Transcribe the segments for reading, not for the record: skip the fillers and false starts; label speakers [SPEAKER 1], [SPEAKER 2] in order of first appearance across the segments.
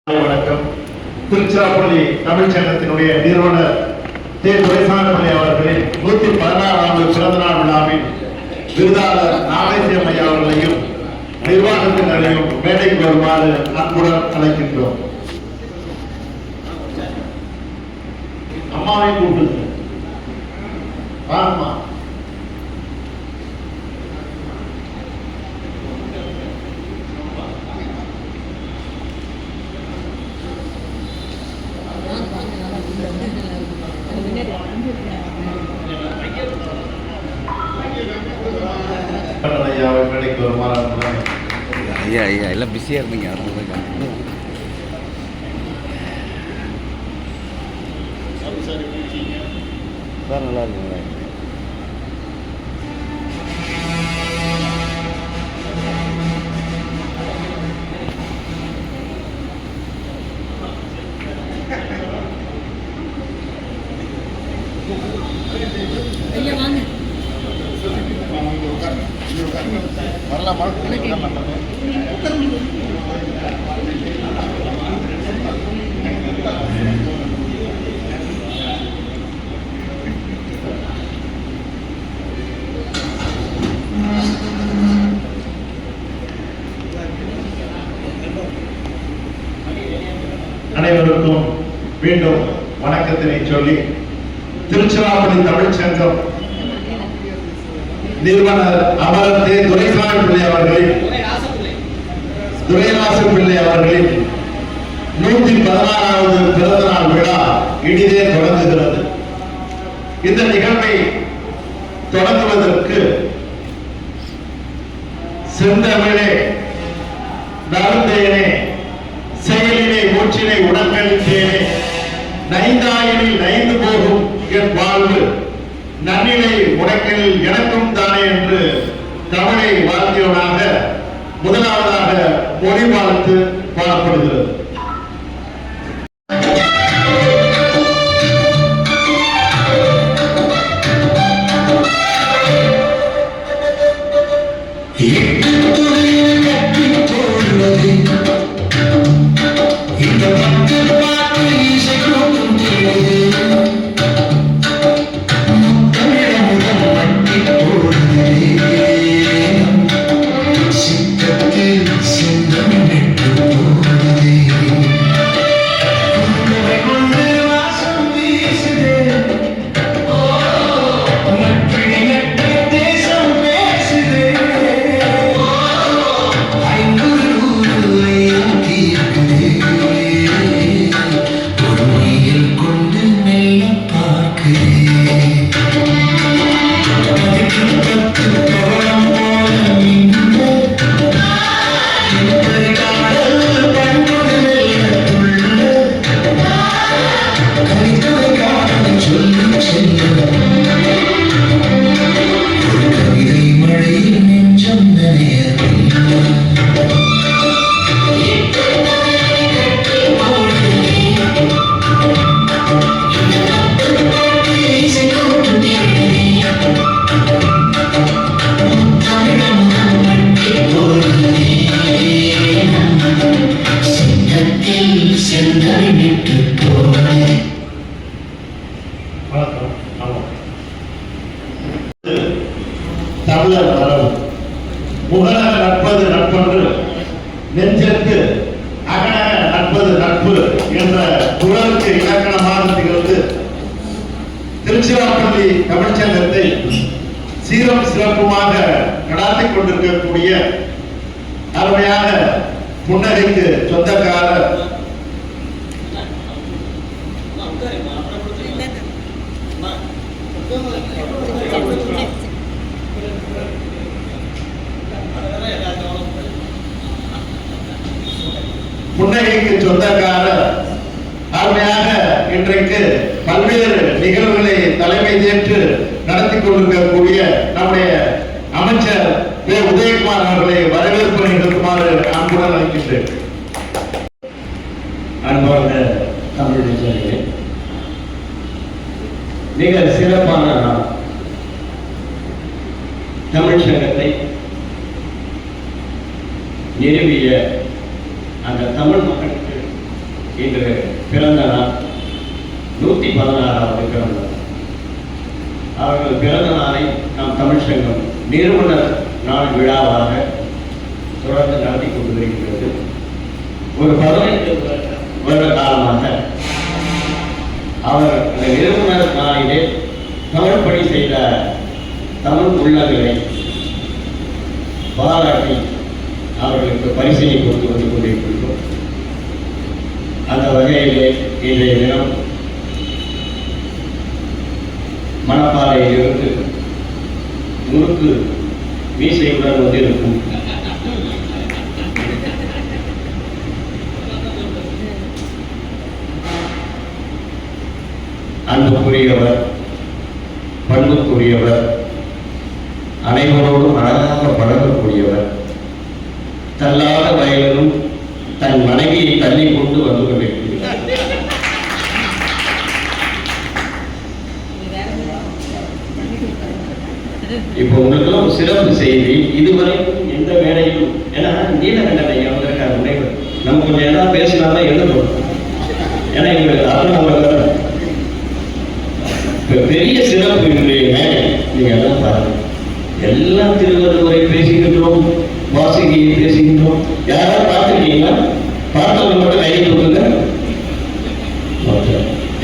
[SPEAKER 1] வணக்கம். திருச்சிராப்பள்ளி தமிழ்ச் சங்கத்தினுடைய நிறுவனர் துரைசாமி அவர்களின் 116ஆவது பிறந்த நாள் விழாவில் விருதாளர் நாகேசியம் ஐயா அவர்களையும் நிர்வாகத்தினரையும் மேடைக்கு வருமாறு அன்புடன் அழைக்கின்றோம். அம்மாவை கூப்பிடுங்க. வாங்கம்மா.
[SPEAKER 2] ஐயா ஐயா எல்லாம் பிஸியாக இருந்தீங்க. சார் நல்லா இருக்குங்களா?
[SPEAKER 3] ஐயா வாங்க.
[SPEAKER 1] வரலாமா? அனைவருக்கும் மீண்டும் வணக்கத்தினை சொல்லி திருச்சிராப்பள்ளி தமிழ்ச் சங்கம் நிறுவனர் அமரர் துரைசாமி பிள்ளை அவர்களின் 116ஆவது பிறந்த நாள் விழா இனிதே தொடங்குகிறது. இந்த நிகழ்வை தொடங்குவதற்கு செந்தமிழே நருந்தேனே செயலினை மூச்சினை உடன்களித்தேனே நைந்தாயினில் நைந்து போகும் என் வாழ்வு நன்னிலை உடைக்கலில் எனக்கும் தானே என்று தமிழை வாழ்த்தியவனாக முதலாவதாக மொழி வாழ்த்து பாடப்படுகிறது. தமிழர் மரபு முகநக நட்பது நட்பன்று நெஞ்சற்கு அகநக நட்பது நட்பு என்ற குரலுக்கு இலக்கணமாக திகழ்ந்து திருச்சிராப்பள்ளி தமிழ்ச் சங்கத்தை சீரம் சிறப்புமாக நடாத்திக் கொண்டிருக்கக்கூடிய அருமையான புன்னகைக்கு சொந்தக்காரர் புன்னகைக்கு சொந்தக்காரர் அருமையாக இன்றைக்கு பல்வேறு நிகழ்வுகளை தலைமை ஏற்று நடத்தி கொண்டிருக்கக்கூடிய நம்முடைய அமைச்சர் உதயகுமார் அவர்களை வரவேற்பு நிகழ்த்துமாறு அன்புடன் அழைக்கின்றேன்.
[SPEAKER 4] அன்பார்ந்த தமிழ் நெஞ்சங்களே, மிக சிறப்பான நாள். தமிழ் சங்கத்தை நிறுவிய அந்த தமிழ் மக்களுக்கு இன்று பிறந்த நாள் 116வது பிறந்த நாள். அவர்கள் பிறந்த நாளை நாம் தமிழ் சங்கம் நிறுவனர் நாள் விழாவாக தொடர்ந்து நடத்தி கொண்டு வருகிறது. ஒரு 15 வருட காலமாக அவர் அந்த நிறுவனர் நாளிலே தமிழ் பணி செய்த தமிழ் உள்ளங்களை பாராட்டி அவர்களுக்கு பரிசினை கொடுத்து வந்து கொண்டிருக்கின்றோம். அந்த வகையிலே இன்றைய தினம் மணப்பாறையிலிருந்து முறுக்கு மீசையுடன் வந்திருக்கும் அன்புக்குரியவர், பண்புக்குரியவர், அனைவரோடும் அழகாக பழகக்கூடியவர், தள்ளாத வயலிலும் தன் மனைவியை தள்ளி கொண்டு வந்து கொண்டிருக்கிறார். இப்போ உங்களுக்கெல்லாம் ஒரு சிறப்பு செய்தி. இதுவரைக்கும் எந்த வேலையும், ஏன்னா நீலகண்டன் ஐயா வந்திருக்காரு முனைவர், நம்ம கொஞ்சம் எதாவது பேசினாலும் எழுதணும். ஏன்னா எங்களுக்கு அப்புறம் பெரிய சிறப்பு இன்றைய மேடை நீங்க எல்லாம் பாருங்க. எல்லாம் திருவள்ளுவரை பேசுகின்றோம், வாசுகியை பேசுகின்றோம். யாராவது பார்த்துருக்கீங்களா? பார்த்தவங்க மட்டும் கையை கொடுங்க.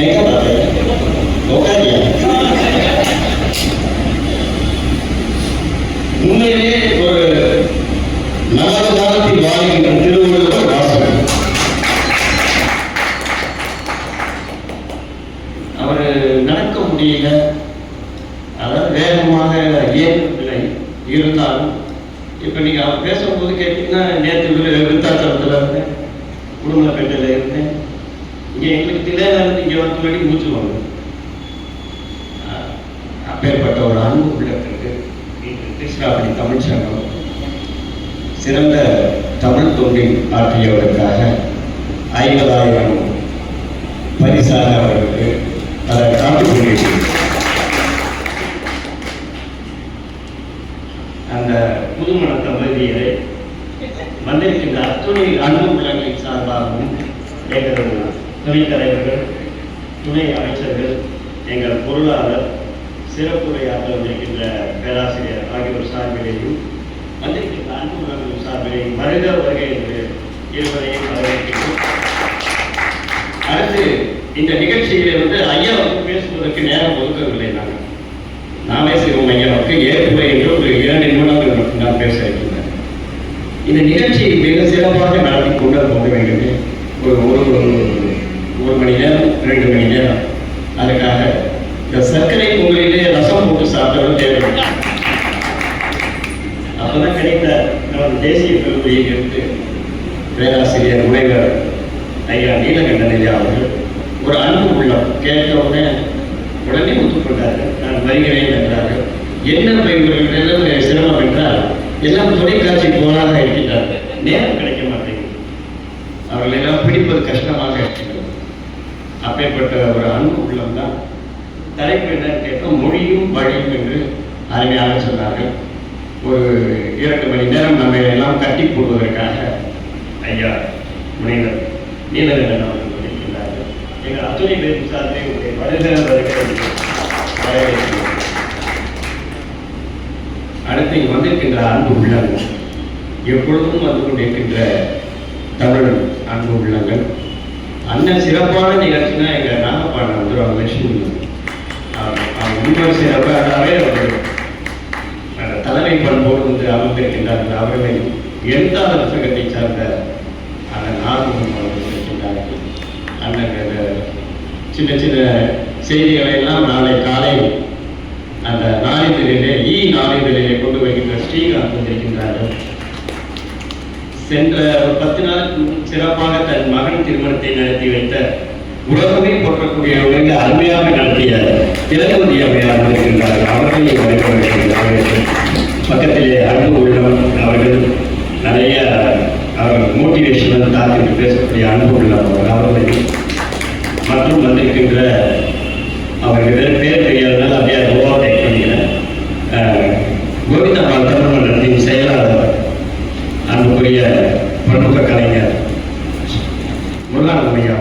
[SPEAKER 4] எங்க பார்த்தீங்க? உட்காரியா? உண்மையிலே ஒரு நல்ல காலத்தில் வாழ்கின்ற திருவள்ளுவர் வாசகர். அவர் நடக்க முடியல, அதாவது வேகமாக ஏற்படவில்லை. இருந்தாலும் இப்போ நீங்கள் அவர் பேசும்போது கேட்டீங்கன்னா, நேற்று விருத்தாச்சலத்தில் இருந்தேன், குடும்பப்பேட்டையில் இருந்தேன், இங்கே எங்களுக்கு திரையிலிருந்து இங்கே வந்து வேண்டி மூச்சுவாங்க. அப்பேற்பட்ட ஒரு அன்பு உள்ளத்திற்கு திருச்சிராப்பள்ளி தமிழ் சங்கம் சிறந்த தமிழ் தொண்டில் ஆற்றியவருக்காக 50,000 பரிசாக அவருக்கு அதை காத்துக் கொண்டிருக்கிறது. அந்த புதுமண தம்பதியரை வந்திருக்கின்ற அத்துணை அன்பு உள்ளங்களின் சார்பாகவும் எங்கள் துணைத் தலைவர்கள், துணை அமைச்சர்கள், எங்கள் பொருளாளர், சிறப்புரையாற்ற வந்திருக்கின்ற பேராசிரியர் ஆகியோர் சார்பிலேயும் வந்திருக்கின்ற அன்பு உள்ளங்களின் சார்பிலேயும் வருக வருகை என்று இருவரையும் வரவேற்கிறோம். அடுத்து இந்த நிகழ்ச்சியிலே ஐயாவுக்கு பேசுவதற்கு நேரம் ஒதுக்கவில்லை. நாமே சிறுவன் ஐயாவுக்கு ஏற்புரை என்று ஒரு 2 நிமிடங்கள் மட்டும்தான் பேச இருக்கின்றேன். இந்த நிகழ்ச்சியை மிக சிறப்பாக நடத்தி கொண்டு போக வேண்டும். ஒரு மணி நேரம் 2 மணி நேரம் அதுக்காக இந்த சர்க்கரை பொங்கலிலே ரசம் போட்டு சாப்பிட்டாலும் தேவையில்லை. அப்பதான் கிடைத்த நமது தேசிய பெருமையை எடுத்து பேராசிரியர் முனைவர் ஐயா நீலகண்டன் ஐயா அவர்கள் ஒரு அன்பு உள்ளம் கேட்ட உடனே ஒத்துக்கொண்டார்கள். நான் வருகிறேன் என்றார்கள். என்ன சிரமம் என்றால் எல்லாம் தொலைக்காட்சி போனாக இருக்கின்றார்கள், நேரம் கிடைக்க மாட்டேங்குது, அவர்கள் எல்லாம் பிடிப்பது கஷ்டமாக இருக்கின்றது. அப்பேற்பட்ட ஒரு அன்பு உள்ளம் தான். தலைப்பு என்னன்னு கேட்டால் மொழியும் வழியும் என்று அருமையாக சொன்னார்கள். ஒரு 2 மணி நேரம் நம்ம எல்லாம் கட்டி போடுவதற்காக ஐயா முனைவர் நீலகண்டன் அவர்கள் வந்திருக்கின்றார்கள். எங்கள் அத்துணை பேர் சார்ந்தே அடுத்து இங்கு வந்திருக்கின்ற அன்பு உள்ளங்கள், எப்பொழுதும் வந்து கொண்டிருக்கின்ற தமிழ் அன்பு உள்ளங்கள். அண்ணன் சிறப்பான நிகழ்ச்சினா எங்கள் நாகப்பாண்டன் வந்துடுவாங்க. லட்சுமி அவங்க முன்னோர் சிறப்பாகவே அவர்கள் தலைமை பண்போடு வந்து அமர்ந்திருக்கின்றார்கள். அவர்களை எழுத்தாளர் சங்கத்தை சார்ந்த அண்ணன் நாகமுகம் அவர்கள் இருக்கின்றார்கள். அண்ணன் சின்ன சின்ன செய்திகளை எல்லாம் நாளை காலை அந்த நாளிதழிலே நாளிதழிலே கொண்டு வருகின்ற ஸ்ரீகாந்த் வந்திருக்கின்றார்கள். சென்ற 10 நாளுக்கு சிறப்பாக தன் மகன் திருமணத்தை நடத்தி வைத்த உலகமே போற்றக்கூடிய அருமையாக நடத்திய திலகவதி அம்மையார் இருக்கின்றார்கள். அவர்களை வரவேற்கின்றார்கள். பக்கத்திலே அன்பு உள்ளவன் அவர்கள் நிறைய அவர்கள் மோட்டிவேஷனல் தாக்கி பேசக்கூடிய அன்பு உள்ளவர்கள் அவர்களை மற்றும் வந்திருக்கின்ற அவர்கள் பேர் தெரியாதனால அப்படியே ஓவர்டேக் பண்ணிக்கிறேன். கோவிந்தம்மாள் தமிழ் மன்றத்தின் செயலாளர் அன்புக்குரிய பண்புக்க கலைஞர் முருகானந்தையா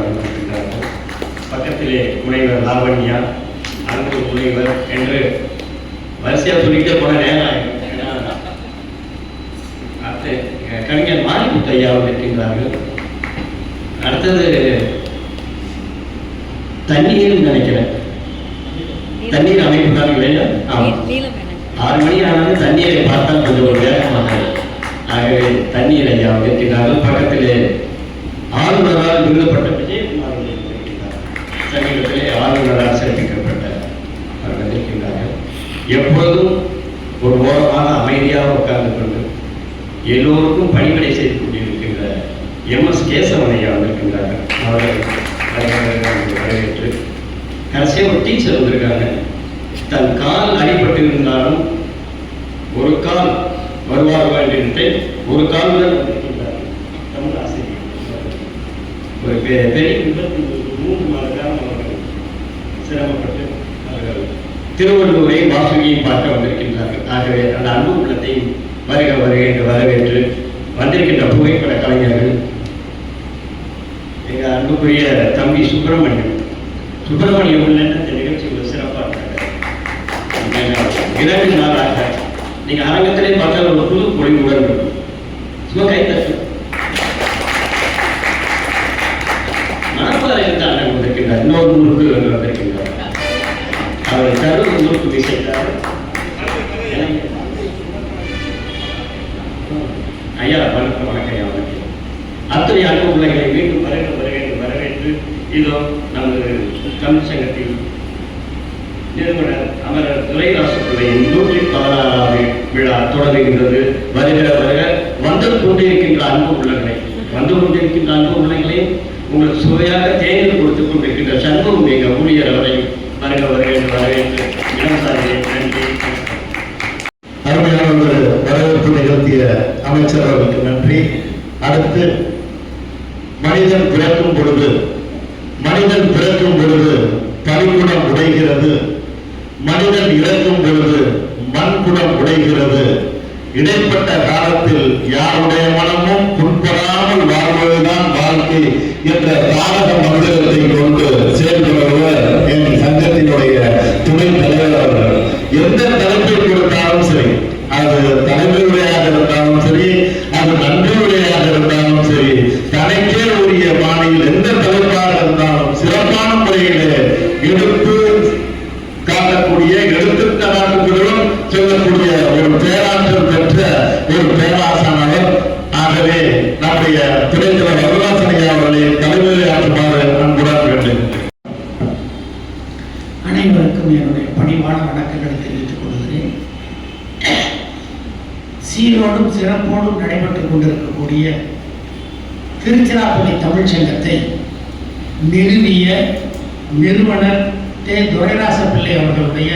[SPEAKER 4] வரிசையா சொல்லிட்டே போன நேரம் ஆயிடும். அடுத்து கவிஞர் மாரிமுத்து ஐயா இருக்கின்றார்கள். அடுத்தது தண்ணீர் நினைக்கிறேன், தண்ணீர் அமைப்பு தான் இல்லையா? ஆமாம், 6 மணி ஆனாலும் தண்ணீரை பார்த்தா கொஞ்சம் ஒரு வேகமாக. ஆகவே தண்ணீர் ஐயா இருக்கின்றார்கள். பக்கத்திலே ஆளுநரால் விருதப்பட்ட விஜயகுமார் இருக்கின்றார். சமீபத்திலே ஆளுநரால் சேர்க்கப்பட்ட அவர்கள் இருக்கின்றார்கள். எப்பொழுதும் ஒரு ஓரமாக அமைதியாக உட்கார்ந்து கொண்டு எல்லோருக்கும் பணிவிடை செய்து கொண்டிருக்கின்ற MS கேசவன் ஐயா வந்திருக்கின்றார்கள். அவர்கள் வரவேற்று கடைசியாக ஒரு டீச்சர் வந்திருக்காங்க. தன் கால் அடிபட்டு இருந்தாலும் ஒரு கால் வருவார்கள் என்று ஒரு கால் வந்திருக்கின்றார்கள். தமிழ் ஆசிரியர் ஒரு பெரிய விபத்து 3 மாத காலம் அவர்கள் சிரமப்பட்டு அவர்கள் திருவள்ளூரை வாசுகியை பார்க்க வந்திருக்கின்றார்கள். ஆகவே அந்த அன்பு உள்ளத்தை வருக வருக என்று வரவேற்று வந்திருக்கின்ற புகைப்பட கலைஞர்கள் எங்கள் அன்புக்குரிய தம்பி சுப்பிரமணியம் உள்ள இந்த நிகழ்ச்சி ஒரு சிறப்பாக 2 நாளாக நீங்க அரங்கத்திலே பார்த்தால் ஒரு புது பொழிவுடன் இருக்கும். சும்மா கைத்தட்டு. மணப்பாறை இருந்து அண்ணன் வந்திருக்கின்றார். இன்னொரு ஊருக்கு வந்திருக்கின்றார். அவர் கரூர் ஊருக்கு விசைத்தார். ஐயா வணக்கம். ஐயா வணக்கம். அத்தனை அன்பு பிள்ளைகளை மீண்டும் வரவேற்று இதோ நமது தமிழ் சங்கத்தில் நிறுவனர் அமரர் துரைராசு பிள்ளையின் 116வது விழா தொடங்குகின்றது. வருக வந்து கொண்டிருக்கின்ற அன்பு உள்ளங்களை உங்களுக்கு சுவையாக தேநீர் கொடுத்துக் கொண்டிருக்கின்ற சண்முகம் எங்க ஊழியர் அவரை வருக என்று வரவேற்று நன்றி.
[SPEAKER 1] அருமையான ஒரு வரவேற்பு நிகழ்த்திய அமைச்சர் அவர்களுக்கு நன்றி. அடுத்து மனிதன் பிறக்கும் பொழுது பனிக்குடம் உடைகிறது, மனிதன் இறக்கும் பொழுது மண்குடம் உடைகிறது. இடைப்பட்ட காலத்தில் யாருடைய மனமும் புண்படாமல் வாழ்வதுதான் வாழ்க்கை என்ற தாரக மந்திரத்தை கொண்டு செயல்படுவர் என் சங்கத்தினுடைய துணைத் தலைவர் அவர்கள். எந்த தலைப்பை கொடுத்தாலும் சரி, அது தலைமை உரையாக இருந்தாலும் சரி, அது நன்றி உரையாக இருந்தாலும் சரி, தனக்கே உரிய பாணியில் எந்த தலைப்பாக இருந்தாலும் சிறப்பான முறையிலே எடுத்து காட்டக்கூடிய எடுத்துக்காட்டுகளும் சொல்லக்கூடிய ஒரு பேராற்றல் பெற்ற ஒரு பேராசானவர். ஆகவே நம்முடைய துணைத்தலைவர் வரலாசனையா அவர்களை தலைமையை ஆற்றுமாறு அன்புடன் வேண்டும்.
[SPEAKER 5] அனைவருக்கும் என்னுடைய பணிவான வணக்கங்களை தெரிவித்துக் கொள்கிறேன். சீரோடும் சிறப்போடும் நடைபெற்றுக் கொண்டிருக்கக்கூடிய திருச்சிராப்பள்ளி தமிழ்ச் சங்கத்தை நிறுவிய நிறுவனர் துரைராச பிள்ளை அவர்களுடைய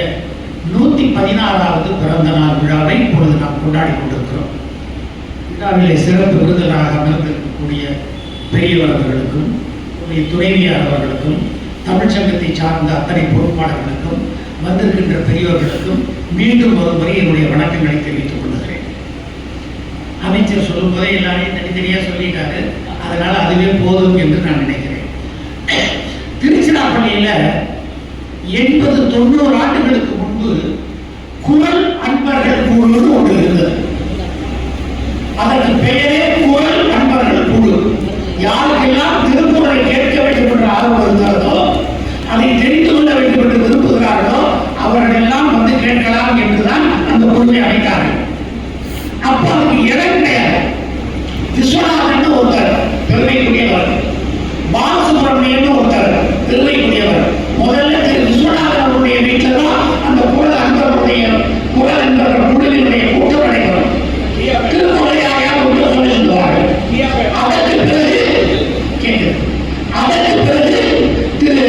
[SPEAKER 5] 116வது பிறந்த நாள் விழாவை இப்பொழுது நாம் கொண்டாடி கொண்டிருக்கிறோம். விழாவிலே சிறப்பு விருதுகளாக அமர்ந்திருக்கக்கூடிய பெரியவர்களுக்கும் துணைவியார் அவர்களுக்கும் தமிழ் சங்கத்தை சார்ந்த அத்தனை பொறுப்பாளர்களுக்கும் வந்திருக்கின்ற பெரியவர்களுக்கும் மீண்டும் ஒரு முறை என்னுடைய வணக்கங்களை தெரிவித்துக் கொள்கிறேன். அமைச்சர் சொல்லும் போதே எல்லாரையும் தனித்தனியாக சொல்லிட்டாரு, அதனால அதுவே போதும் என்று நான் நினைக்கிறேன். திருச்சிராப்பள்ளியில 80-90 ஆண்டுகளுக்கு முன்பு குரல் அன்பர்கள் குழு ஒன்று இருந்தது. அதற்கு பெயரே குரல் அன்பர்கள் குழு. யாருக்கெல்லாம் திருக்குறளை கேட்க வேண்டும் என்ற ஆர்வம் இருக்கிறதோ, அதை தெரிந்து கொள்ள வேண்டும் என்று விரும்புகிறார்களோ அவர்கள் எல்லாம் வந்து கேட்கலாம் என்றுதான் அந்த குழுவை அழைத்தார்கள். அப்போ அதுக்கு இடம் கிடையாது. விஸ்வநாதன் ஒருத்தர் பெருமைக்குரியவர், பாலசுப்ரமணியன் ஒருத்தர் பெருமைக்குரியவர். முதல்ல விஸ்வநாதன் அவருடைய வீட்டில் தான் அந்த குரல் அன்பர்களுடைய குரல் அன்பர்கள் குழுவினுடைய கூட்டம் நடைபெறும். திருக்குறளை யாரையாவது ஒன்று சொல்லி சொல்லுவார்கள். அதற்கு பிறகு திரு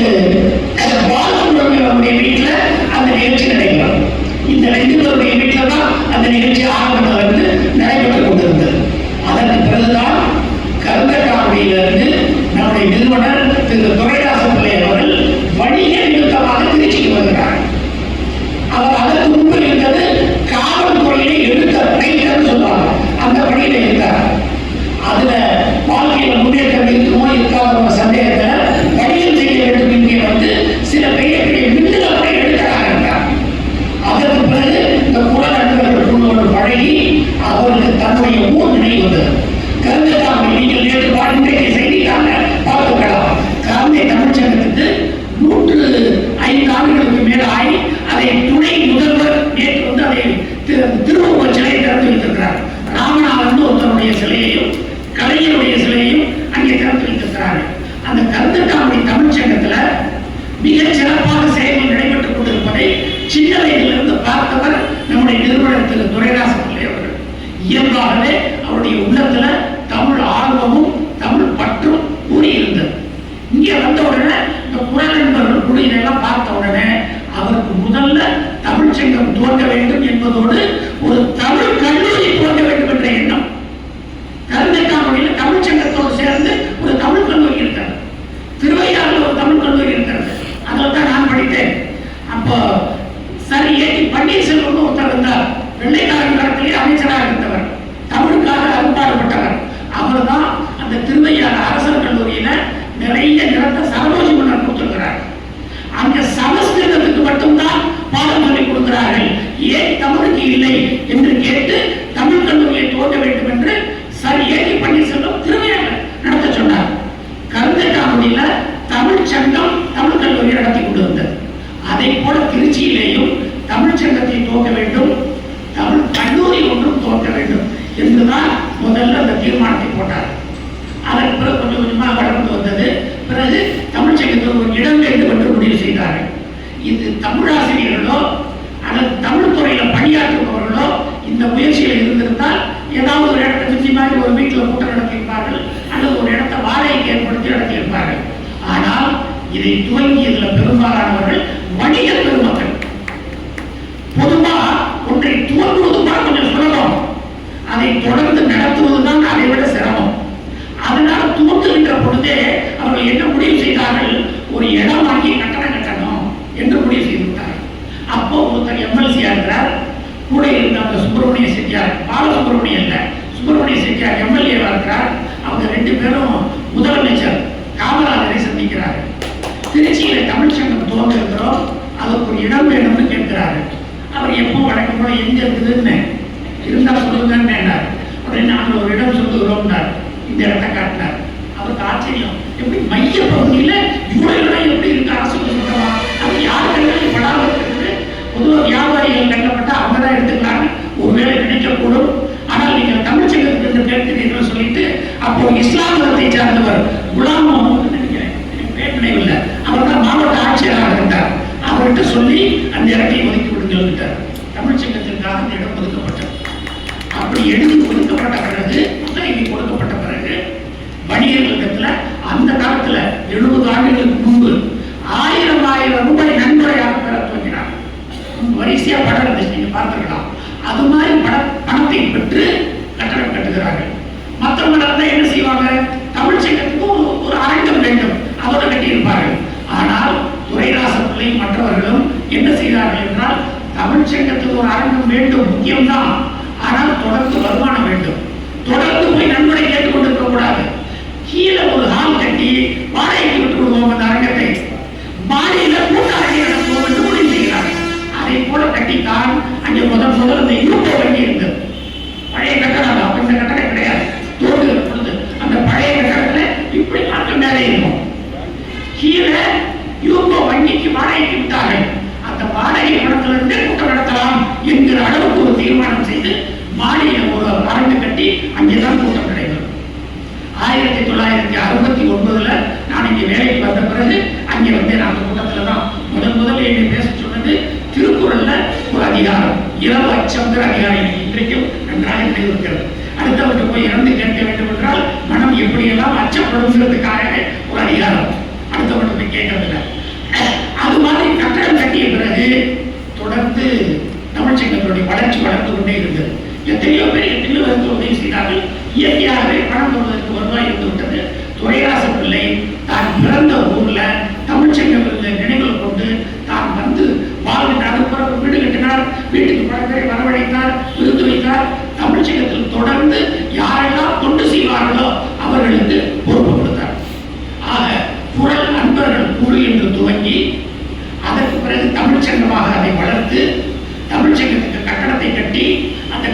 [SPEAKER 5] பாலசுப்ரமணியன் அவருடைய வீட்டில் அந்த நிகழ்ச்சி நடைபெறும். இந்த 2 பேருடைய வீட்டில் தான் அந்த நிகழ்ச்சி ஆரம்பத்திலிருந்து நடைபெற்றுக் கொண்டிருந்தது. அதற்கு பிறகுதான் கருங்கட்டாங்குடியிலிருந்து நம்முடைய நிறுவனர் திரு துரைராச பிள்ளை அவர்கள் வணிக நிமித்தமாக திருச்சிக்கு வருகிறார். அவர் அதற்கு முன்பு இருந்தது காவல்துறையிலே எடுத்த பணியிடம் சொல்லுவாங்க, அந்த பணியில இருந்தார். அதுல வாழ்க்கையில முன்னேற்றம் இருக்குமோ இருக்காத சந்தேகத்தை வணிகம் செய்ய வேண்டும் இங்கே வந்து சில பெரிய பெரிய மின்னுகளை கூட எடுக்கிறார். அதற்கு பிறகு அவர்கள் பழகி அவருக்கு தன்னுடைய ஊர் நினைவு வந்தது. கருந்தட்டாமை நீங்கள் நேற்று இன்றைக்கு செய்தித்தாள பார்த்துக்கலாம். கருந்தை தமிழ்ச்சங்கத்துக்கு 105 ஆண்டுகளுக்கு மேல் ஆகி அதை துணை முதல்வர் நேற்று வந்து அதை திருவுருவச் சிலையை திறந்து வைத்திருக்கிறார். ராமநாதன் ஒருத்தருடைய சிலையையும் கலைஞருடைய சிலையையும் அங்கே திறந்து வைத்திருக்கிறார்கள். அந்த கருந்தட்டாமை தமிழ்ச்சங்கத்துல மிகச் சிறப்பாக செயல்கள் நடைபெற்றுக் கொண்டிருப்பதை சின்ன வயதிலிருந்து பார்த்தவர் நம்முடைய நிறுவனர் திரு துரைராச பிள்ளை அவர்கள். இயல்பாகவே அவருடைய உள்ளத்துல தமிழ் ஆர்வமும் தமிழ் பற்றும் கூறியிருந்தது. இங்கே வந்த உடனே இந்த குரல் என்பவர்கள் குழு இதெல்லாம் பார்த்த உடனே அவருக்கு முதல்ல தமிழ்ச்சங்கம் துவங்க வேண்டும் என்பதோடு ஒரு தமிழ் கல்லூரி துவங்க வேண்டும் என்ற எண்ணம். கருந்தைக்காமொழியில் தமிழ்ச்சங்கத்தோடு சேர்ந்து ஒரு தமிழ் கல்லூரி இருக்கிறது. திருவையாறில் ஒரு தமிழ் கல்லூரி இருக்கிறது. அதில் தான் நான் படித்தேன். அப்போ சரி ஏடி பன்னீர்செல்வம் ஒருத்தர் இருந்தார். வெள்ளைக்காரன் காலத்திலே அமைச்சராக இருந்தவர், தமிழுக்காக அரும்பாடுபட்டவர். அவர் தான் அந்த திருவையாறு அரசர் கல்லூரியில நிறைய நிலத்தை சரோஜி மன்னர் கொடுத்திருக்கிறார். அங்க சமஸ்கிருதத்துக்கு மட்டும்தான் பாடம் சொல்லிக் கொடுக்கிறார்கள், ஏன் தமிழுக்கு இல்லை என்று கேட்டு தமிழ் கல்லூரியை துவங்க வேண்டும் என்று சரி ஏடி பன்னீர்செல்வம் திருவையாறு நடத்த சொன்னார். கருந்தைக்காமொழியில தமிழ் சங்கம் தமிழ் கல்லூரி நடத்தி கொண்டிருந்தது. அதை போல திருச்சியிலேயும் தமிழ் சங்கத்தை துவங்க வேண்டும், தமிழ் கல்லூரி ஒன்றும் துவங்க வேண்டும் என்றுதான் முதல்ல அந்த தீர்மானத்தை போட்டார். அதற்கு பிறகு கொஞ்சம் கொஞ்சமாக வளர்ந்து வந்தது. பிறகு தமிழ் சங்கத்தில் ஒரு இடம் வேண்டும் என்று முடிவு செய்தார்கள். இது தமிழாசிரியர்களோ அல்லது தமிழ் துறையில பணியாற்றுபவர்களோ இந்த முயற்சியில் இருந்திருந்தால் ஏதாவது ஒரு இடத்தை சுற்றி மாதிரி ஒரு வீட்டில் கூட்டம் நடத்தியிருப்பார்கள் அல்லது ஒரு இடத்தை வாடகைக்கு ஏற்படுத்தி நடத்தியிருப்பார்கள். ஆனால் இதை துவங்கியதில் பெரும்பாலானவர்கள் வணிக பெருமக்கள். பொதுவா ஒன்றை துவங்குவதுதான் கொஞ்சம் சுலபம், அதை தொடர்ந்து நடத்துவதுதான் அதை விட சிரமம். அதனால துவங்குகின்ற பொழுதே அவர்கள் என்ன முடிவு செய்தார்கள், ஒரு இடம் வாங்கி கட்டணம் கட்டணும் என்று முடிவு செய்துவிட்டார்கள். அப்போ ஒருத்தர் எம்எல்சியா இருக்கிறார், கூட இருந்த அந்த சுப்பிரமணிய செட்டியார், பாலசுப்பிரமணியம் இல்ல சுப்பிரமணிய செட்டியார் எம்எல்ஏவா இருக்கிறார். அவங்க 2 பேரும் முதலமைச்சர் காமராஜரை சந்திக்கிறார்கள். திருச்சியில தமிழ் சங்கம் துவங்க இருக்கிறோம், அதுக்கு ஒரு இடம் வேணும்னு கேட்கிறார்கள். அவர் எப்போ வழக்கம் போல எங்க இருக்குதுன்னு இருந்தா சொல்லுங்கன்னு உடனே நாங்கள் ஒரு இடம் சொல்லுகிறோம்னார். இந்த இடத்தை காட்டினார். அவருக்கு ஆச்சரியம், எப்படி மைய பகுதியில இவ்வளவு இடம் எப்படி இருக்கு, அரசு சொல்லுவா அது யார் கைகளில் படாமல் இருக்குது, பொதுவாக வியாபாரிகள் கட்டப்பட்டா அவங்க தான் எடுத்துக்கலாம் ஒருவேளை நினைக்கக்கூடும். ஆனால் நீங்கள் தமிழ் சங்கத்துக்கு கேட்கிறீர்கள் சொல்லிட்டு அப்போ இஸ்லாம் மதத்தை சார்ந்தவர் குலாம் முகமது நினைக்கிறேன், பேர் நினைவில்லை, அவர் தான் மாவட்ட ஆட்சியராக இருந்தார். அவர்கிட்ட சொல்லி அந்த இடத்தை ஒதுக்கி கொடுத்து வந்துட்டார். தமிழ் சங்கத்திற்காக அந்த இடம் ஒதுக்கப்பட்டது. அப்படி எழுதி ஒதுக்கப்பட்ட பிறகு முதலீடு கொடுக்கப்பட்ட பிறகு வணிகர்களிடத்துல அந்த காலத்துல 70 ஆண்டுகளுக்கு முன்பு 1000 ரூபாய் நன்கொடையாக பெற துவங்கினார். வரிசையா படம் இருந்துச்சு, நீங்க பார்த்துக்கலாம். அது மாதிரி பணத்தை பெற்று கட்டடம் கட்டுகிறார்கள். மற்றவங்க நடந்தா என்ன செய்வாங்க, தமிழ் சங்கத்துக்கு ஒரு அரங்கம் வேண்டும், அதோட கட்டியிருப்பார்கள். ஆனால் துரைராச பிள்ளை மற்றவர்களும் என்ன செய்தார்கள் என்றால், தமிழ் சங்கத்துக்கு ஒரு அரங்கம் வேண்டும் முக்கியம்தான், ஆனால் தொடர்ந்து வருமானம் வேண்டும். தொடர்ந்து போய் நன்கொடை கேட்டுக்கொண்டிருக்க கூடாது. கீழே ஒரு ஹால் கட்டி வாடகைக்கு விட்டு விடுவோம் அந்த அரங்கத்தை, மாடியில கூட்டாளி நடத்துவோம் என்று முடிவு செய்கிறார்கள். அதை போல கட்டித்தான் அங்கே முதல் அந்த யூகோ வங்கி இருந்தது. பழைய கட்டடம், அப்ப இந்த கட்டடம் கிடையாது. தோன்றுகிற பொழுது அந்த பழைய கட்டடத்துல இப்படி பார்க்க மேலே இருக்கும். கீழே யூகோ வங்கிக்கு வாடகைக்கு விட்டார்கள். அந்த வாடகை பணத்திலிருந்து கூட்டம் நடத்தலாம் என்கிற அளவுக்கு ஒரு தீர்மானம் செய்து மாடியில் ஒரு அரங்கு கட்டி அங்கேதான் கூட்டம் நடைபெறும். 1969 நான் இங்கே வேலைக்கு வந்த பிறகு அங்கே வந்து அந்த கூட்டத்தில் தான் முதல் என்னை பேச சொன்னது திருக்குறள்ல ஒரு அதிகாரம், இரவு அச்சம்ங்கிற அதிகாரம் இன்றைக்கும் நன்றாக நினைவிருக்கிறது. அடுத்தவற்றை போய் இறந்து கேட்க வேண்டும் என்றால் மனம் எப்படியெல்லாம் அச்சப்படுங்கிறதுக்காக ஒரு அதிகாரம், அடுத்தவற்றை போய் கேட்கறதில்லை. அது மாதிரி கட்டடம் கட்டிய பிறகு தொடர்ந்து தமிழ் சங்கத்தினுடைய வளர்ச்சி வளர்ந்து கொண்டே இருந்தது. எத்தனையோ பேர் எத்தனையோ பேருக்கு உதவி செய்தார்கள். இயற்கையாகவே பணம் தருவதற்கு வருவாய் இருந்து விட்டது. துரைராச பிள்ளை தான் பிறந்த ஊர்ல தமிழ் சங்கம் நினைவுகள் கொண்டு தான் வந்து வாழ்ந்தார். பிறகு வீடு கட்டினார், வீட்டுக்கு பணத்தை வரவழைத்தார், விருந்து வைத்தார். தமிழ் சங்கத்தில் தொடர்ந்து யாரெல்லாம் தொண்டு செய்வார்களோ அவர்களுக்கு பொறுப்பு கொடுத்தார். ஆக குரல் அன்பர்கள் குழு என்று துவங்கி அதற்கு பிறகு தமிழ் சங்கமாக அதை வளர்த்து தமிழ் சங்கத்துக்கு கட்டடத்தை கட்டி அந்த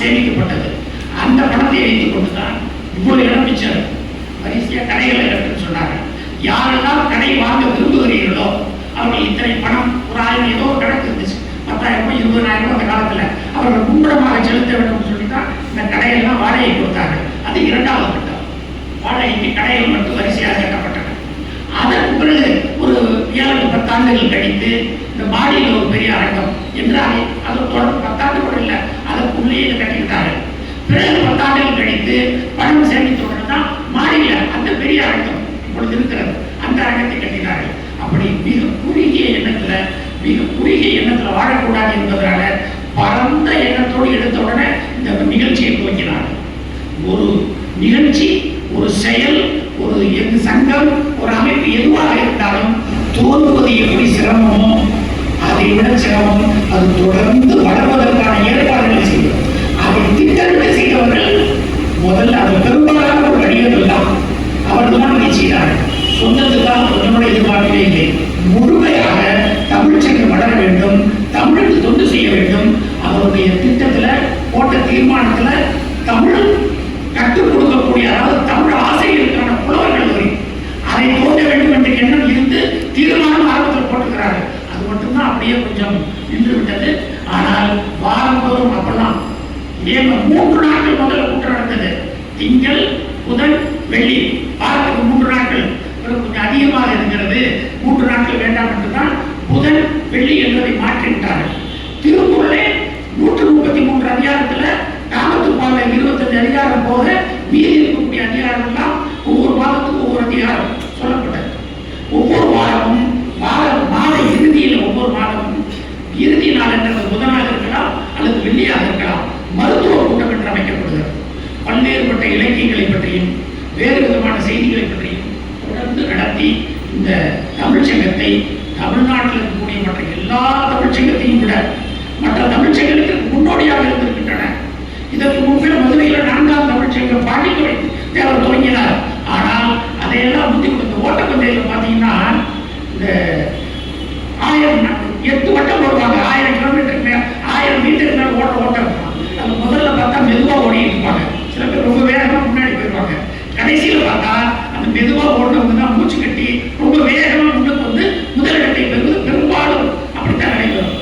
[SPEAKER 5] சேமிக்கப்பட்டது. அந்த பணத்தை வைத்துக் கொண்டுதான் இவ்வளவு இடம்பிச்சர் வரிசையா கடைகளை கட்டுன்னு சொன்னாங்க. யாரெல்லாம் கடை வாங்க விரும்புகிறீர்களோ அவர்கள் இத்தனை பணம், ஒரு 1000 ஏதோ ஒரு கணக்கு இருந்துச்சு, 10,000 20,000 அந்த காலத்துல அவர்கள் முன்படமாக செலுத்த வேண்டும் சொல்லிதான் இந்த கடையெல்லாம் வாடகை கொடுத்தாங்க. அது 2வது கட்டம். வாடகைக்கு கடைகள் மட்டும் வரிசையாக கட்டப்பட்டன. அதற்கு பிறகு ஒரு 7-10 ஆண்டுகள் கழித்து இந்த மாடியில் ஒரு பெரிய அரங்கம் என்று அது தொடர்ந்து 10 ஆண்டு கூட இல்லை, அதற்குள்ளேயே கட்டிக்கிட்டார்கள். பிறகு 10 ஆண்டுகள் கழித்து பணம் சேமித்தவுடன் தான் மாடியில் அந்த பெரிய அரங்கம் இப்பொழுது இருக்கிறது, அந்த அரங்கத்தை கட்டினார்கள். அப்படி மிக குறுகிய எண்ணத்தில் வாழக்கூடாது என்பதனால பரந்த எண்ணத்தோடு எடுத்த உடனே இந்த நிகழ்ச்சியை துவங்கினார்கள். ஒரு நிகழ்ச்சி, ஒரு செயல், ஒரு சங்கம், ஒரு அமைப்பு எதுவாக இருந்தாலும் துவங்குவது எப்படி சிரமமோ அதை விட சிரமம் அது தொடர்ந்து வளர்வதற்கான ஏற்பாடுகளை செய்யும். அதை திட்டமிட்டு செய்தவர்கள் முதல்ல அது பெரும்பாலான ஒரு வணிகர்கள் தான் அவர்கள் தான் அதை செய்தார்கள். சொன்னதுதான் என்னுடைய எதிர்பார்க்கவே இல்லை. முழுமையாக தமிழ்ச்சங்கம் வளர வேண்டும், தமிழுக்கு தொண்டு செய்ய வேண்டும். அவருடைய திட்டத்துல போட்ட தீர்மானத்துல தமிழ் கற்றுக் கொடுக்கக்கூடிய, அதாவது தமிழ் ஆசிரியர்களுக்கான புலவர்கள் வரி அதை தோன்ற வேண்டும் என்ற எண்ணம் இருந்து தீர்மானம் ஆரம்பத்தில் போட்டுக்கிறார்கள். அது மட்டும்தான் அப்படியே கொஞ்சம் நின்று விட்டது. ஆனால் வாரந்தோறும் அப்பெல்லாம் 3 நாட்கள் முதல்ல கூட்டம் நடந்தது. திங்கள், புதன், வெள்ளி, வாரத்துக்கு 3 நாட்கள். கொஞ்சம் அதிகமாக இருக்கிறது, 3 நாட்கள் வேண்டாம் என்றுதான் புதன், வெள்ளி என்பதை மாற்றிவிட்டார்கள். திருக்குறளே 133 அதிகாரத்துல காமத்துப்பால 25 அதிகாரம் போக மீதி இருக்கக்கூடிய அதிகாரம் எல்லாம் ஒவ்வொரு மாதத்துக்கும் ஒவ்வொரு அதிகாரம் சொல்லப்பட்டது. ஒவ்வொரு வாரமும் மாத இறுதியில், ஒவ்வொரு மாதமும் இறுதி நாள் என்ற புதனாக இருக்கலாம் அல்லது வெள்ளியாக இருக்கலாம், மருத்துவ கூட்டம் என்று அமைக்கப்படுகிறது. பல்வேறுபட்ட இலக்கியங்களை பற்றியும் வேறு விதமான செய்திகளை பற்றியும் தொடர்ந்து நடத்தி இந்த தமிழ்ச்சங்கத்தை தமிழ்நாட்டில் இருக்கக்கூடிய மற்ற எல்லா தமிழ்ச்சங்கத்தையும் விட மற்ற தமிழ்ச்சங்கங்களுக்கு முன்னோடியாக இருந்திருக்கின்றன. இதற்கு முன்பே மதுரையில் 4ஆம் தமிழ்ச்சங்கம் பாண்டித்துறை தேவர் துவங்கினார். ஆனால் அதையெல்லாம் முந்தி கொடுத்த ஓட்டப்பந்தயத்தில் பார்த்தீங்கன்னா இந்த 8 வட்டம் போடுவாங்க, 1000 கிலோமீட்டருக்கு மேல் 1000 மீட்டருக்கு மேல் ஓட்டம். அது முதல்ல பார்த்தா மெதுவாக ஓடிட்டு இருப்பாங்க, சில பேர் ரொம்ப வேகமாக முன்னாடி போயிடுவாங்க. கடைசியில் பார்த்தா அந்த மெதுவாக ஓடுறவங்க தான் மூச்சு கட்டி ரொம்ப வேகமாக முன்னுக்கு வந்து முதலிடத்தை பெறுவது பெரும்பாலும் அப்படித்தான் நடைபெறும்.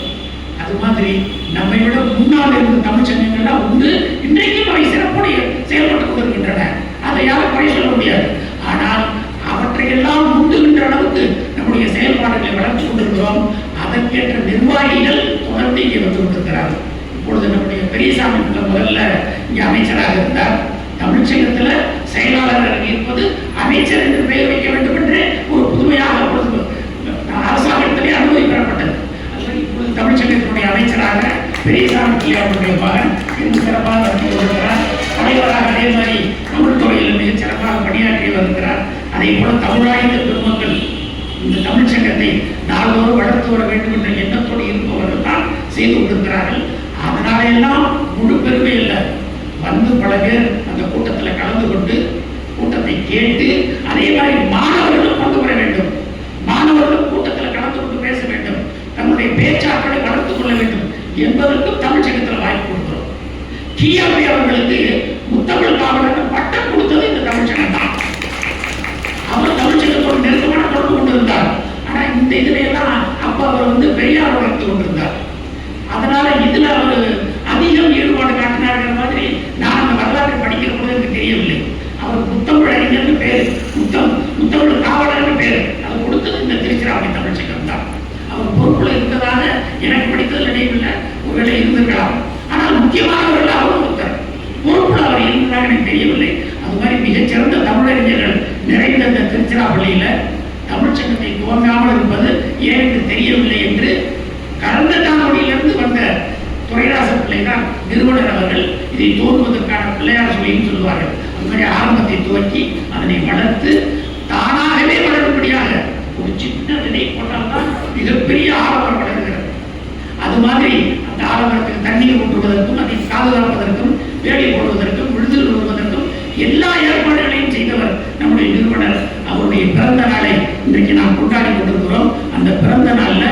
[SPEAKER 5] அது மாதிரி நம்மை விட முன்னால் இருந்த தமிழ்ச்சங்கங்கள்லாம் உண்டு, இன்றைக்கும் அவை சிறப்போடு செயல்பட்டுக் கொண்டிருக்கின்றன. அதை யாரும் குறை சொல்ல முடியாது. ஆனால் அவற்றையெல்லாம் முந்துகின்ற அளவுக்கு நம்முடைய செயல்பாடுகளை வளர்த்து கொண்டிருக்கிறோம். அதற்கேற்ற நிர்வாகிகள் தொடர்ந்து இங்கே வந்து கொண்டிருக்கிறார்கள். இப்பொழுது நம்முடைய பெரியசாமி முதல்ல இங்கே அமைச்சராக இருந்தார். தமிழ்ச்சங்கத்தில் செயலாளர்கள் இருப்பது அமைச்சர் என்று பெயர் வைக்க வேண்டும் என்று ஒரு புதுமையாக அரசாங்கத்திலே அனுமதி பெறப்பட்டது. இப்பொழுது தமிழ்ச்சங்கத்தினுடைய அமைச்சராக பெரியசாமி அவருடைய மகன் இன்னும் சிறப்பாக நடத்தி வருகிறார். தலைவராக அதே மாதிரி தமிழ் துறையில் மிக சிறப்பாக பணியாற்றி வருகிறார். அதே போல தமிழாய்ந்த பெருமக்கள் இந்த தமிழ்ச்சங்கத்தை நாள்தோறும் வளர்த்து வர வேண்டும் என்ற எண்ணத்தோடு இருப்பவர்கள் தான் செய்து கொண்டிருக்கிறார்கள். அதனால எல்லாம் முழு பெருமை இல்லை, வந்து பல பேர் அந்த கூட்டத்தில் கலந்து கொண்டு கூட்டத்தை கேட்டு அதே மாதிரி மாணவர்களும் கொண்டு வர வேண்டும். மாணவர்களும் கூட்டத்தில் கலந்து கொண்டு பேச வேண்டும், தன்னுடைய பேச்சாற்றலை வளர்த்துக் கொள்ள வேண்டும் என்பதற்கும் தமிழ்ச்சங்கத்தில் வாய்ப்பு கொடுக்கிறோம். கீழவை அவர்களுக்கு முத்தமிழ் காவலர் பட்டம் கொடுத்தது இந்த தமிழ்ச்சங்கம் தான். அவர் தமிழ்ச்சங்கத்தோடு நெருக்கமான தொடர்பு கொண்டிருந்தார். ஆனால் இந்த இதுல எல்லாம் அப்ப அவர் வந்து பெரியார் வளர்த்து கொண்டிருந்தார். அதனால இதுல அவர் அதிகம் ஈடுபாடு காட்டினார்கள் மாதிரி நான் அந்த வரலாற்றை படிக்கிற போது எனக்கு தெரியவில்லை. அவர் முத்தமிழ் அறிஞர்னு பேர், முத்தமிழ் காவலர்னு பேர், அதை கொடுத்தது இந்த திருச்சிராப்பள்ளி தமிழ்ச்சங்கம் தான். அவர் பொறுப்புல இருந்ததாக எனக்கு படித்தது நினைவில்லை, ஒருவேளை இருந்திருக்கலாம். ஆனால் முக்கியமானவர்கள் அவரும் ஒருத்தர், பொறுப்புல அவர் இருந்தாங்க எனக்கு தெரியவில்லை. அது மாதிரி மிகச்சிறந்த தமிழறிஞர்கள் நிறைந்த இந்த திருச்சிராப்பள்ளியில தமிழ்ச்சங்கத்தை துவங்காமல் இருப்பது ஏன் என்று தெரியவில்லை என்று கடந்த தானொலியிலிருந்து வந்த துரைராச பிள்ளை தான் நிறுவனர் அவர்கள் இதை தோன்றுவதற்கான பிள்ளையார் சொல்லின்னு சொல்லுவார்கள். அது மாதிரி ஆரம்பத்தை துவக்கி அதனை வளர்த்து தானாகவே வளரும்படியாக ஒரு சின்ன விதை போட்டால்தான் மிகப்பெரிய ஆலமரம் வளர்கிறது. அது மாதிரி அந்த ஆலமரத்துக்கு தண்ணீர் ஊற்றுவதற்கும் அதை பாதுகாப்பதற்கும் வேலை போடுவதற்கும் விழுதல் வருவதற்கும் எல்லா ஏற்பாடுகளையும் செய்தவர் நம்முடைய நிறுவனர். அவருடைய பிறந்த நாளை இன்றைக்கு நாம் கொண்டாடி கொண்டிருக்கிறோம். அந்த பிறந்த நாள்ல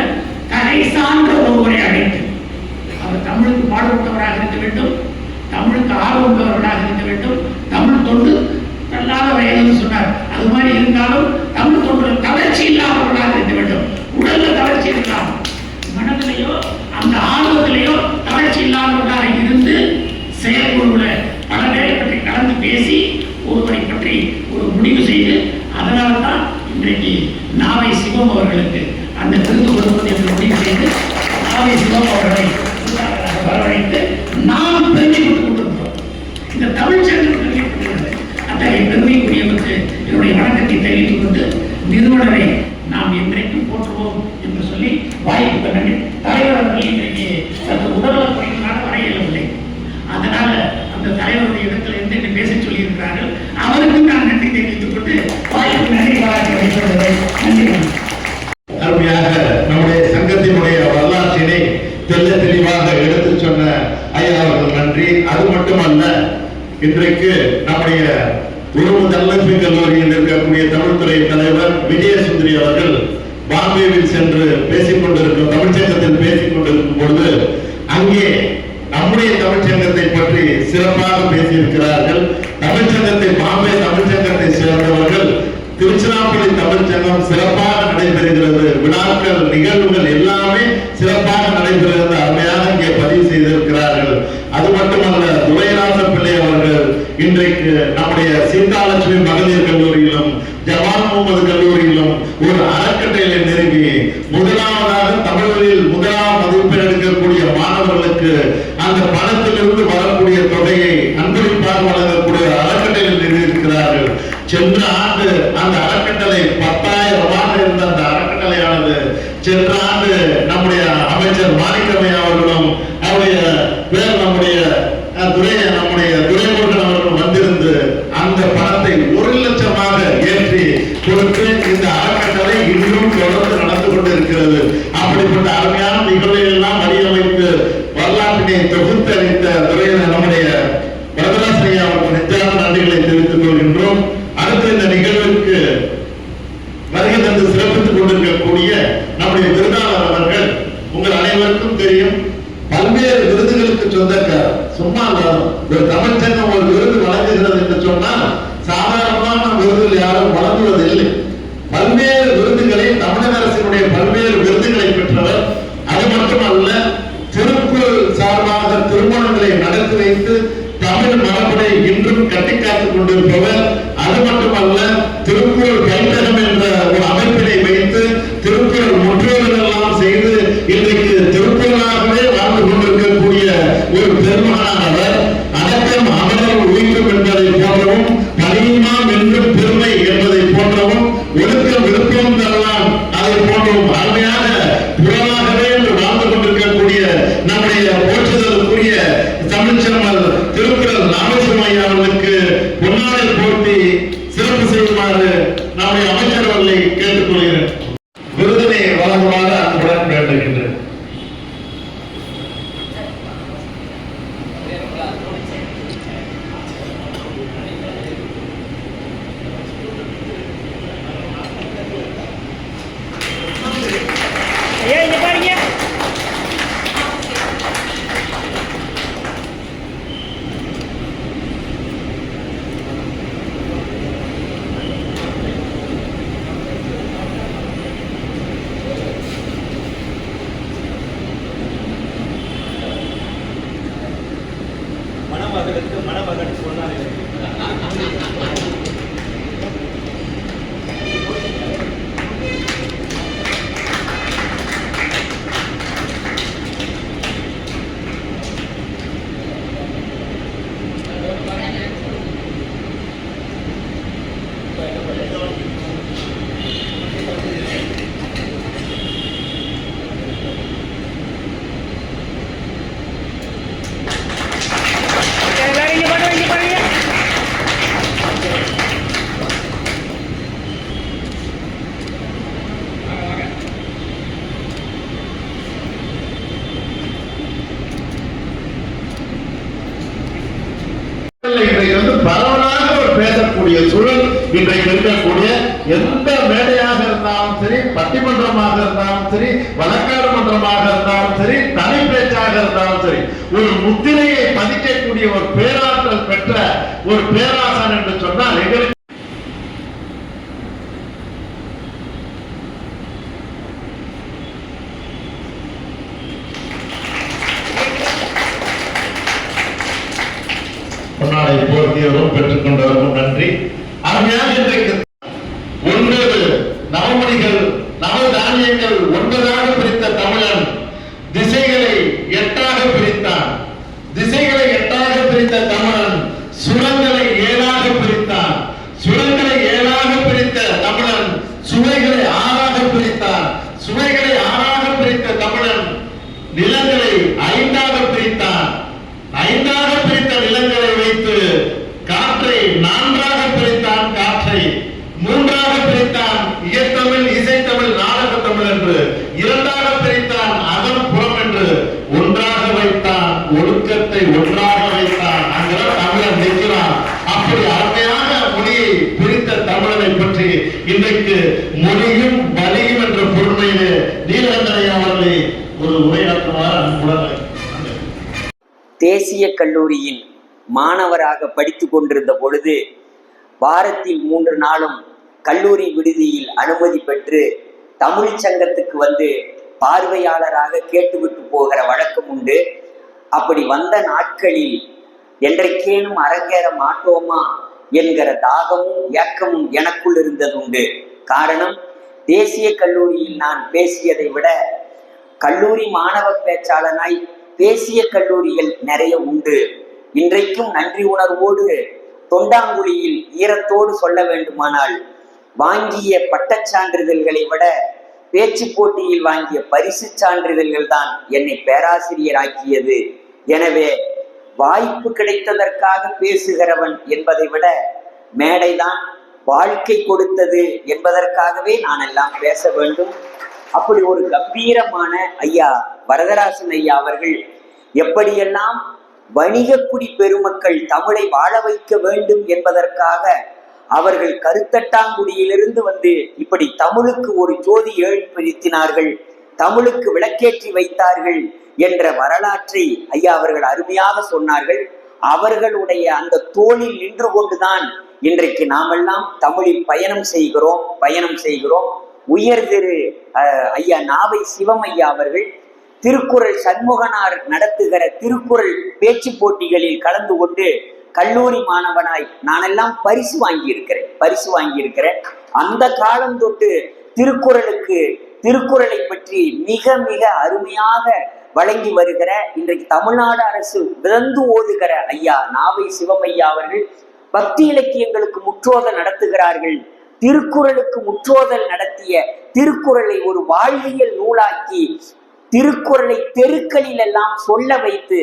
[SPEAKER 5] தலை சார்ந்த ஒருவரை அழைத்து அவர் தமிழுக்கு பாடுபட்டவராக இருக்க வேண்டும், தமிழ் அந்த விருது கொடுப்பது என்று முடிவு செய்து ஆவி சிவம் அவர்களை வரவழைத்து நாம் பெருமைப்பட்டுக் கொண்டிருக்கிறோம். இந்த தமிழ் சங்கம் பெருமைப்படுகிறது. அத்தகைய பெருமைக்குரியவருக்கு என்னுடைய வணக்கத்தை தெரிவித்துக் கொண்டு நிறுவனரை நாம் என்றைக்கும் போற்றுவோம் என்று சொல்லி வாய்ப்பு நன்றி. தலைவர் அவர்கள் இன்றைக்கு சற்று உடல்நலக் குறைவினால வர இயலவில்லை. அதனால அந்த தலைவருடைய இடத்துல இருந்து பேச சொல்லியிருக்கிறார்கள். அவருக்கும் நான் நன்றி தெரிவித்துக் கொண்டு வாய்ப்பு நன்றி பாராட்டி வைத்துள்ளதை நன்றி.
[SPEAKER 1] அருமையாக நம்முடைய சங்கத்தினுடைய வரலாற்றினை தெல்ல தெளிவாக எடுத்துச் சொன்ன ஐயா அவர்கள் நன்றி. அது மட்டுமல்ல, இன்றைக்கு நம்முடைய உருவு தனலட்சுமி கல்லூரியில் இருக்கக்கூடிய தமிழ்துறை தலைவர் விஜயசுந்தரி அவர்கள் பாம்பேவில் சென்று பேசிக் கொண்டிருக்கும் தமிழ்ச்சங்கத்தில் பேசிக் கொண்டிருக்கும் பொழுது அங்கே நம்முடைய தமிழ்ச்சங்கத்தை பற்றி சிறப்பாக பேசியிருக்கிறார்கள். தமிழ்ச்சங்கத்தை பாம்பே தமிழ்ச்சங்கத்தை சேர்ந்தவர்கள் திருச்சிராப்பள்ளி தமிழ்ச்சங்கம் சிறப்பாக நடைபெறுகிறது, விழாக்கள் நிகழ்வுகள் எல்லாமே சிறப்பாக நடைபெறுகிறது, அருமையாக இங்கே பதிவு செய்திருக்கிறார்கள். அது மட்டுமல்ல, துரைராச பிள்ளை அவர்கள் இன்றைக்கு நம்முடைய சீதாலட்சுமி மகளிர் கல்லூரியிலும் ஜவான் முகமது கல்லூரியிலும் ஒரு அறக்கட்டளை நிறுவி முதலாவதாக தமிழில் முதலாம் மதிப்பெண் எடுக்கக்கூடிய மாணவர்களுக்கு அந்த பணத்திலிருந்து வரக்கூடிய தொகையை அன்பளிப்பாக வழங்கக்கூடிய அறக்கட்டளை நிறுவியிருக்கிறார்கள். சென்ற ஆண்டு அந்த அறக்கட்டளை 10,000 இருந்த அந்த அறக்கட்டளையானது சென்ற ஆண்டு நம்முடைய அமைச்சர் மாணிக்கமையா அவர்களும் அவருடைய பேர் நம்முடைய துரைமுருகன் அவர்களும் வந்திருந்து அந்த பணத்தை 1 லட்சமாக ஏற்றி கொடுத்து இந்த அறக்கட்டளை இன்னும் தொடர்ந்து நடந்து கொண்டிருக்கிறது. அப்படிப்பட்ட அருமையான நிகழ்வுகளை எல்லாம் வடிவமைத்து வரலாற்றினை தொகுத்தளித்த நம்முடைய வரதராசையா அவருக்கு நெஞ்சார்ந்த நன்றிகளை தெரிவித்துக் கொள்கின்றோம். அடுத்த இந்த நிகழ்வுக்கு வருகை தந்து சிறப்பித்துக் கொண்டிருக்கக்கூடிய நம்முடைய விருதாளர் அவர்கள் உங்கள் அனைவருக்கும் தெரியும், பல்வேறு விருதுகளுக்கு சொந்தக்காரர். சும்மா ஒரு தமிழ்ச்சங்கம் ஒரு விருது வழங்குகிறது என்று சொன்னால் சாதாரணமான விருதுகள் யாரும் வழங்குவதில்லை. பல்வேறு விருதுகளை தமிழக அரசினுடைய பல்வேறு விருதுகளை பெற்றவர். அது மட்டுமல்ல, திருக்குறள் சார்பாக திருமணங்களை நடத்தி வைத்து தமிழ் மரபுரை இன்றும் கட்டிக்காத்துக் கொண்டிருப்பவர். அது மட்டுமல்ல, திருக்குறள் கைத்தகம் என்ற ஒரு அமைப்பினை வைத்து திருக்குறள் முற்றோர்கள் எல்லாம் செய்து இன்றைக்கு திருக்குறளாகவே வாழ்ந்து கொண்டிருக்கக்கூடிய ஒரு பெருமகனானவர். அடக்கம் அமரர் உயிர்க்கும் என்பதை போன்றவும் பணியுமாம் என்றும் பெருமை என்பதை போன்றவும் ஒழுக்கம் விருப்பம் தரலாம் அதை போன்றவும் அருமையாக புறமாகவே வாழ்ந்து கொண்டிருக்கக்கூடிய நம்முடைய போற்றுதலுக்குரிய தமிழ்ச்செம்மல் திருக்குறள் நாமசிவம் ஐயா அவர்களுக்கு பொன்னாடை போட்டி சிறப்பு செய்யுமாறு நம்முடைய அமைச்சர் அவர்களை கேட்டுக்கொள்கிறேன். விருதினை வழங்குமாறு அன்புடன் வேண்டுகின்றேன்.
[SPEAKER 4] மணமகளுக்கு மணமகன் சொன்னார்.
[SPEAKER 1] பரவலாக ஒரு பேசக்கூடிய சூழல் இன்றைக்கு இருக்கக்கூடிய எந்த மேடையாக இருந்தாலும் சரி, பட்டிமன்றமாக இருந்தாலும் சரி, வழக்காடு மன்றமாக இருந்தாலும் சரி, தனி பேச்சாக இருந்தாலும் சரி, ஒரு முத்திரையை பதிக்கக்கூடிய ஒரு பேராற்றல் பெற்ற ஒரு பேராசான் என்று சொன்னால் எங்களுக்கு பொன்னாடை போர்த்தியவரும் பெற்றுக் கொண்டவரும் நன்றி. அருமையாக இன்றைக்கு 9 நவமணிகள் நவதானியங்கள் ஒரு உரையாற்றுமாறு அன்புடன்
[SPEAKER 6] தேசிய கல்லூரியின் மாணவராக படித்து கொண்டிருந்த பொழுது வாரத்தில் 3 நாளும் கல்லூரி விடுதியில் அனுமதி பெற்று தமிழ் சங்கத்துக்கு வந்து பார்வையாளராக கேட்டுவிட்டு போகிற வழக்கம் உண்டு. அப்படி வந்த நாட்களில் என்றைக்கேனும் அரங்கேற மாட்டோமா என்கிற தாகமும் ஏக்கமும் எனக்குள் இருந்தது உண்டு. காரணம், தேசிய கல்லூரியில் நான் பேசியதை விட கல்லூரி மாணவ பேச்சாளனாய் தேசிய கல்லூரிகள் நிறைய உண்டு. இன்றைக்கும் நன்றி உணர்வோடு தொண்டாங்குழியில் ஈரத்தோடு சொல்ல வேண்டுமானால், வாங்கிய பட்டச்சான்றிதழ்களை விட பேச்சு போட்டியில் வாங்கிய பரிசு சான்றிதழ்கள் தான் என்னை பேராசிரியராக்கியது. எனவே வாய்ப்பு கிடைத்ததற்காக பேசுகிறவன் என்பதை விட மேடைதான் வாழ்க்கை கொடுத்தது என்பதற்காகவே நான் எல்லாம் பேச வேண்டும். அப்படி ஒரு கம்பீரமான ஐயா வரதராசன் ஐயா அவர்கள் எப்படியெல்லாம் வணிகக்குடி பெருமக்கள் தமிழை வாழ வைக்க வேண்டும் என்பதற்காக அவர்கள் கருத்தட்டாங்குடியிலிருந்து வந்து இப்படி தமிழுக்கு ஒரு ஜோதி ஏற்படுத்தினார்கள், தமிழுக்கு விளக்கேற்றி வைத்தார்கள் என்ற வரலாற்றை ஐயா அவர்கள் அருமையாக சொன்னார்கள். அவர்களுடைய அந்த தோளில் நின்று கொண்டுதான் இன்றைக்கு நாமெல்லாம் தமிழில் பயணம் செய்கிறோம். உயர் திரு ஐயா நாவை சிவம் ஐயா அவர்கள் திருக்குறள் சண்முகனார் நடத்துகிற திருக்குறள் பேச்சு போட்டிகளில் கலந்து கொண்டு கல்லூரி மாணவனாய் நானெல்லாம் பரிசு வாங்கியிருக்கிறேன். அந்த காலம் தொட்டு திருக்குறளை பற்றி மிக மிக அருமையாக வழங்கி வருகிற, இன்றைக்கு தமிழ்நாடு அரசு விதந்து ஓதுகிற ஐயா நாவை சிவமையா அவர்கள் பக்தி இலக்கியங்களுக்கு முற்றோதல் நடத்துகிறார்கள். திருக்குறளுக்கு முற்றோதல் நடத்திய திருக்குறளை ஒரு வாழ்வியல் நூலாக்கி திருக்குறளை தெருக்களில் எல்லாம் சொல்ல வைத்து,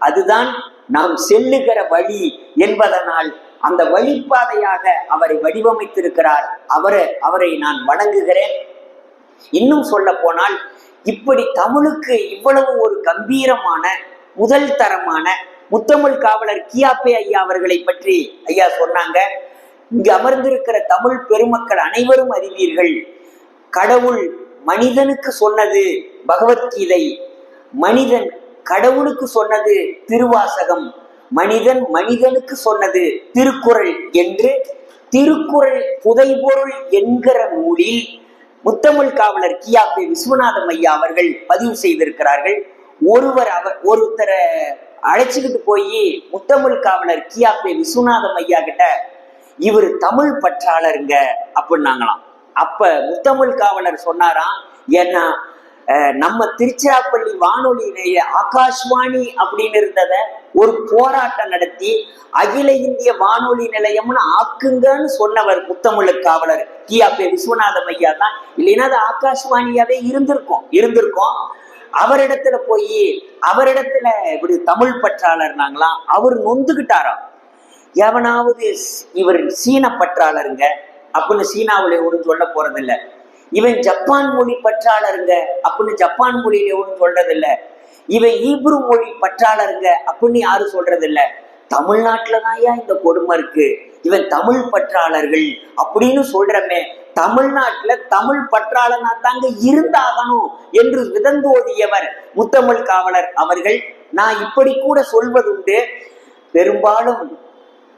[SPEAKER 6] அதுதான் நாம் செல்லுகிற வழி என்பதனால் அந்த வழிப்பாதையாக அவரை வடிவமைத்திருக்கிறார். அவரை நான் வணங்குகிறேன். இன்னும் சொல்ல போனால், இப்படி தமிழுக்கு இவ்வளவு ஒரு கம்பீரமான முதல் தரமான முத்தமிழ் காவலர் கியாப்பே ஐயா அவர்களை பற்றி ஐயா சொன்னாங்க. இங்கு அமர்ந்திருக்கிற தமிழ் பெருமக்கள் அனைவரும் அறிவீர்கள், கடவுள் மனிதனுக்கு சொன்னது பகவத்கீதை, மனிதன் கடவுளுக்கு சொன்னது திருவாசகம், மனிதன் மனிதனுக்கு சொன்னது திருக்குறள் என்று திருக்குறள் புதைபொருள் என்கிற நூலில் முத்தமிழ் காவலர் கியாப்பே விஸ்வநாதம் ஐயா அவர்கள் பதிவு செய்திருக்கிறார்கள். ஒருத்தரை அழைச்சிக்கிட்டு போய் முத்தமிழ் காவலர் கியாப்பே விஸ்வநாதம் ஐயா கிட்ட, இவர் தமிழ் பற்றாளருங்க அப்படின்னாங்களாம். அப்ப முத்தமிழ் காவலர் சொன்னாராம், ஏன்னா நம்ம திருச்சிராப்பள்ளி வானொலி நிலைய ஆகாஷ்வாணி அப்படின்னு இருந்தத ஒரு போராட்டம் நடத்தி அகில இந்திய வானொலி நிலையம்னு ஆக்குங்கன்னு சொன்னவர் முத்தமிழ் காவலர் கியாப்பே விஸ்வநாதம் ஐயா தான். இல்லைன்னா அது ஆகாஷ்வாணியாவே இருந்திருக்கும். அவரிடத்துல போய் இப்படி தமிழ் பற்றாளர்னாங்களாம். அவர் நொந்துகிட்டாராம், எவனாவது இவர் சீன பற்றாளருங்க அப்படின்னு சீனாவுல ஒன்றும் சொல்ல போறதில்லை, இவன் ஜப்பான் மொழி பற்றாளருங்க அப்படின்னு ஜப்பான் மொழியில ஒன்றும் சொல்றதில்லை, இவன் ஈப்ரு மொழி பற்றாளருங்க அப்படின்னு யாரும் சொல்றதில்லை, தமிழ்நாட்டுலதான் ஏன் இந்த கொடுமை இருக்கு, இவன் தமிழ் பற்றாளர்கள் அப்படின்னு சொல்றமே, தமிழ்நாட்டுல தமிழ் பற்றாளனா தாங்க இருந்தாகணும் என்று விதந்தோதியவர் முத்தமிழ் காவலர் அவர்கள். நான் இப்படி கூட சொல்வதுண்டு, பெரும்பாலும்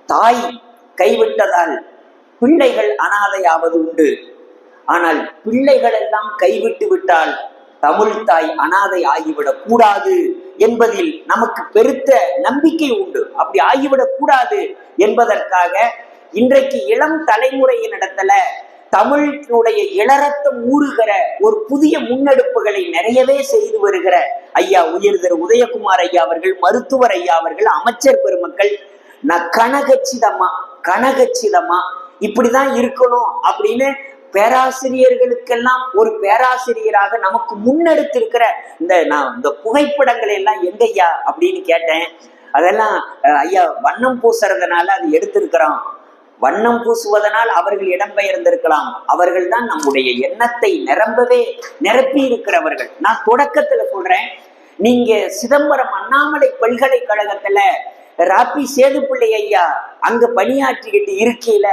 [SPEAKER 6] தாய் கைவிட்டதால் பிள்ளைகள் அனாதையாவது உண்டு. ஆனால் பிள்ளைகள் எல்லாம் கைவிட்டு விட்டால் தமிழ் தாய் அனாதை ஆகிவிடக் கூடாது என்பதில் நமக்கு பெருத்த நம்பிக்கை உண்டு. அப்படி ஆகிவிடக் கூடாது என்பதற்காக இன்றைக்கு இளம் தலைமுறையினிடத்துல தமிழினுடைய இளரத்தம் ஊறுகிற ஒரு புதிய முன்னெடுப்புகளை நிறையவே செய்து வருகிற ஐயா உயர் திரு உதயகுமார் ஐயா அவர்கள், மருத்துவர் ஐயா அவர்கள், அமைச்சர் பெருமக்கள், நான் கனகச்சிதமா இப்படிதான் இருக்கணும் அப்படின்னு பேராசிரியர்களுக்கெல்லாம் ஒரு பேராசிரியராக நமக்கு முன்னெடுத்திருக்கிற இந்த புகைப்படங்களை எல்லாம் எங்கய்யா அப்படின்னு கேட்டேன். அதெல்லாம் ஐயா வண்ணம் பூசுறதுனால அது எடுத்திருக்கிறோம், வண்ணம் பூசுவதனால் அவர்கள் இடம்பெயர்ந்திருக்கலாம், அவர்கள் தான் நம்முடைய எண்ணத்தை நிரப்பி இருக்கிறவர்கள். நான் தொடக்கத்துல சொல்றேன், நீங்க சிதம்பரம் அண்ணாமலை பல்கலைக்கழகத்துல ராப்பி சேதுப்பிள்ளை ஐயா அங்க பணியாற்றிக்கிட்டு இருக்கையில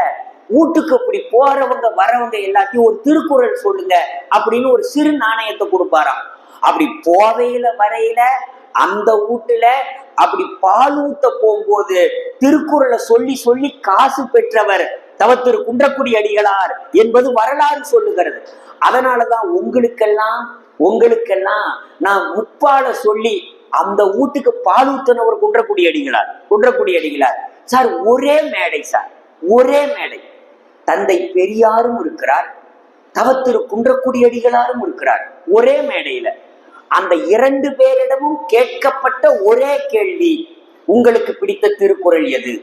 [SPEAKER 6] வீட்டுக்கு அப்படி போறவங்க வரவங்க எல்லாத்தையும் ஒரு திருக்குறள் சொல்லுங்க அப்படின்னு ஒரு சிறு நாணயத்தை கொடுப்பாராம். அப்படி போவையில வரையில அந்த வீட்டுல அப்படி பால் ஊத்த போகும்போது திருக்குறளை சொல்லி சொல்லி காசு பெற்றவர் தவத்திரு குன்றக்குடி அடிகளார் என்பது வரலாறு சொல்லுகிறது. அதனாலதான் உங்களுக்கெல்லாம் நான் முப்பால சொல்லி அந்த வீட்டுக்கு பால் ஊத்தினவர் குன்றக்குடி அடிகளார் சார். ஒரே மேடை சார், ஒரே மேடை. தந்தை பெரியாரும் இருக்கிறார், தவத்திரு குன்றக்குடி அடிகளாரும் இருக்கிறார் ஒரே மேடையில. அந்த 2 பேரிடமும் கேட்கப்பட்ட ஒரே கேள்வி, உங்களுக்கு பிடித்த திருக்குறள் எது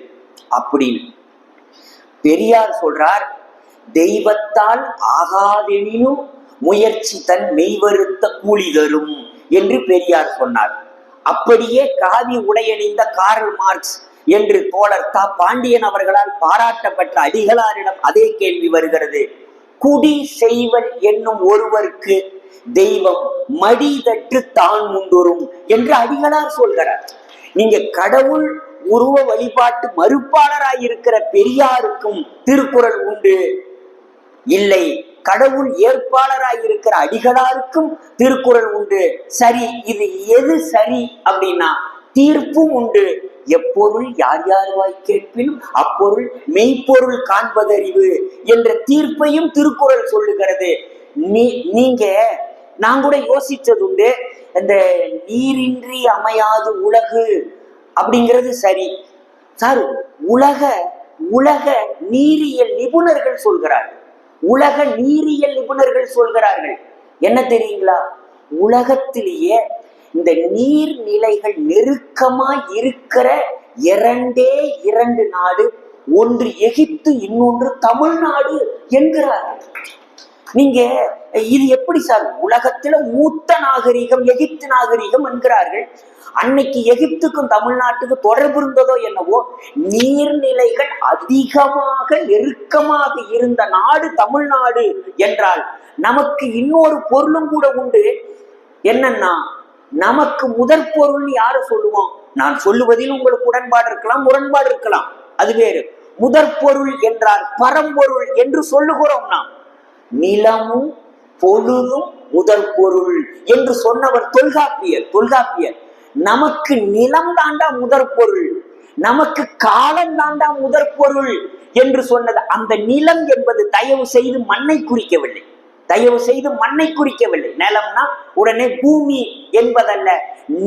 [SPEAKER 6] அப்படின்னு. பெரியார் சொல்றார், தெய்வத்தால் ஆகாதெனினும் முயற்சி தன் மெய்வருத்த கூலி தரும் என்று பெரியார் சொன்னார். அப்படியே காவி உடையணிந்த கார்ல் மார்க்ஸ் என்று தோழர் தா பாண்டியன் அவர்களால் பாராட்டப்பட்ட அடிகளாரிடம் அதே கேள்வி வருகிறது. குடி செய்வன் என்னும் ஒருவருக்கு தெய்வம் மடி தற்று தான் முந்துரும் என்று அடிகளார் சொல்கிறார். நீங்க கடவுள் உருவ வழிபாட்டு மறுப்பாளராயிருக்கிற பெரியாருக்கும் திருக்குறள் உண்டு, இல்லை கடவுள் ஏற்பாளராயிருக்கிற அடிகளாருக்கும் திருக்குறள் உண்டு. சரி, இது எது சரி அப்படின்னா தீர்ப்பும் உண்டு. எப்பொருள் யார் யார்வாய் கேட்பினும் அப்பொருள் மெய்ப்பொருள் காண்பதறிவு என்ற தீர்ப்பையும் திருக்குறள் சொல்லுகிறது. நான் கூட யோசிச்சது உண்டு, இந்த நீரின்றி அமையாது உலகு அப்படிங்கிறது சரி சார். உலக நீரியல் நிபுணர்கள் சொல்கிறார்கள், என்ன தெரியுங்களா, உலகத்திலேயே இந்த நீர்நிலைகள் நெருக்கமா இருக்கிற 2 நாடு, ஒன்று எகிப்து, இன்னொன்று தமிழ்நாடு என்கிறார்கள். நீங்க இது எப்படி சார்? உலகத்துல மூத்த நாகரிகம் எகிப்து நாகரிகம் என்கிறார்கள். அன்னைக்கு எகிப்துக்கும் தமிழ்நாட்டுக்கும் தொடர்பு இருந்ததோ என்னவோ, நீர்நிலைகள் அதிகமாக நெருக்கமாக இருந்த நாடு தமிழ்நாடு என்றால் நமக்கு இன்னொரு பொருளும் கூட உண்டு. என்னன்னா, நமக்கு முதற் பொருள் யார சொல்லுவோம்? நான் சொல்லுவதில் உங்களுக்கு உடன்பாடு இருக்கலாம், முரண்பாடு இருக்கலாம், அது வேறு. முதற் பொருள் என்றால் பரம்பொருள் என்று சொல்லுகிறோம் நாம். நிலமும் பொழுதும் முதற் பொருள் என்று சொன்னவர் தொல்காப்பியர். நமக்கு நிலம் தாண்டா முதற் பொருள், நமக்கு காலம் தாண்டா முதற் பொருள் என்று சொன்னது. அந்த நிலம் என்பது தயவு செய்து மண்ணை குறிக்கவில்லை. நிலம்னா உடனே பூமி என்பதல்ல.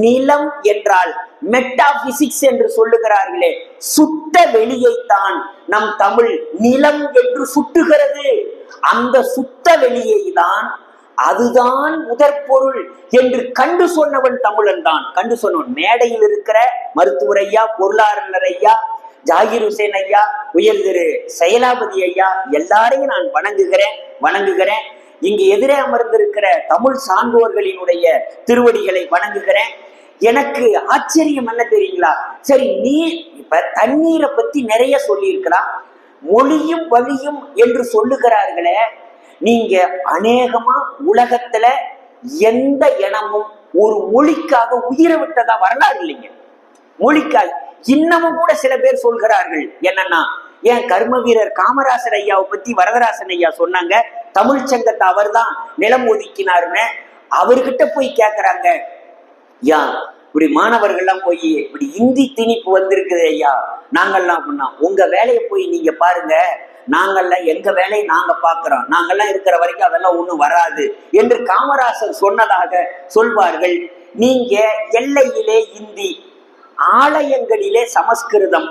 [SPEAKER 6] நிலம் என்றால் மெட்டாபிசிக்ஸ் என்று சொல்லுகிறார்களே, சுட்ட வெளியைத்தான் நம் தமிழ் நிலம் என்று சுட்டுகிறது. அந்த சுத்த வெளியை தான், அதுதான் முதற் பொருள் என்று கண்டு சொன்னவன் தமிழன் தான். மேடையில் இருக்கிற மருத்துவர் ஐயா, பொருளாளர் ஐயா, ஜாகிர் ஹுசேன் ஐயா, உயர் திரு செயலாபதி ஐயா, எல்லாரையும் நான் வணங்குகிறேன். இங்கு எதிரே அமர்ந்திருக்கிற தமிழ் சான்றோர்களினுடைய திருவடிகளை வணங்குகிறேன். எனக்கு ஆச்சரியம் என்ன தெரியுங்களா? சரி, இப்ப தண்ணீரை பத்தி நிறைய சொல்லி இருக்கலாம், மொழியும் வழியும் என்று சொல்லுகிறார்களே. நீங்க அநேகமா உலகத்துல எந்த இனமும் ஒரு மொழிக்காக உயிரை விட்டதா வரலாறு இல்லைங்க. மொழிக்காக இன்னமும் கூட சில பேர் சொல்கிறார்கள். என்னன்னா, ஏன் கர்ம வீரர் காமராசர் ஐயாவை பத்தி வரதராசன் ஐயா சொன்னாங்க, தமிழ் சங்கத்தை அவர் தான் நிலம் ஒதுக்கினாருன்னு. அவர்கிட்ட போய் கேட்கிறாங்க, ஐயா இப்படி மாணவர்கள்லாம் போய் இப்படி இந்தி திணிப்பு வந்திருக்குது ஐயா, நாங்கள்லாம் அப்படின்னா உங்க வேலையை போய் நீங்க பாருங்க, நாங்கள்லாம் எங்க வேலையை நாங்க பாக்குறோம், நாங்கள்லாம் இருக்கிற வரைக்கும் அதெல்லாம் ஒண்ணும் வராது என்று காமராசர் சொன்னதாக சொல்வார்கள். நீங்க எல்லையிலே இந்தி, ஆலயங்களிலே சமஸ்கிருதம்,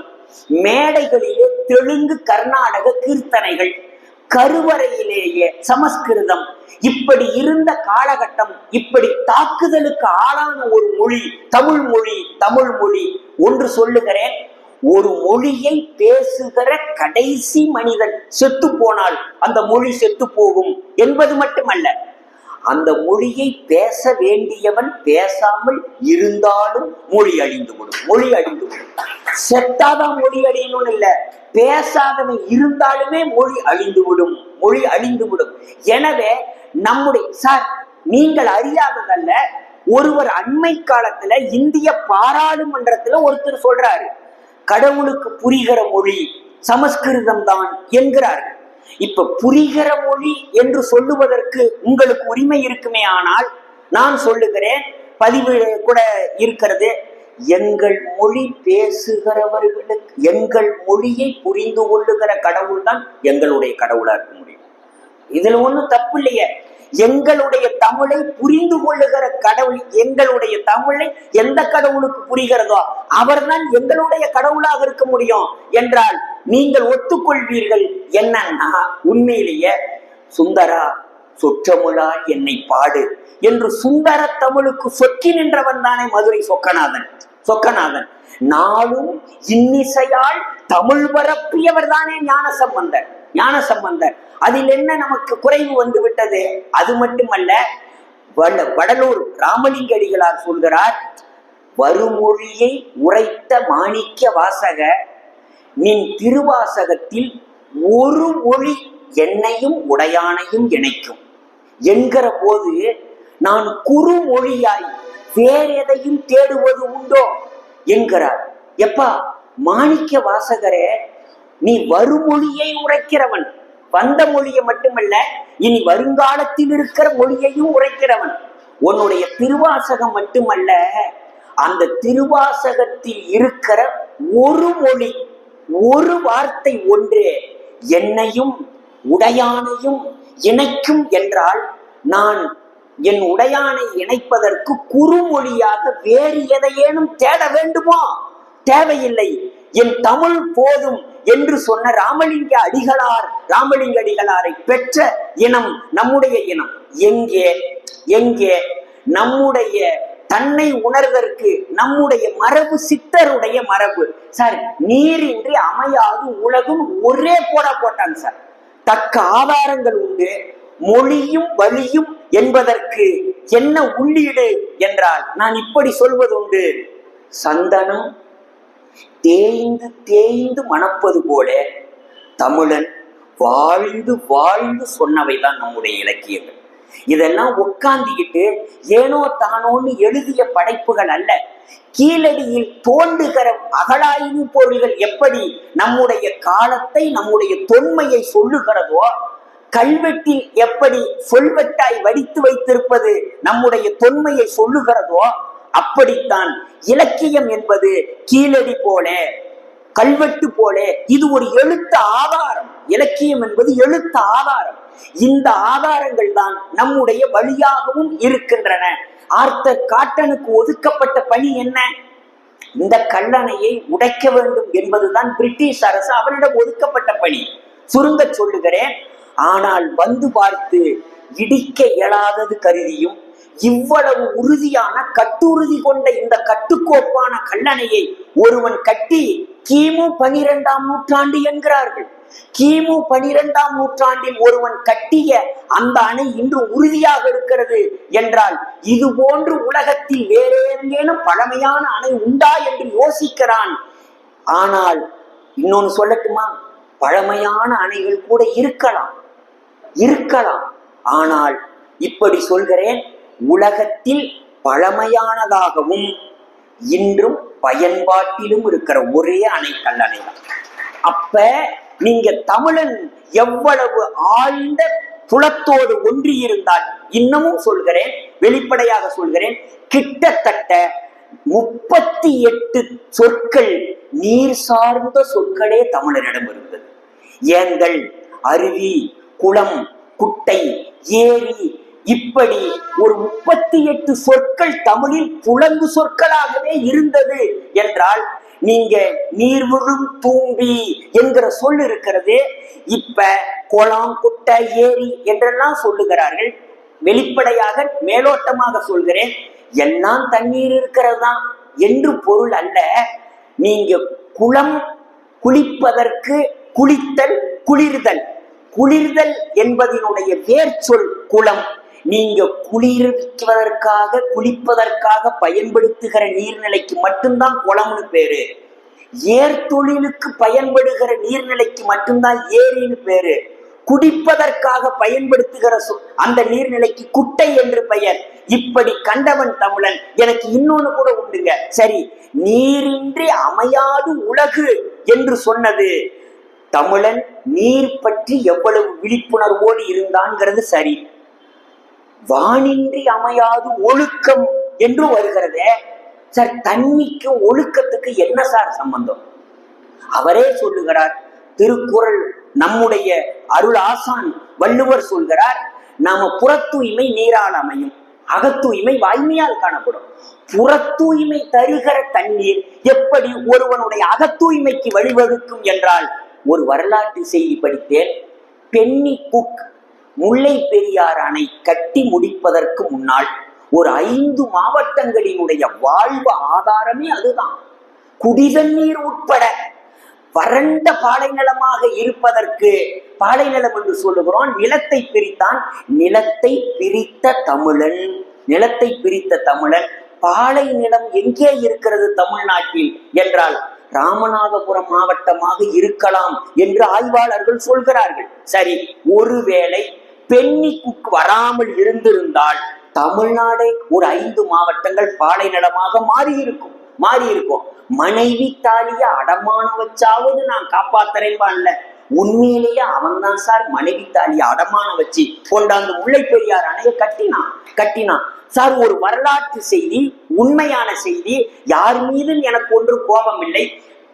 [SPEAKER 6] மேடைகளிலே தெலுங்கு கர்நாடக கீர்த்தனைகள், கருவறையிலேயே சமஸ்கிருதம், இப்படி இருந்த காலகட்டம், இப்படி தாக்குதலுக்கு ஆளான ஒரு மொழி தமிழ் மொழி. ஒன்று சொல்லுகிறேன், ஒரு மொழியை பேசுகிற கடைசி மனிதன் செத்து போனால் அந்த மொழி செத்து போகும் என்பது மட்டுமல்ல, அந்த மொழியை பேச வேண்டியவன் பேசாமல் இருந்தாலும் மொழி அழிந்துவிடும். செத்தாதான் மொழி அழியணும் இல்ல, பேசாதவன் இருந்தாலுமே மொழி அழிந்துவிடும். எனவே நம்முடைய சார், நீங்கள் அறியாததல்ல, ஒருவர் அண்மை காலத்துல இந்திய பாராளுமன்றத்துல ஒருத்தர் சொல்றாரு, கடவுளுக்கு புரிகிற மொழி சமஸ்கிருதம் தான் என்கிறார்கள். இப்ப புரிகிற மொழி என்று சொல்லுவதற்கு உங்களுக்கு உரிமை இருக்குமே, ஆனால் நான் சொல்லுகிறேன், பதிவு கூட இருக்கிறது. எங்கள் மொழி பேசுகிறவர்களுக்கு, எங்கள் மொழியை புரிந்து கொள்ளுகிற கடவுள் தான் எங்களுடைய கடவுளா இருக்க முடியும். இதுல ஒண்ணும் தப்பு இல்லையே. எங்களுடைய தமிழை புரிந்து கொள்ளுகிற கடவுள், எங்களுடைய தமிழை எந்த கடவுளுக்கு புரிகிறதோ அவர்தான் எங்களுடைய கடவுளாக இருக்க முடியும் என்றால் நீங்கள் ஒத்துக்கொள்வீர்கள். என்னன்னா, உண்மையிலேயே சுந்தரா சொற்றமுழால் என்னை பாடு என்று சுந்தர தமிழுக்கு சொக்கி நின்றவன் தானே மதுரை சொக்கநாதன். சொக்கநாதன் நாளும் இன்னிசையால் தமிழ் பரப்பியவர் தானே ஞானசம்பந்தர். ஞானசம்பந்தர் அதில் என்ன நமக்கு குறைவு வந்து விட்டது? அது மட்டுமல்ல, வடலூர் ராமலிங்க அடிகளார் சொல்கிறார், வருமொழியை உரைத்த மாணிக்க வாசக நின் திருவாசகத்தில் ஒரு மொழி என்னையும் உடையானையும் இணைக்கும் என்கிற போது நான் குறுமொழியாய் வேற எதையும் தேடுவது உண்டோ என்கிறார். எப்பா மாணிக்க வாசகரே, நீ வருமொழியை உரைக்கிறவன், வந்த மொழியை மட்டுமல்ல இனி வருங்காலத்தில் இருக்கிற மொழியையும் உரைக்கிறவன். உன்னுடைய திருவாசகம் மட்டுமல்ல, அந்த திருவாசகத்தில் இருக்கிற ஒரு மொழி, ஒரு வார்த்தை ஒன்றே என்னையும் உடையானையும் இணைக்கும் என்றால், நான் என் உடையானை இணைப்பதற்கு குறுமொழியாக வேறு எதையேனும் தேட வேண்டுமோ? தேவையில்லை, என் தமிழ் போதும் என்று சொன்ன ராமலிங்க அடிகளாரை பெற்ற இனம் நம்முடைய இனம். எங்கே எங்கே நம்முடைய தன்னை உணர்வதற்கு நம்முடைய மரபு சித்தருடைய மரபு. சார், நீரின்றி அமையாது உலகும் ஒரே போட்டாங்க சார். தக்க ஆதாரங்கள் உண்டு. மொழியும் வழியும் என்பதற்கு என்ன உள்ளீடு என்றால் நான் இப்படி சொல்வது உண்டு. சந்தனம் தேய்ந்து தேய்ந்து மணப்பது போல தமிழன் வாழ்ந்து வாழ்ந்து சொன்னவைதான் நம்முடைய இலக்கியங்கள். இதெல்லாம் உட்கார்ந்துக்கிட்டு ஏனோ தானோன்னு எழுதிய படைப்புகள் அல்ல. கீழடியில் தோண்டுகிற அகழாய்வு பொருள்கள் எப்படி நம்முடைய காலத்தை, நம்முடைய தொன்மையை சொல்லுகிறதோ, கல்வெட்டில் எப்படி சொல்வெட்டாய் வடித்து வைத்திருப்பது நம்முடைய தொன்மையை சொல்லுகிறதோ, அப்படித்தான் இலக்கியம் என்பது கீழடி போல, கல்வெட்டு போல இது ஒரு எழுத்து ஆதாரம். இலக்கியம் என்பது எழுத்து ஆதாரம். இந்த ஆதாரங்கள் தான் நம்முடைய வழியாகவும் இருக்கின்றன. ஆர்த்தர் காட்டனுக்கு ஒதுக்கப்பட்ட பணி என்ன? இந்த கல்லணையை உடைக்க வேண்டும் என்பதுதான் பிரிட்டிஷ் அரசு அவரிடம் ஒதுக்கப்பட்ட பணி. சுருங்க சொல்லுகிறேன். ஆனால் வந்து பார்த்து இடிக்க இயலாதது கருதியும் இவ்வளவு உறுதியான கட்டுறுதி கொண்ட இந்த கட்டுக்கோப்பான கல்லணையை ஒருவன் கட்டி கிமு 12ஆம் நூற்றாண்டு என்கிறார்கள். கிமு 12ஆம் நூற்றாண்டில் ஒருவன் கட்டிய அந்த அணை இன்று உறுதியாக இருக்கிறது என்றால், இது போன்று உலகத்தில் வேற ஏதேனும் பழமையான அணை உண்டா என்று யோசிக்கிறான். ஆனால் இன்னொன்னு சொல்லட்டுமா, பழமையான அணைகள் கூட இருக்கலாம். ஆனால் இப்படி சொல்கிறேன், உலகத்தில் பழமையானதாகவும் இன்றும் பயன்பாட்டிலும் இருக்கிற ஒரே அணை கல்லணை தான். அப்ப நீங்க தமிழன் எவ்வளவு ஆழ்ந்த புலத்தோடு ஒன்றி இருந்தால், இன்னமும் சொல்கிறேன், வெளிப்படையாக சொல்கிறேன், கிட்டத்தட்ட 38 சொற்கள் நீர் சார்ந்த சொற்களே தமிழரிடம் இருந்தது. ஏங்கள், அருவி, குளம், குட்டை, ஏரி, இப்படி ஒரு 38 சொற்கள் தமிழில் புலங்கு சொற்களாகவே இருந்தது என்றால், நீங்க நீர்விழும் தூம்பி என்கிற சொல் இருக்கிறது. இப்ப குளம், குட்டை, ஏரி என்றெல்லாம் சொல்லுகிறார்கள். வெளிப்படையாக மேலோட்டமாக சொல்கிறேன், எல்லாம் தண்ணீர் இருக்கிறதா என்று பொருள் அல்ல. நீங்க குளம், குளிப்பதற்கு குளித்தல், குளிர்தல். குளிர்தல் என்பதனுடைய வேர் சொல் குளம். நீங்க குளிப்பதற்காக பயன்படுத்துகிற நீர்நிலைக்கு மட்டும்தான் குளம்னு பேரு. ஏர் தொழிலுக்கு பயன்படுகிற நீர்நிலைக்கு மட்டும்தான் ஏரின்னு பேரு. குடிப்பதற்காக பயன்படுத்துகிற அந்த நீர்நிலைக்கு குட்டை என்று பெயர். இப்படி கண்டவன் தமிழன். எனக்கு இன்னொன்னு கூட உண்டுங்க. சரி, நீரின்றி அமையாது உலகு என்று சொன்னது தமிழன் நீர் பற்றி எவ்வளவு விழிப்புணர்வோடு இருந்தான்ங்கிறது சரி. வானின்றி அமையாது ஒழுக்கம் என்று வருகிறதே சார், தண்ணிக்கு ஒழுக்கத்துக்கு என்ன சார் சம்பந்தம்? அவரே சொல்லுகிறார். திருக்குறள் நம்முடைய அருள் ஆசான் வள்ளுவர் சொல்கிறார், நாம புறத்தூய்மை நீரால் அமையும், அகத்தூய்மை வாய்மையால் காணப்படும். புறத்தூய்மை தருகிற தண்ணீர் எப்படி ஒருவனுடைய அகத்தூய்மைக்கு வழிவகுக்கும் என்றால், ஒரு வரலாற்று செய்தி படித்தேன். பென்னி குக் முல்லை பெரியார் அணை கட்டி முடிப்பதற்கு முன்னால் ஒரு 5 மாவட்டங்களினுடைய வாழ்வு ஆதாரமே அதுதான். குடிதண்ணீர் உட்பட வறண்ட பாலைநிலமாக இருப்பதற்கு, பாலைநிலம் என்று சொல்லுகிறோம், நிலத்தை பிரித்தான். நிலத்தை பிரித்த தமிழன், நிலத்தை பிரித்த தமிழன். பாலை நிலம் எங்கே இருக்கிறது தமிழ்நாட்டில் என்றால் ராமநாதபுரம் மாவட்டமாக இருக்கலாம் என்று ஆய்வாளர்கள் சொல்கிறார்கள். சரி, ஒருவேளை பென்னி குக் வராமல் இருந்திருந்தால் தமிழ்நாடே ஒரு 5 மாவட்டங்கள் பாலை நிலமாக மாறி இருக்கும். மனைவி தாலிய அடமான வச்சாவது நான் காப்பாத்துறேன்பான்ல, உண்மையிலேயே அவன் தான் சார் மனைவி தாலிய அடமான வச்சு கொண்டாந்து முல்லை பெரியார் அணைய கட்டினான் சார். ஒரு வரலாற்று செய்தி, உண்மையான செய்தி, யார் மீதும் எனக்கு ஒன்று கோபம் இல்லை.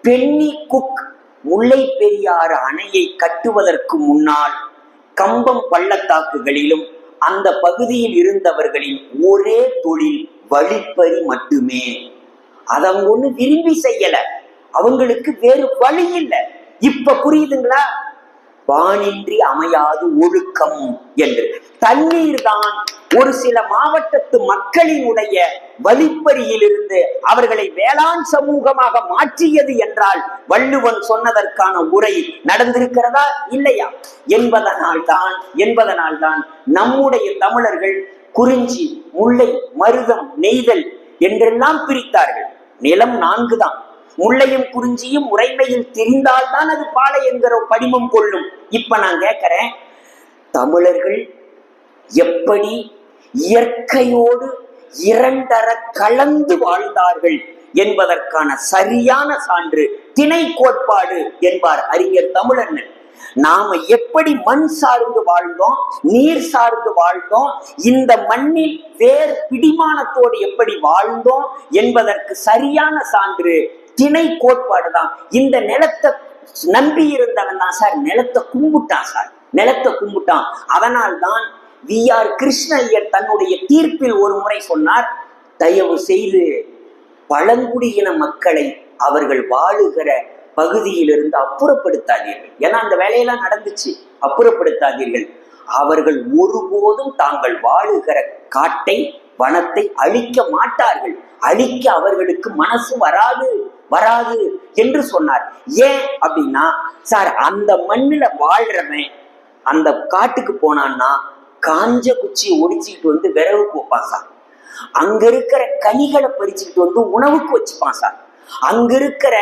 [SPEAKER 6] பென்னி குக் முல்லை பெரியாறு அணையை கட்டுவதற்கு முன்னால் கம்பம் பள்ளத்தாக்குகளிலும் அந்த பகுதியில் இருந்தவர்களின் ஒரே தொழில் வழிப்பறி மட்டுமே. அதை ஒண்ணு விரும்பி செய்யல, அவங்களுக்கு வேறு வழி இல்லை. இப்ப புரியுதுங்களா? வானின்றி அமையாது ஒழுக்கம் என்று. தண்ணீர் தான் ஒரு சில மாவட்டத்து மக்களினுடைய வழிப்பறியிலிருந்து அவர்களை வேளாண் சமூகமாக மாற்றியது என்றால் வள்ளுவன் சொன்னதற்கான உரை நடந்திருக்கிறதா இல்லையா என்பதனால் தான் நம்முடைய தமிழர்கள் குறிஞ்சி, முல்லை, மருதம், நெய்தல் என்றெல்லாம் பிரித்தார்கள். நிலம் 4 தான். முல்லையும் குறிஞ்சியும் உரைமையில் திரிந்தால்தான் அது பாலை என்கிற படிமம் கொள்ளும். இப்ப நான் கேட்கிறேன், தமிழர்கள் எப்படி இயற்கையோடு இரண்டர கலந்து வாழ்ந்தார்கள் என்பதற்கான சரியான சான்று திணை கோட்பாடு என்பார் அறிஞர் தமிழண்ணன். நாம எப்படி மண் சார்ந்து வாழ்ந்தோம், நீர் சார்ந்து வாழ்ந்தோம், இந்த மண்ணில் வேறு பிடிமானத்தோடு எப்படி வாழ்ந்தோம் என்பதற்கு சரியான சான்று திணை கோட்பாடு தான். இந்த நிலத்தை நம்பி இருந்தவன் தான் சார் நிலத்தை கும்பிட்டான். அதனால்தான் V.R. கிருஷ்ண ஐயர் தன்னுடைய தீர்ப்பில் ஒரு முறை சொன்னார், தயவு செய்து பழங்குடியின மக்களை அவர்கள் வாழுகிற பகுதியிலிருந்து அப்புறப்படுத்தாதீர்கள். ஏன்னா அந்த வேலையெல்லாம் நடந்துச்சு. அப்புறப்படுத்தாதீர்கள். அவர்கள் ஒருபோதும் தாங்கள் வாழுகிற காட்டை, வனத்தை அழிக்க மாட்டார்கள். அழிக்க அவர்களுக்கு மனசு வராது என்று சொன்னார். ஏன் அப்படின்னா சார், அந்த மண்ணில வாழ்றவன் அந்த காட்டுக்கு போனான்னா காஞ்ச குச்சியை ஒடிச்சுக்கிட்டு வந்து விரவுக்கு வைப்பான் சார். அங்க இருக்கிற கனிகளை பறிச்சுக்கிட்டு வந்து உணவுக்கு வச்சுப்பான் சார். அங்க இருக்கிற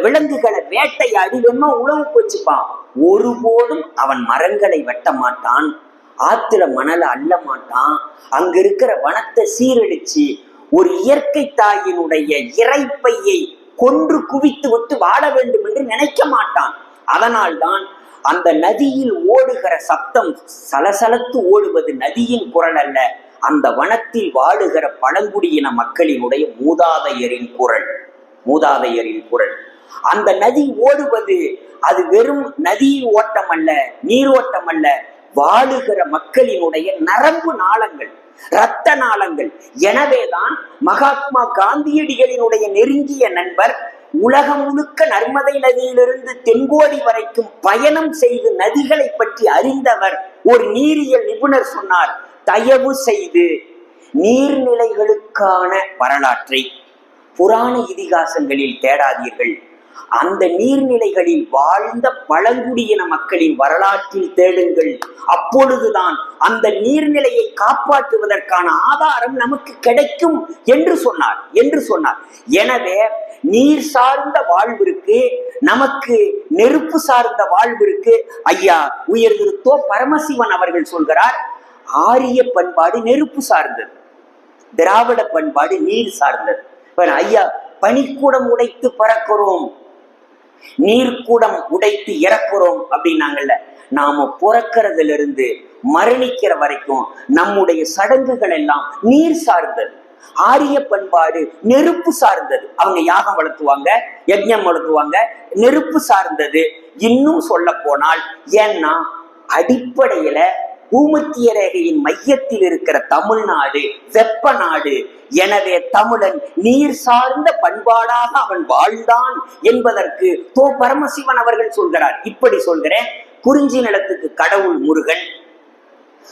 [SPEAKER 6] விலங்குகளை வேட்டையாடி வேணுமா உணவுக்கு வச்சுப்பான். ஒருபோதும் அவன் மரங்களை வெட்ட மாட்டான், ஆத்துல மணலை அள்ள மாட்டான். அங்க இருக்கிற வனத்தை சீரழிச்சு ஒரு இயற்கை தாயினுடைய இறைப்பையை கொன்று குவித்து விட்டு வாழ வேண்டும் என்று நினைக்க மாட்டான். அதனால்தான் அந்த நதியில் ஓடுகிற சத்தம் சலசலத்து ஓடுவது நதியின் குரல் அல்ல, அந்த வனத்தில் வாழுகிற பழங்குடியின மக்களினுடைய மூதாதையரின் குரல். அந்த நதி ஓடுவது அது வெறும் நதி ஓட்டம் அல்ல, நீரோட்டம் அல்ல, வாழுகிற மக்களினுடைய நரம்பு நாளங்கள், இரத்த நாளங்கள். எனவேதான் மகாத்மா காந்தியடிகளினுடைய நெருங்கிய நண்பர் உலகம் முழுக்க நர்மதை நதியிலிருந்து தென்கோடி வரைக்கும் பயணம் செய்து நதிகளை பற்றி அறிந்தவர் ஒரு நீரியல் நிபுணர் சொன்னார், தயவு செய்து நீர்நிலைகளுக்கான வரலாற்றை புராண இதிகாசங்களில் தேடாதீர்கள், அந்த நீர்நிலைகளில் வாழ்ந்த பழங்குடியின மக்களின் வரலாற்றில் தேடுங்கள். அப்பொழுதுதான் அந்த நீர்நிலையை காப்பாற்றுவதற்கான ஆதாரம் நமக்கு கிடைக்கும் என்று சொன்னார். எனவே நீர் சார்ந்த வாழ்விற்கு, நமக்கு நெருப்பு சார்ந்த வாழ்விற்கு ஐயா உயர் திரு தோ. பரமசிவன் அவர்கள் சொல்கிறார், ஆரிய பண்பாடு நெருப்பு சார்ந்தது, திராவிட பண்பாடு நீர் சார்ந்தது. ஐயா பனிக்கூடம் உடைத்து பறக்கிறோம், நீர்க்கூடம் உடைத்து இறக்குறோம் அப்படின்னாங்கல்ல. நாம பிறக்கிறதுல இருந்து மரணிக்கிற வரைக்கும் நம்முடைய சடங்குகள் எல்லாம் நீர் சார்ந்தது. ஆரிய பண்பாடு நெருப்பு சார்ந்தது. அவங்க யாகம் வளர்த்துவாங்க, யஜ்ஞம் வளர்த்துவாங்க, நெருப்பு சார்ந்தது. இன்னும் சொல்ல போனால், ஏன்னா அடிப்படையில பூமத்திய ரேகையின் மையத்தில் இருக்கிற தமிழ்நாடு வெப்ப நாடு. எனவே தமிழன் நீர் சார்ந்த பண்பாடாக அவன் வாழ்ந்தான் என்பதற்கு தோ பரமசிவன் அவர்கள் சொல்கிறார். இப்படி சொல்கிறேன். குறிஞ்சி நிலத்துக்கு கடவுள் முருகன்,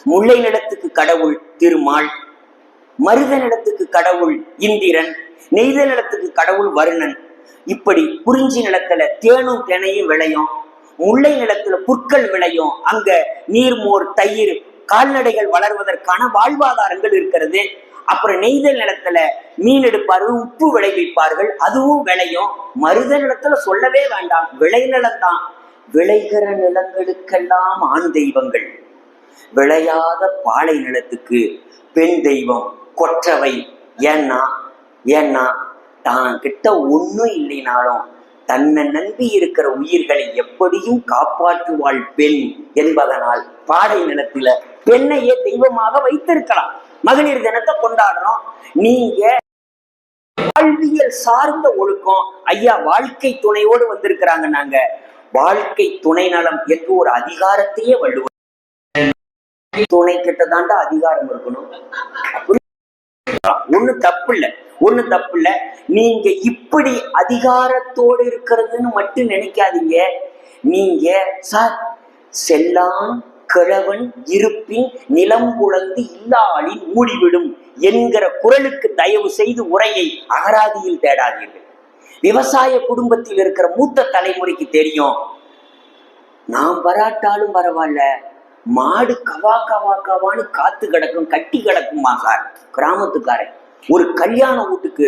[SPEAKER 6] முல்லை நிலத்துக்கு கடவுள் திருமால், மருத நிலத்துக்கு கடவுள் இந்திரன், நெய்த நிலத்துக்கு கடவுள் வருணன். இப்படி குறிஞ்சி நிலத்துல தேனும் தினையும் விளையும், முல்லை நிலத்துல புற்கள் விளையும். அங்க நீர்மோர் தயிர் கால்நடைகள் வளர்வதற்கான வாழ்வாதாரங்கள் இருக்கிறது. அப்புறம் நெய்தல் நிலத்துல மீன் எடுப்பார்கள், உப்பு விளைவிப்பார்கள், அதுவும் விளையும். மருத நிலத்துல சொல்லவே வேண்டாம், விளைநிலம்தான். விளைகிற நிலங்களுக்கெல்லாம் ஆண் தெய்வங்கள், விளையாத பாலை நிலத்துக்கு பெண் தெய்வம் கொற்றவை. ஏன்னா தான் கிட்ட ஒன்றும் இல்லைனாலும் தன்னை நம்பி இருக்கிற உயிர்களை எப்படியும் காப்பாற்றுவாள் பெண் என்பதனால் பாடை நிலத்துல பெண்ணையே தெய்வமாக வைத்திருக்கலாம். மகளிர் தினத்தை கொண்டாடுறோம். நீங்க வாழ்வியல் சார்ந்த ஒழுக்கம். ஐயா வாழ்க்கை துணையோடு வந்திருக்கிறாங்க. நாங்க வாழ்க்கை துணை நலம் என்று ஒரு அதிகாரத்தையே வள்ளுவர், துணை கிட்ட தாண்டா அதிகாரம் இருக்கணும். ஒண்ணு தப்பு இல்ல. நீங்க இப்படி அதிகாரத்தோடு இருக்கிறதுன்னு மட்டும் நினைக்காதீங்க. நீங்க சார் செல்லான் கிழவன் இருப்பின் நிலம் குழந்து இல்லாளின் மூடிவிடும் என்கிற குரலுக்கு தயவு செய்து உரையை அகராதியில் தேடாதீர்கள். விவசாய குடும்பத்தில் இருக்கிற மூத்த தலைமுறைக்கு தெரியும். நாம் வராட்டாலும் பரவாயில்ல, மாடு கவா கவா கவான்னு காத்து கிடக்கும், கட்டி கிடக்குமா சார் கிராமத்துக்காரன். ஒரு கல்யாண வீட்டுக்கு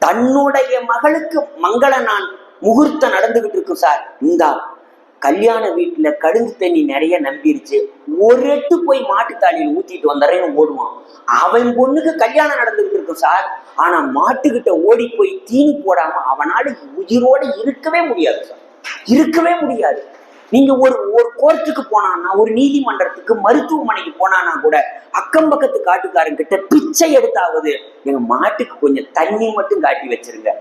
[SPEAKER 6] தன்னுடைய மகளுக்கு மங்கள நான் முகூர்த்தம் நடந்துகிட்டு இருக்கும் சார். இந்தா கல்யாண வீட்டுல கடுங்கு தண்ணி நிறைய நம்பிருச்சு, ஒரு எட்டு போய் மாட்டுத்தாளியில் ஊத்திட்டு வந்துறேன்னு ஓடுவான். அவன் பொண்ணுக்கு கல்யாணம் நடந்துகிட்டு இருக்கும் சார். ஆனா மாட்டுக்கிட்ட ஓடி போய் தீனி போடாம அவனால உயிரோட இருக்கவே முடியாது சார், இருக்கவே முடியாது. நீங்க ஒரு கோர்ட்டுக்கு போனான்னா, ஒரு நீதிமன்றத்துக்கு, மருத்துவமனைக்கு போனான்னா கூட அக்கம் பக்கத்து காட்டுக்காரங்கிட்ட பிச்சை எடுத்தாவது எங்க மாட்டுக்கு கொஞ்சம் தண்ணி மட்டும் காட்டி வச்சிருங்க.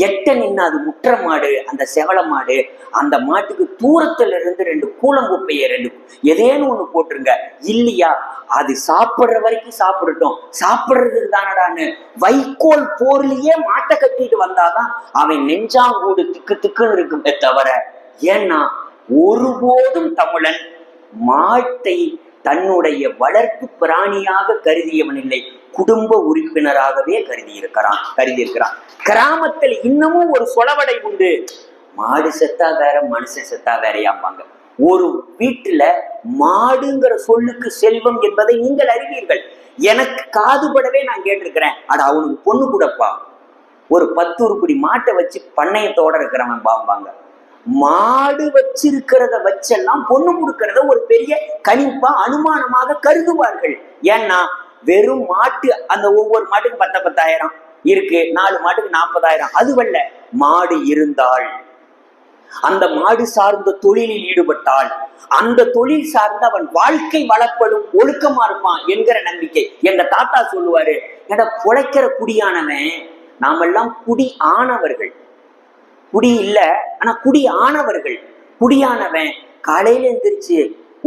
[SPEAKER 6] எட்ட நின்று அது முற்ற மாடு, அந்த செவல மாடு, அந்த மாட்டுக்கு தூரத்துல இருந்து 2 கூலங்குப்பைய 2 ஏதேன்னு ஒண்ணு போட்டுருங்க. இல்லையா அது சாப்பிடுற வரைக்கும் சாப்பிடட்டும், சாப்பிடுறதுக்கு தானடான்னு வைக்கோல் போர்லயே மாட்டை கட்டிட்டு வந்தாதான் அவன் நெஞ்சாங்கூடு திக்கு திக்குன்னு இருக்குமே தவிர. ஏன்னா ஒருபோதும் தமிழன் மாட்டை தன்னுடைய வளர்ப்பு பிராணியாக கருதியவன் இல்லை, குடும்ப உறுப்பினராகவே கருதியிருக்கிறான். கிராமத்தில் இன்னமும் ஒரு சொலவடை உண்டு. மாடு செத்தா வேற, மனுஷன் செத்தா வேறையாம்பாங்க. ஒரு வீட்டுல மாடுங்கிற சொல்லுக்கு செல்வம் என்பதை நீங்கள் அறிவீர்கள். எனக்கு காதுபடவே நான் கேட்டிருக்கிறேன். அட அவனுக்கு பொண்ணு கூடப்பா, ஒரு 10 உருப்படி மாட்டை வச்சு பண்ணையத்தோட இருக்கிறவன் பாம்பாங்க. மாடு வச்சிருக்கிறத வச்செல்லாம் பொண்ணு கொடுக்கறத ஒரு பெரிய கணிப்பா அனுமானமாக கருதுவார்கள். ஏன்னா வெறும் மாட்டு, அந்த ஒவ்வொரு மாட்டுக்கு 10,000 இருக்கு, 4 மாட்டுக்கு 40,000. அதுவல்ல, மாடு இருந்தால், அந்த மாடு சார்ந்த தொழிலில் ஈடுபட்டால், அந்த தொழில் சார்ந்த அவன் வாழ்க்கை வளப்படும், ஒழுக்கமா இருப்பான் என்கிற நம்பிக்கை. எங்க தாத்தா சொல்லுவாரு, ஏன்னா பொழைக்கிற குடியானவன், நாமெல்லாம் குடி ஆனவர்கள், குடி இல்ல ஆனா குடி ஆனவர்கள். குடியானவன் காலையில எந்திரிச்சு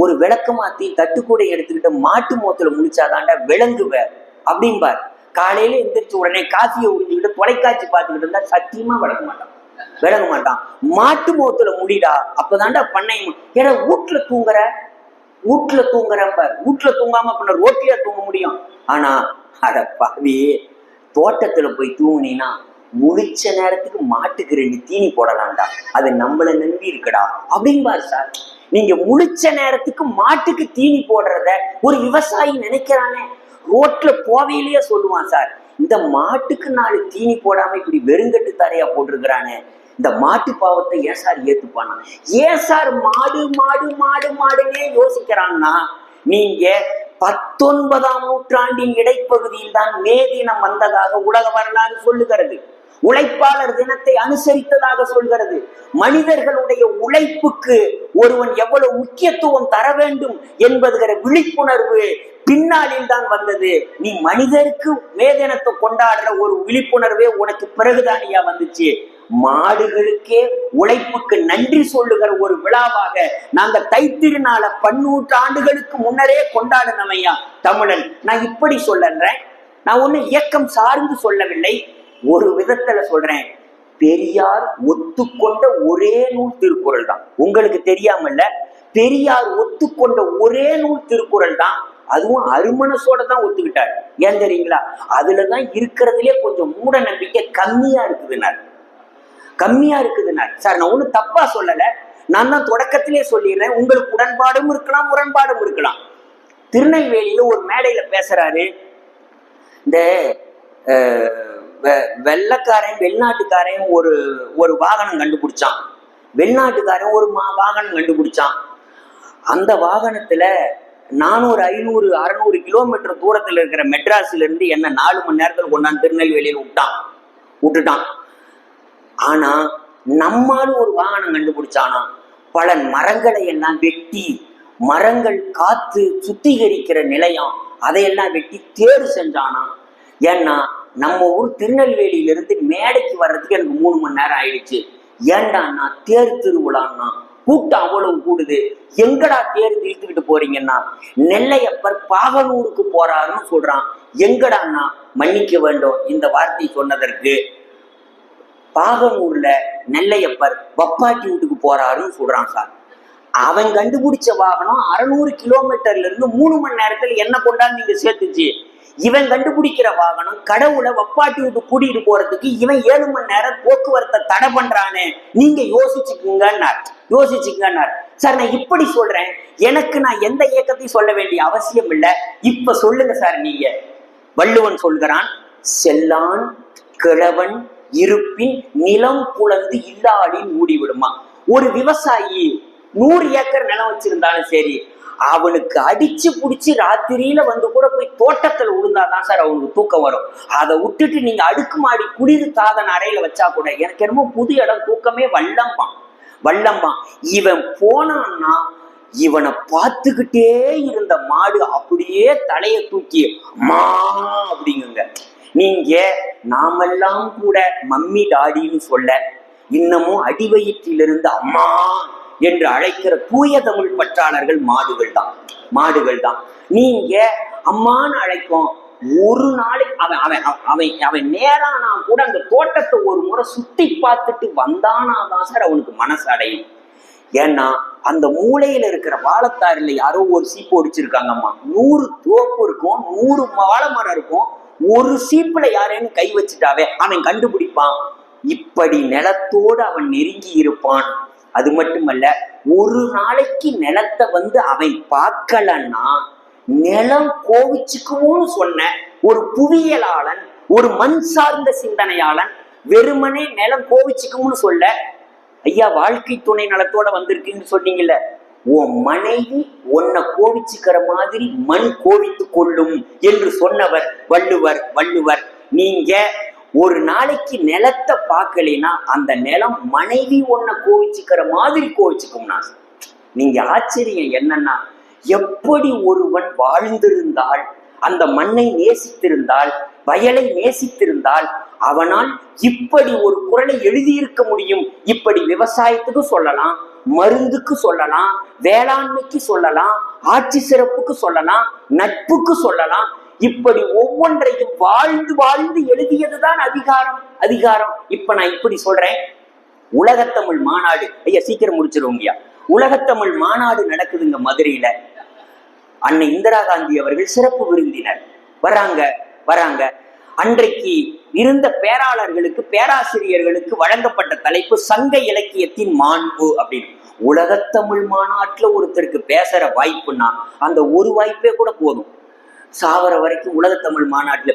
[SPEAKER 6] ஒரு விளக்கு மாத்தி தட்டுக்கூடை எடுத்துக்கிட்டு மாட்டு மோத்துல முடிச்சாதாண்டா விளங்குவ அப்படின்பார். காலையில எந்திரிச்சு உடனே காஃபியை உறிஞ்சுக்கிட்டு தொலைக்காட்சி பார்த்துக்கிட்டு இருந்தா சத்தியமா விளங்க மாட்டான். மாட்டு மோத்துல முடிடா, அப்பதாண்டா பண்ணை. ஏன்னா வீட்டுல தூங்குறப்பார், வீட்டுல தூங்காம பண்ண ரோட்டில தூங்க முடியும். ஆனா அட பாவி, தோட்டத்துல போய் தூங்குனீன்னா முழிச்ச நேரத்துக்கு மாட்டுக்கு 2 தீனி போடலாம்டா, அது நம்மள நம்பி இருக்குடா அப்படின்பாரு சார். நீங்க முழிச்ச நேரத்துக்கு மாட்டுக்கு தீனி போடுறத ஒரு விவசாயி நினைக்கிறானே, ரோட்ல போவையிலேயே சொல்லுவான் சார், இந்த மாட்டுக்கு 4 தீனி போடாம இப்படி வெறுங்கட்டு தரையா போட்டிருக்கிறானே, இந்த மாட்டு பாவத்தை ஏன் சார் ஏத்துப்பானா? ஏன் சார் மாடு மாடு மாடு மாடுன்னே யோசிக்கிறான்னா, நீங்க 19ஆம் நூற்றாண்டின் இடைப்பகுதியில் தான் மே தினம் வந்ததாக உலக வரலாறு சொல்லுகிறது. உழைப்பாளர் தினத்தை அனுசரித்ததாக சொல்கிறது. மனிதர்களுடைய உழைப்புக்கு ஒருவன் எவ்வளவு முக்கியத்துவம் தர வேண்டும் என்பதுகிற விழிப்புணர்வு பின்னாளில் தான் வந்தது. நீ மனிதருக்கு மே தினத்தை கொண்டாடுற ஒரு விழிப்புணர்வே உனக்கு பிறகுதானியா வந்துச்சு. மாடுகளுக்கே உழைப்புக்கு நன்றி சொல்லுகிற ஒரு விழாவாக நாங்க தைத்திருநாள 100 ஆண்டுகளுக்கு முன்னரே கொண்டாடினவையா தமிழன். நான் இப்படி சொல்றேன், நான் ஒண்ணு இயக்கம் சார்ந்து சொல்லவில்லை, ஒரு விதத்துல சொல்றேன். பெரியார் ஒத்துக்கொண்ட ஒரே நூல் திருக்குறள் தான். உங்களுக்கு தெரியாமல்ல, பெரியார் ஒத்துக்கொண்ட ஒரே நூல் திருக்குறள் தான். அதுவும் அருமனசோட தான் ஒத்துக்கிட்டார். ஏன் தெரியுங்களா? அதுலதான் இருக்கிறதுலே கொஞ்சம் மூட நம்பிக்கை கம்மியா இருக்குதுன்னார். சார் நான் ஒண்ணு தப்பா சொல்லல, நான் தான் தொடக்கத்திலே சொல்லிடுறேன். உங்களுக்கு உடன்பாடும் இருக்கலாம், முரண்பாடும் இருக்கலாம். திருநெல்வேலியில ஒரு மேடையில பேசுறாரு, இந்த வெள்ளக்காரன் வெளிநாட்டுக்காரன் ஒரு வாகனம் கண்டுபிடிச்சான். வெளிநாட்டுக்காரன் ஒரு வாகனம் கண்டுபிடிச்சான். அந்த வாகனத்துல 400, 500, 600 கிலோமீட்டர் தூரத்துல இருக்கிற மெட்ராஸ்ல இருந்து என்ன 4 மணி நேரத்துல கொண்டாந்து திருநெல்வேலியில விட்டுட்டான். ஆனா நம்மாலும் ஒரு வாகனம் கண்டுபிடிச்சானா, பல மரங்களை எல்லாம் வெட்டி, மரங்கள் காத்து சுத்திகரிக்கிற நிலையம் அதையெல்லாம் வெட்டி தேர்வு செஞ்சானா. ஏன்னா நம்ம ஊர் திருநெல்வேலியிலிருந்து மேடைக்கு வர்றதுக்கு எனக்கு 3 மணி நேரம் ஆயிடுச்சு. ஏண்டான்னா தேர் திருவிழான்னா கூட்டம் அவ்வளவு கூடுது. எங்கடா தேர் இழுத்துக்கிட்டு போறீங்கன்னா, நெல்லையப்பர் பாகனூருக்கு போறாருன்னு சொல்றான். எங்கடான்னா, மன்னிக்க வேண்டும் இந்த வார்த்தை சொன்னதற்கு, பாகனூர்ல நெல்லையப்பர் வப்பாட்டி வீட்டுக்கு போறாருன்னு சொல்றான் சார். அவன் கண்டுபிடிச்ச வாகனம் 600 கிலோமீட்டர்ல இருந்து 3 மணி நேரத்துல என்ன கொண்டாந்து நீங்க சேர்த்துச்சு. இவன் கண்டுபிடிக்கிற வாகனம் கடவுளை வப்பாட்டி விட்டு கூட்டிட்டு போறதுக்கு இவன் 7 மணி நேரம் போக்குவரத்தை தடை பண்றானே. நீங்க யோசிச்சுக்குங்கன்னார். சார் நான் இப்படி சொல்றேன், எனக்கு நான் எந்த இயக்கத்தையும் சொல்ல வேண்டிய அவசியம் இல்லை. இப்ப சொல்லுங்க சார் நீங்க. வள்ளுவன் சொல்கிறான், செல்லான் கிழவன் இருப்பின் நிலம் புலந்து இல்லாளின் மூடிவிடுமா. ஒரு விவசாயி 100 ஏக்கர் நிலம் வச்சிருந்தாலும் சரி, அவனுக்கு அடிச்சு புடிச்சு ராத்திரியில வந்து கூட போய் தோட்டத்துல விழுந்தாதான் சார் அவனுக்கு தூக்கம் வரும். அதை விட்டுட்டு நீங்க அடுக்குமாடி குளிர் தாதன அறையில வச்சா கூட எனக்கு என்னமோ புது இடம் தூக்கமே வல்லம்மா. இவன் போனான்னா இவனை பார்த்துக்கிட்டே இருந்த மாடு அப்படியே தலைய தூக்கி அம்மா அப்படிங்குங்க. நீங்க நாமெல்லாம் கூட மம்மி டாடின்னு சொல்ல இன்னமும் அடிவயிற்றிலிருந்து அம்மா என்று அழைக்கிற தூய தமிழ் பற்றாளர்கள் மாடுகள் தான். நீங்க அம்மான்னு அழைக்கும். ஒரு நாளைக்கு அவன் நேரானா கூட அந்த தோட்டத்தை ஒரு முறை சுத்தி பார்த்துட்டு வந்தானாதான் சார் அவனுக்கு மனசு அடையும். ஏன்னா அந்த மூளையில இருக்கிற வாழைத்தாரில் யாரோ ஒரு சீப்பு ஒடிச்சிருக்காங்கம்மா. 100 தோப்பு இருக்கும், 100 வாழை மரம் இருக்கும். ஒரு சீப்புல யாரேன்னு கை வச்சுட்டாவே அவன் கண்டுபிடிப்பான். இப்படி நிலத்தோடு அவன் நெருங்கி இருப்பான். அது மட்டுமல்ல, ஒரு நாளைக்கு நிலத்தை வந்து அவன் பார்க்கலன்னா நிலம் கோவிச்சுக்குமோன்னு சொன்ன ஒரு புவியியலாளன், ஒரு மண் சார்ந்த சிந்தனையாளன் வெறுமனே நிலம் கோவிச்சுக்கும்னு சொல்ல, ஐயா வாழ்க்கை துணை நலத்தோட வந்திருக்குன்னு சொன்னீங்கல்ல, உன் மனைவி உன்னை கோவிச்சுக்கிற மாதிரி மண் கோவித்து கொள்ளும் என்று சொன்னவர் வள்ளுவர். நீங்க ஒரு நாளைக்கு நிலத்தை பார்க்கலைன்னா அந்த நிலம் மனைவி ஒன்ன கோவிச்சுக்கிற மாதிரி கோவிச்சுக்கும்னா. நீங்க ஆச்சரியம் என்னன்னா, எப்படி ஒருவன் வாழ்ந்திருந்தால், அந்த மண்ணை நேசித்திருந்தால், வயலை நேசித்திருந்தால் அவனால் இப்படி ஒரு குறளை எழுதியிருக்க முடியும். இப்படி விவசாயத்துக்கு சொல்லலாம், மருந்துக்கு சொல்லலாம், வேளாண்மைக்கு சொல்லலாம், ஆட்சி சிறப்புக்கு சொல்லலாம், நட்புக்கு சொல்லலாம். இப்படி ஒவ்வொன்றையும் வாழ்ந்து எழுதியதுதான் அதிகாரம். இப்ப நான் இப்படி சொல்றேன், உலகத்தமிழ் மாநாடு, ஐயா சீக்கிரம் முடிச்சிருவோங்கய்யா. உலகத்தமிழ் மாநாடு நடக்குதுங்க மதுரையில. அன்னை இந்திரா காந்தி அவர்கள் சிறப்பு விருந்தினர் வராங்க. அன்றைக்கு இருந்த பேராளர்களுக்கு, பேராசிரியர்களுக்கு வழங்கப்பட்ட தலைப்பு சங்க இலக்கியத்தின் மாண்பு அப்படின்னு. உலகத்தமிழ் மாநாட்டுல ஒருத்தருக்கு பேசுற வாய்ப்புன்னா அந்த ஒரு வாய்ப்பே கூட போதும். சாவர வரைக்கும் உலகத்தமிழ் மாநாட்டுல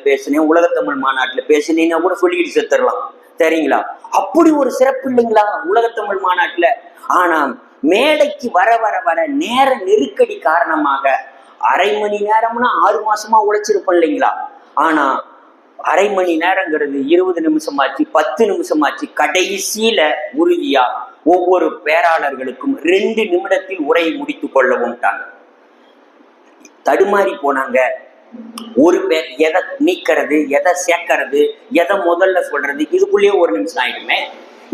[SPEAKER 6] பேசினேன்னா கூட சொல்லிட்டு செத்துடலாம், சரிங்களா? அப்படி ஒரு சிறப்பு இல்லைங்களா உலகத்தமிழ் மாநாட்டுல? ஆனா மேடைக்கு வர நேர நெருக்கடி காரணமாக 1/2 மணி நேரம்னா 6 மாசமா உழைச்சிருப்போம் இல்லைங்களா? ஆனா அரை மணி நேரங்கிறது 20 நிமிஷமாச்சு, 10 நிமிஷமாச்சு. கடைசியில உறுதியா ஒவ்வொரு பேராளர்களுக்கும் 2 நிமிடத்தில் உரையை முடித்துக் கொள்ளவும்ட்டாங்க. தடுமாறி போனாங்க. ஒரு பேர் எதை நீக்கிறது, எதை சேர்க்கறது, எதை முதல்ல சொல்றது, இதுக்குள்ளேயே 1 நிமிஷம் ஆயிடுமே.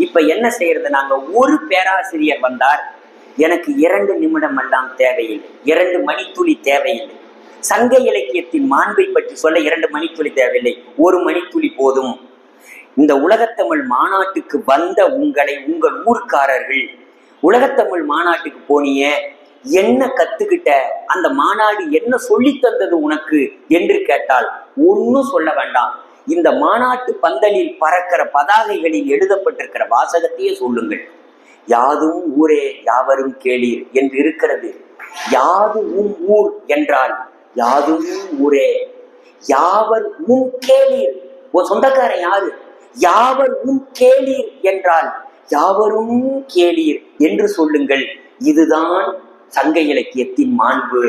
[SPEAKER 6] இப்ப என்ன செய்யறது? நாங்க ஒரு பேராசிரியர் வந்தார். எனக்கு 2 நிமிடம் எல்லாம் தேவையில்லை, 2 மணித்துளி தேவையில்லை. சங்க இலக்கியத்தின் மாண்பை பற்றி சொல்ல 2 மணித்துளி தேவையில்லை, 1 மணித்துளி போதும். இந்த உலகத்தமிழ் மாநாட்டுக்கு வந்த உங்களை, உங்கள் ஊர்க்காரர்கள், உலகத்தமிழ் மாநாட்டுக்கு போனிய, என்ன கத்துக்கிட்ட, அந்த மாநாடு என்ன சொல்லி தந்தது உனக்கு என்று கேட்டால் ஒன்னும் சொல்ல வேண்டாம். இந்த மாநாட்டு பந்தலில் பறக்கிற பதாகைகளில் எழுதப்பட்டிருக்கிற வாசகத்தையே சொல்லுங்கள். யாதும் ஊரே யாவரும் கேளீர் என்று இருக்கிறது. யாதும் ஊர் என்றால் யாதும் ஊரே, யாவர் உம் கேளீர். உன் சொந்தக்காரன் யாரு? யாவர் உம் கேளீர் என்றால் யாவரும் கேளீர் என்று சொல்லுங்கள். இதுதான் சங்க இலக்கியத்தின் மாண்பு.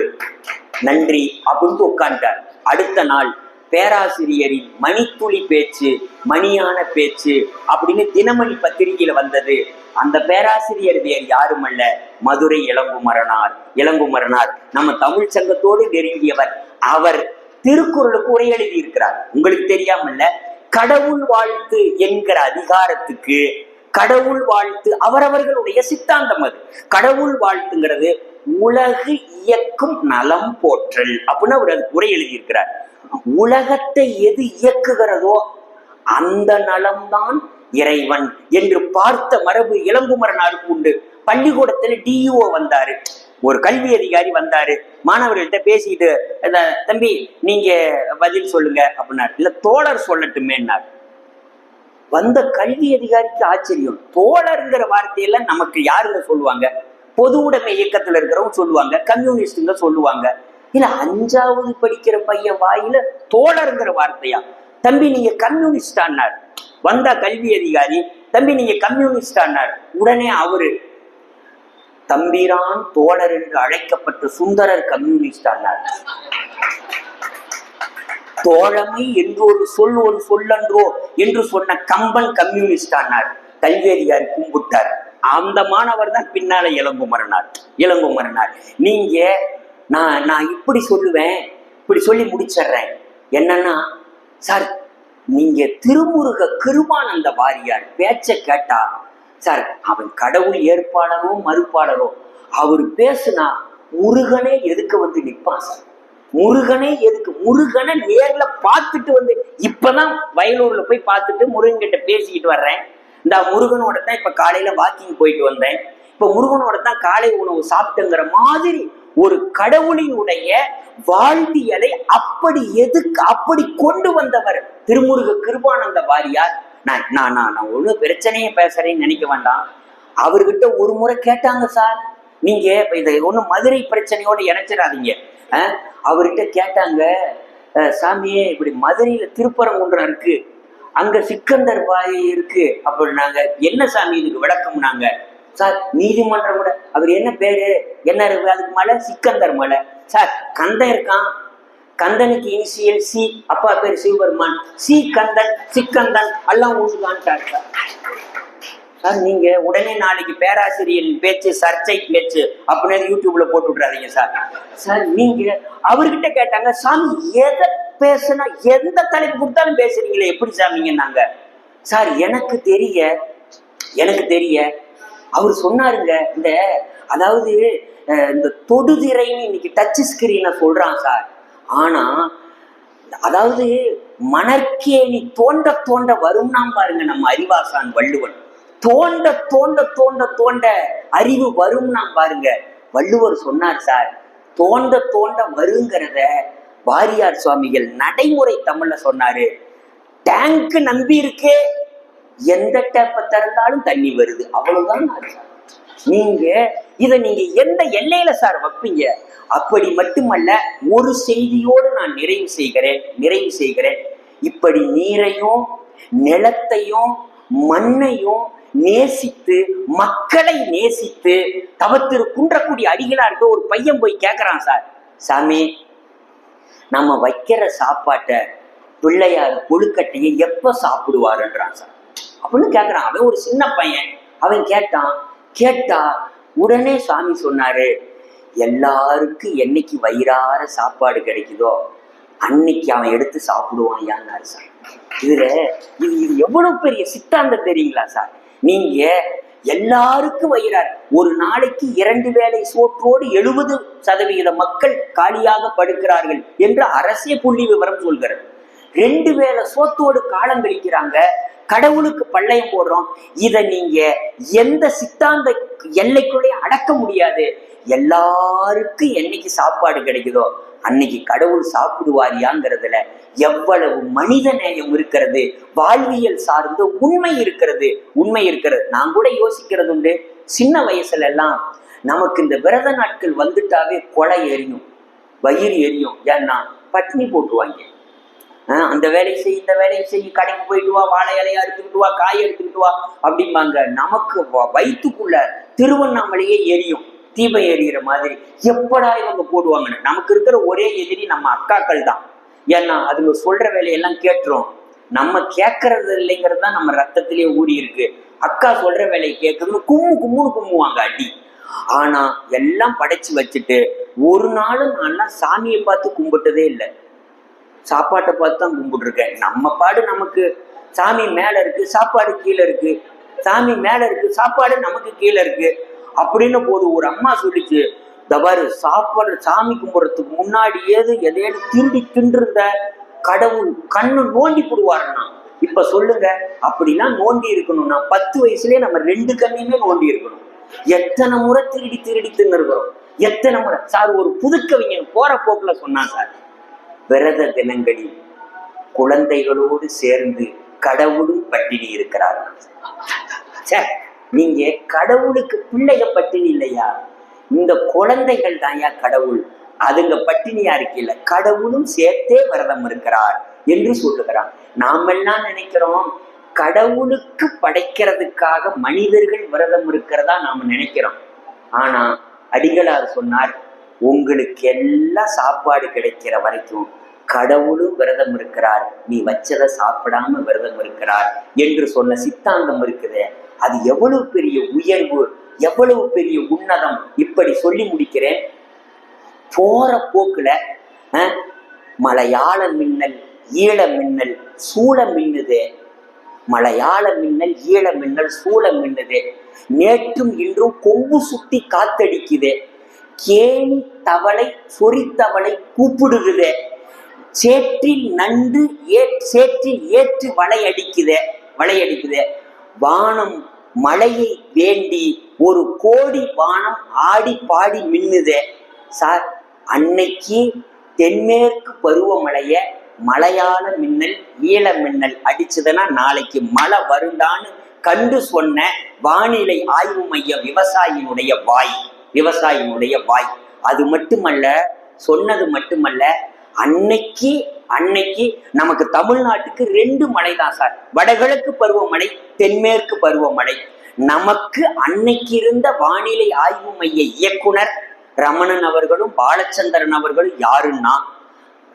[SPEAKER 6] நன்றி அப்படின்னு உட்கார்ந்தார். அடுத்த நாள் பேராசிரியரின் மணித்துளி பேச்சு, மணியான பேச்சு அப்படின்னு தினமணி பத்திரிகையில வந்தது. அந்த பேராசிரியர் வேறு யாரும் அல்ல, மதுரை இளங்குமரனார். இளங்குமரனார் நம்ம தமிழ் சங்கத்தோடு நெருங்கியவர். அவர் திருக்குறளுக்கு உரை எழுதி இருக்கிறார். உங்களுக்கு தெரியாமல்ல, கடவுள் வாழ்த்து என்கிற அதிகாரத்துக்கு கடவுள் வாழ்த்து அவரவர்களுடைய சித்தாந்தம். அது கடவுள் வாழ்த்துங்கிறது உலகு இயக்கும் நலம் போற்றல் அப்படின்னு அவர் அதுக்கு உரை எழுதியிருக்கிறார். உலகத்தை எது இயக்குகிறதோ அந்த நலம்தான் இறைவன் என்று பார்த்த மரபு இளங்குமரனாருக்கு உண்டு. பள்ளிக்கூடத்துல டிஇஓ வந்தாரு, ஒரு கல்வி அதிகாரி வந்தாரு, மாணவர்கள்ட்ட பேசிட்டு, தம்பி நீங்க பதில் சொல்லுங்க அப்படின்னாரு. இல்ல தோழர் சொல்லட்டுமேன்னார். வந்த கல்வி அதிகாரிக்கு ஆச்சரியம். தோழருங்கிற வார்த்தையெல்லாம் நமக்கு யாருங்க சொல்லுவாங்க? பொது உடைமை இயக்கத்துல இருக்கிறவங்க சொல்லுவாங்க, கம்யூனிஸ்டுங்க சொல்லுவாங்க. இல்ல 5வது படிக்கிற பையன் வாயில தோழருங்கிற வார்த்தையா? தம்பி நீங்க கம்யூனிஸ்டான்னார். வந்தா கல்வி அதிகாரி, தம்பி நீங்க கம்யூனிஸ்டான்னார். உடனே அவரு, தம்பிரான் தோழர் என்று அழைக்கப்பட்ட சுந்தரர் கம்யூனிஸ்டான்னார். தோழமை என்று ஒரு சொல்லன்றோ என்று சொன்ன கம்பன் கம்யூனிஸ்டானார். கல்வி அதிகாரி கும்பிட்டார். அந்த மாணவர் தான் பின்னால இளங்குமரனார். நீங்க நான் இப்படி சொல்லுவேன், இப்படி சொல்லி முடிச்சிடுறேன். என்னன்னா சார், நீங்க திருமுருக கிருபானந்த வாரியார் பேச்ச கேட்டா சார், அவன் கடவுள் ஏற்பாளரோ மறுப்பாளரோ, அவரு பேசுனா முருகனே எதுக்கு வந்து நிற்பான் சார். முருகனே எதுக்கு? முருகனை நேர்ல பார்த்துட்டு வந்து, இப்பதான் வயலூர்ல போய் பார்த்துட்டு முருகன் கிட்ட பேசிக்கிட்டு வர்றேன். இந்த முருகனோட தான் இப்ப காலையில வாக்கிங் போயிட்டு வந்தேன், இப்ப முருகனோட தான் காலை உணவு சாப்பிட்டுங்கிற மாதிரி ஒரு கடவுளினுடைய வாழ்வியலை அப்படி கொண்டு வந்தவர் திருமுருக கிருபானந்த வாரியார். நான் ஒரு பிரச்சனையை பேசுறேன்னு நினைக்க வேண்டாம். அவர்கிட்ட ஒரு முறை கேட்டாங்க, சார் நீங்க இதை ஒன்னும் மதுரை பிரச்சனையோட இணைச்சிடாதீங்க. அவர்கிட்ட கேட்டாங்க, சாமியே இப்படி மதுரையில திருப்பரங்குன்றம் இருக்கு, அங்க சிக்கந்தர் பாய் இருக்கு அப்படின்னாங்க. என்ன சாமி இதுக்கு விளக்கம்னாங்க. சார் நீதிமன்றம் கூட, அவர் என்ன பேரு என்ன இருக்கு அதுக்கு மலை? சிக்கந்தர் மலை. சார் கந்தன் இருக்கான், கந்தனுக்கு இனிஷியல் சி, அப்பா பேர் சிவபெருமான், சி கந்தன் சிக்கந்தன் எல்லாம் ஒண்ணுதான்ட்டார். சார் நீங்க உடனே நாளைக்கு பேராசிரியரின் பேச்சு சர்ச்சை பேச்சு அப்படின்னு யூடியூப்ல போட்டு விட்றாதீங்க சார். சார் நீங்க அவர்கிட்ட கேட்டாங்க, சாமி எதை பேசுனா எந்த தலைப்பு கொடுத்தாலும் பேசுறீங்களே எப்படி சாமிங்கன்னாங்க. சார் எனக்கு தெரிய அவர் சொன்னாருங்க, அதாவது இந்த தொடுதிரைன்னு இன்னைக்கு டச் ஸ்கிரீனை சொல்றான் சார். ஆனா அதாவது மணற்கேணி தோண்ட வரும்னா பாருங்க நம்ம அறிவாசான் வள்ளுவன். தோண்ட அறிவு வரும்னா பாருங்க வள்ளுவர் சொன்னார் சார். தோண்ட வருங்கிறத வாரியார் சுவாமிகள் நடைமுறை தமிழ்ல சொன்னாரு. டேங்க் நம்பி இருக்கு, எந்த டேப்பை திறந்தாலும் தண்ணி வருது, அவ்வளவுதான். நீங்க எந்த எல்லையில சார் வைப்பீங்க? அப்படி மட்டுமல்ல, ஒரு செய்தியோடு நான் நிறைவு செய்கிறேன். இப்படி நீரையும் நிலத்தையும் மண்ணையும் நேசித்து, மக்களை நேசித்து தவத்திரு குன்றக்குடி அடிகளாருக்கு ஒரு பையன் போய் கேட்கிறான், சார் சாமி நம்ம வைக்கிற சாப்பாட்டை பிள்ளையார் கொழுக்கட்டையை எப்ப சாப்பிடுவாருன்றான் சார் அப்படின்னு கேட்கிறான். அவன் ஒரு சின்ன பையன். அவன் கேட்டா உடனே சாமி சொன்னாரு, எல்லாருக்கும் என்னைக்கு வயிறார சாப்பாடு கிடைக்குதோ அன்னைக்கு அவன் எடுத்து சாப்பிடுவான் யான்னாரு சார். இதுல இது எவ்வளவு பெரிய சித்தாந்தம் தெரியுங்களா சார்? நீங்க எல்லாருக்கும் வயிறார், ஒரு நாளைக்கு 2 வேளை சோற்றோடு 70% மக்கள் காலியாக படுக்கிறார்கள் என்று அரசிய புள்ளி விவரம் சொல்கிறது. 2 வேளை சோத்தோடு காலம் கழிக்கிறாங்க, கடவுளுக்கு பள்ளையம் போடுறோம். இதை நீங்க எந்த சித்தாந்த எல்லைக்குள்ளே அடக்க முடியாது. எல்லாருக்கும் என்னைக்கு சாப்பாடு கிடைக்குதோ அன்னைக்கு கடவுள் சாப்பிடுவாரியாங்கிறதுல எவ்வளவு மனித நேயம் இருக்கிறது, வாழ்வியல் சார்ந்த உண்மை இருக்கிறது. நான் கூட யோசிக்கிறது உண்டு. சின்ன வயசுல எல்லாம் நமக்கு இந்த விரத நாட்கள் வந்துட்டாவே கொலை எரியும், வயிறு எரியும். ஏன்னா பட்டினி போட்டுருவாங்க. அந்த வேலை செய், இந்த வேலையை செய், கடைக்கு போயிட்டு வா, வாழை இலையா எடுத்துக்கிட்டு வா, காய் எடுத்துக்கிட்டு வா அப்படிம்பாங்க. நமக்கு வயிற்றுக்குள்ள திருவண்ணாமலையே எரியும், தீபம் எரிகிற மாதிரி. எப்படா இவங்க போடுவாங்கன்னு. நமக்கு இருக்கிற ஒரே எதிரி நம்ம அக்காக்கள் தான். ஏன்னா அதுங்க சொல்ற வேலையெல்லாம் கேட்டுரும். நம்ம கேட்கறது இல்லைங்கிறது தான் நம்ம ரத்தத்திலேயே ஊறி இருக்கு. அக்கா சொல்ற வேலையை கேட்கறதுன்னு கும்முன்னு கும்முவாங்க அடி. ஆனா எல்லாம் படைச்சு வச்சுட்டு ஒரு நாளும் நான் சாமியை பார்த்து கும்பிட்டதே இல்லை, சாப்பாட்டை பார்த்து தான் கும்பிட்டு இருக்கேன். நம்ம பாடு நமக்கு சாமி மேல இருக்கு, சாப்பாடு கீழே இருக்கு, சாமி மேல இருக்கு, சாப்பாடு நமக்கு கீழே இருக்கு அப்படின்னு போது ஒரு அம்மா சொல்லிச்சு, தபாரு சாப்பாடு சாமி கும்பிட்றதுக்கு முன்னாடி எதையாவது திருடி தின்றிருந்த கடவுள் கண்ணு நோண்டி போடுவாருன்னா. இப்ப சொல்லுங்க, அப்படிலாம் நோண்டி இருக்கணும்னா 10 வயசுலயே நம்ம 2 கண்ணையுமே நோண்டி இருக்கணும். எத்தனை முறை திருடி தின்னு இருக்கிறோம், எத்தனை முறை சார். ஒரு புதுக்கவிஞன் போற போக்குல சொன்னான் சார், விரத தினங்களில் குழந்தைகளோடு சேர்ந்து கடவுளும் பட்டினி இருக்கிறார். சார் நீங்க கடவுளுக்கு பிள்ளைக பட்டினி இல்லையா, இந்த குழந்தைகள் தான்யா கடவுள். அதுங்க பட்டினியா இருக்கில்ல, கடவுளும் சேர்த்தே விரதம் இருக்கிறார் என்று சொல்லுகிறான். நாமெல்லாம் நினைக்கிறோம் கடவுளுக்கு படைக்கிறதுக்காக மனிதர்கள் விரதம் இருக்கிறதா நாம நினைக்கிறோம். ஆனா அடிகளார் சொன்னார், உங்களுக்கு எல்லாம் சாப்பாடு கிடைக்கிற வரைக்கும் கடவுளும் விரதம் இருக்கிறார், நீ வச்சதை சாப்பிடாம விரதம் இருக்கிறார் என்று சொன்ன சித்தாந்தம் இருக்குது. அது எவ்வளவு பெரிய உயர்வு, எவ்வளவு பெரிய உன்னதம். இப்படி சொல்லி முடிக்கிறேன். போற போக்குல மலையாள மின்னல், ஈழ மின்னல், சூழ மின்னுதே. மலையாள மின்னல், ஈழ மின்னல், சூழ மின்னுதே. நேற்றும் இன்றும் கொம்பு சுட்டி காத்தடிக்குதே. கேணி தவளை சொறித்தவளை கூப்பிடுகுதே. சேற்றில் நண்டு சேற்றில் ஏற்று வளையடிக்குதே. வானம் மழையை வேண்டி 1 கோடி வானம் ஆடி பாடி மின்னுதே. சார் அன்னைக்கு தென்மேற்கு பருவமழைய மலையாள மின்னல், ஈழ மின்னல் அடிச்சதுன்னா நாளைக்கு மழை வருண்டான்னு கண்டு சொன்ன வானிலை ஆய்வு மைய விவசாயினுடைய வாய். அது மட்டுமல்ல, சொன்னது மட்டுமல்ல, அன்னைக்கு நமக்கு தமிழ்நாட்டுக்கு 2 மழை தான் சார். வடகிழக்கு பருவமழை, தென்மேற்கு பருவமழை. நமக்கு அன்னைக்கு இருந்த வானிலை ஆய்வு மைய இயக்குனர் ரமணன் அவர்களும் பாலச்சந்திரன் அவர்களும் யாருன்னா,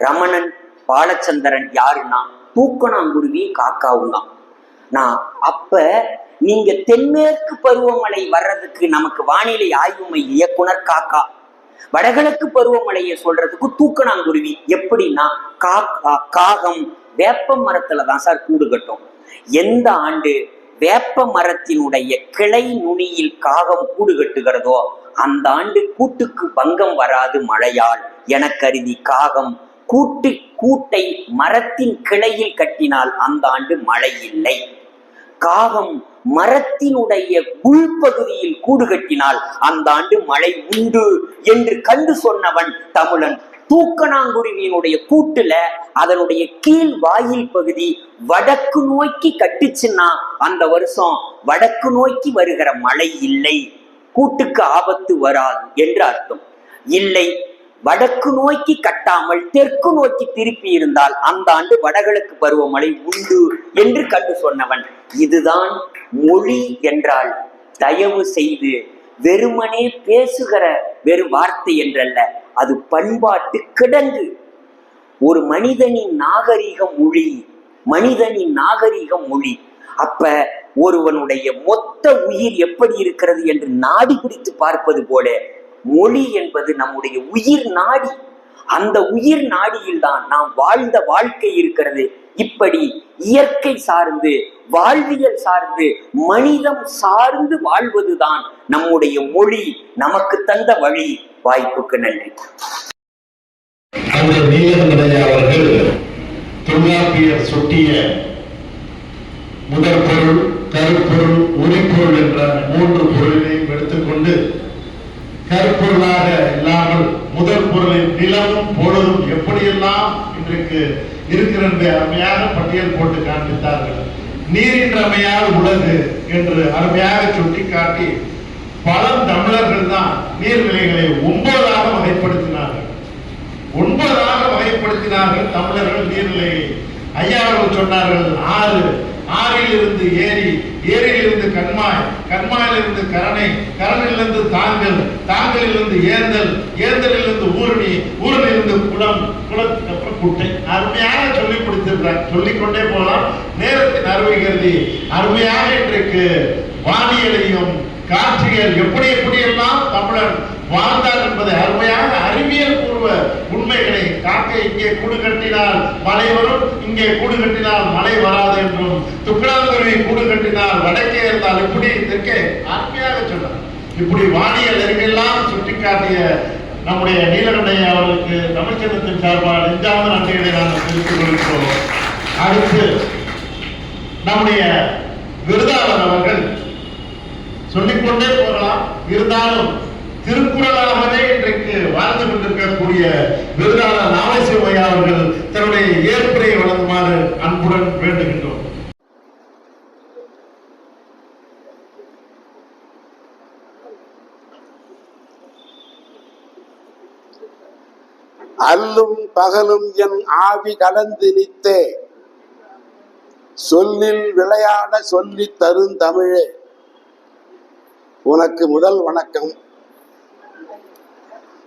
[SPEAKER 6] ரமணன் பாலச்சந்திரன் யாருன்னா தூக்கணாங்குருவி காக்காவும் தான். நான் அப்ப நீங்க தென்மேற்கு பருவமழை வர்றதுக்கு நமக்கு வானிலை ஆய்வு மைய இயக்குனர் காக்கா, வடகிழக்கு பருவமழையை சொல்றதுக்கு தூக்கணாங்குருவி. எப்படின்னா காகம் வேப்ப மரத்துல தான் சார் கூடு கட்டும். எந்த ஆண்டு வேப்ப மரத்தினுடைய கிளை நுனியில் காகம் கூடு கட்டுகிறதோ அந்த ஆண்டு கூட்டுக்கு பங்கம் வராது மழையால் என கருதி காகம் கூட்டை மரத்தின் கிளையில் கட்டினால் அந்த ஆண்டு மழை இல்லை. காகம் மரத்தினுடைய உள்பகுதியில் கூடு கட்டினால் அந்த ஆண்டு மழை உண்டு என்று கண்டு சொன்னவன் தமிழன். தூக்கணாங்குருவியினுடைய கூட்டுல அதனுடைய கீழ் வாயில் பகுதி வடக்கு நோக்கி கட்டுச்சுன்னா அந்த வருஷம் வடக்கு நோக்கி வருகிற மழை இல்லை, கூட்டுக்கு ஆபத்து வராது என்று அர்த்தம். இல்லை, வடக்கு நோக்கி கட்டாமல் தெற்கு நோக்கி திருப்பி இருந்தால் அந்த ஆண்டு வடகிழக்கு பருவமழை உண்டு என்று கண்டு சொன்னவன். இதுதான் மொழி என்றால் தயவு செய்து வெறுமனே பேசுகிற வெறும் வார்த்தை என்றல்ல, அது பண்பாட்டு கிடங்கு. ஒரு மனிதனின் நாகரிகம் மொழி, மனிதனின் நாகரிகம் மொழி. அப்ப ஒருவனுடைய மொத்த உயிர் எப்படி இருக்கிறது என்று நாடி பிடித்து பார்ப்பது போல மொழி என்பது நம்முடைய உயிர் நாடி. அந்த உயிர் நாடியில் தான் நாம் வாழ்ந்த வாழ்க்கை இருக்கிறது. இப்படி இயற்கை சார்ந்து, வாழ்வியல் சார்ந்து, மனிதம் சார்ந்து வாழ்வதுதான் நம்முடைய மொழி நமக்கு தந்த வழி. வாய்ப்புக்கு நன்றி.
[SPEAKER 1] அவர்கள் தொல்காப்பியர் சுட்டிய முதற் பொருள், கருப்பொருள், உரிப்பொருள் என்ற 3 பொருளையும் எடுத்துக்கொண்டு கருப்பொருளாக இல்லாமல் முதற் பொருளின் நிலவும் பொழுதும் எப்படியெல்லாம் இன்றைக்கு இருக்கிற அருமையாக பட்டியல் போட்டு காண்பித்தார்கள். நீரின்றமையால் உலகு என்று அருமையாக சுட்டிக்காட்டி பழந்தமிழர்கள் தான் நீர்நிலைகளை 9ஆக வகைப்படுத்தினார்கள். 9ஆக வகைப்படுத்தினார்கள் தமிழர்கள் நீர்நிலையை. ஐயா அவர்கள் சொன்னார்கள் 6, 6லிருந்து ஏரி, ஏரியிலிருந்து கண்மாய், கண்மாயிலிருந்து கரணை, கரணிலிருந்து தாங்கல், தாங்கலிலிருந்து ஏந்தல், ஏந்தலிலிருந்து ஊரணி, ஊரணிலிருந்து குளம், குளத்துக்கு அப்புறம் குட்டை. அருமையாக சொல்லி கொடுத்திருக்கிறார். சொல்லிக்கொண்டே போகலாம். நேரத்தின் அருமை கருதி அருமையாக இன்றைக்கு வானியலையும் காட்சிகள் எப்படி எப்படியெல்லாம் தமிழன் வாழ்ந்தார் என்பதை அருமையாக அறிவியல் பூர்வ உண்மைகளை காக்க, இங்கே கூடு கட்டினால் மழை வரும், இங்கே கூடு கட்டினால் மழை வராது என்றும், துக்கடாங்குருவி கூடு கட்டினால் வடக்கே இருந்தால் இப்படி தெற்கே அருமையாக சொன்னார். இப்படி வானியல் அறிவியெல்லாம் சுட்டிக்காட்டிய நம்முடைய நீலகண்டையா அவர்களுக்கு தமிழ்ச்சங்கத்தின் சார்பாக நெஞ்சார்ந்த நன்றிகளை நாங்கள் தெரிவித்துக் கொள்கிறோம். அடுத்து நம்முடைய விருதாளர் அவர்கள் சொல்லிக்கொண்டே போகலாம். இருந்தாலும் திருக்குறளாகவே இன்றைக்கு வாழ்ந்து கொண்டிருக்கக்கூடிய விருதாளர் நாவை சிவமையா அவர்கள் தன்னுடைய ஏற்புரையை வழங்குமாறு அன்புடன் வேண்டுகின்றோம்.
[SPEAKER 7] அல்லும் பகலும் என் ஆவி கலந்து நித்தே, சொல்லில் விளையாட சொல்லி தரும் தமிழே, உனக்கு முதல் வணக்கம்.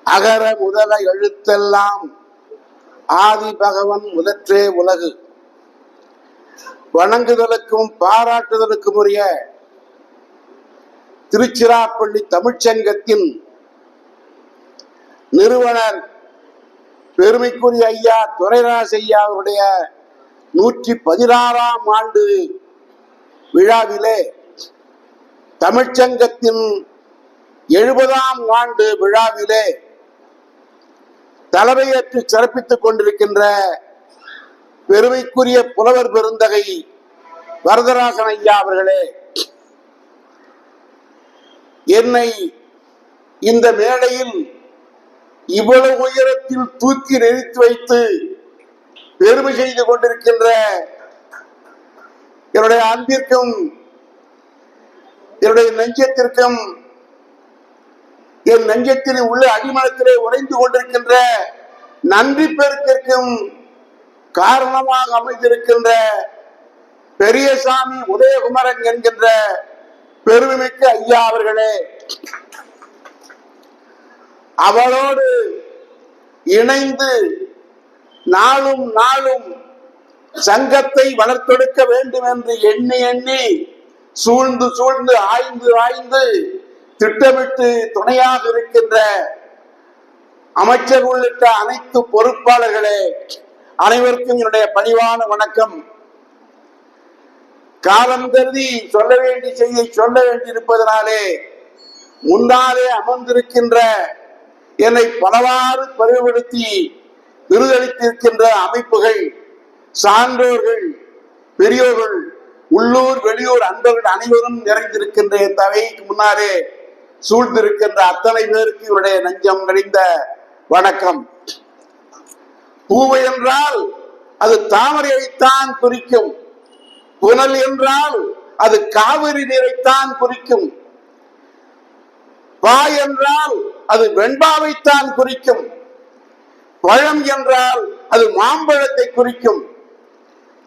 [SPEAKER 7] அகர முதல எழுத்தெல்லாம் ஆதி பகவன் முதற்றே உலகு. வணங்குதலுக்கும் பாராட்டுதலுக்கும் உரிய திருச்சிராப்பள்ளி தமிழ்ச்சங்கத்தின் நிறுவனர் பெருமைக்குரிய ஐயா துரைராஜ் ஐயா அவருடைய 116ஆம் ஆண்டு விழாவிலே, தமிழ்ச்சங்கத்தின் 70ஆம் ஆண்டு விழாவிலே தலைமையேற்று சிறப்பித்துக் கொண்டிருக்கின்ற பெருமைக்குரிய புலவர் பெருந்தகை வரதராசன் ஐயா அவர்களே, என்னை இந்த மேடையில் இவ்வளவு உயரத்தில் தூக்கி நிறுத்தி வைத்து பெருமை செய்து கொண்டிருக்கின்ற என்னுடைய அன்பிற்கும் என்னுடைய நெஞ்சத்திற்கும், என் நெஞ்சத்திலே உள்ள அடிமனத்திலே உறைந்து கொண்டிருக்கின்ற நன்றி பெருக்கிற்கும் காரணமாக அமைந்திருக்கின்ற பெரியசாமி உதயகுமரன் என்கின்ற பெருமைமிக்க ஐயா அவர்களே, அவளோடு இணைந்து நாளும் நாளும் சங்கத்தை வளர்த்தெடுக்க வேண்டும் என்று எண்ணி எண்ணி சூழ்ந்து சூழ்ந்து ஆய்ந்து ஆய்ந்து திட்டமிட்டு துணையாக இருக்கின்ற அமைச்சர் உள்ளிட்ட அனைத்து பொறுப்பாளர்களே, அனைவருக்கும் என்னுடைய பணிவான வணக்கம். காலம் கருதி சொல்ல வேண்டிய செய்தியை சொல்ல வேண்டியிருப்பதனாலே முன்னாலே அமர்ந்திருக்கின்ற என்னை பலவாறு பரிவுபடுத்தி விருதளித்திருக்கின்ற அமைப்புகள், சான்றோர்கள், பெரியோர்கள், உள்ளூர் வெளியூர் அன்பர்கள் அனைவரும் நிறைந்திருக்கின்ற இந்த அவைக்கு முன்னாலே சூழ்ந்திருக்கின்ற அத்தனை பேருக்கு இவருடைய நெஞ்சம் நிறைந்த வணக்கம். பூவை என்றால் அது தாமரையைத்தான் குறிக்கும், புனல் என்றால் அது காவிரி நீரைத்தான் குறிக்கும், பாய் என்றால் அது வெண்பாவைத்தான் குறிக்கும், பழம் என்றால் அது மாம்பழத்தை குறிக்கும்,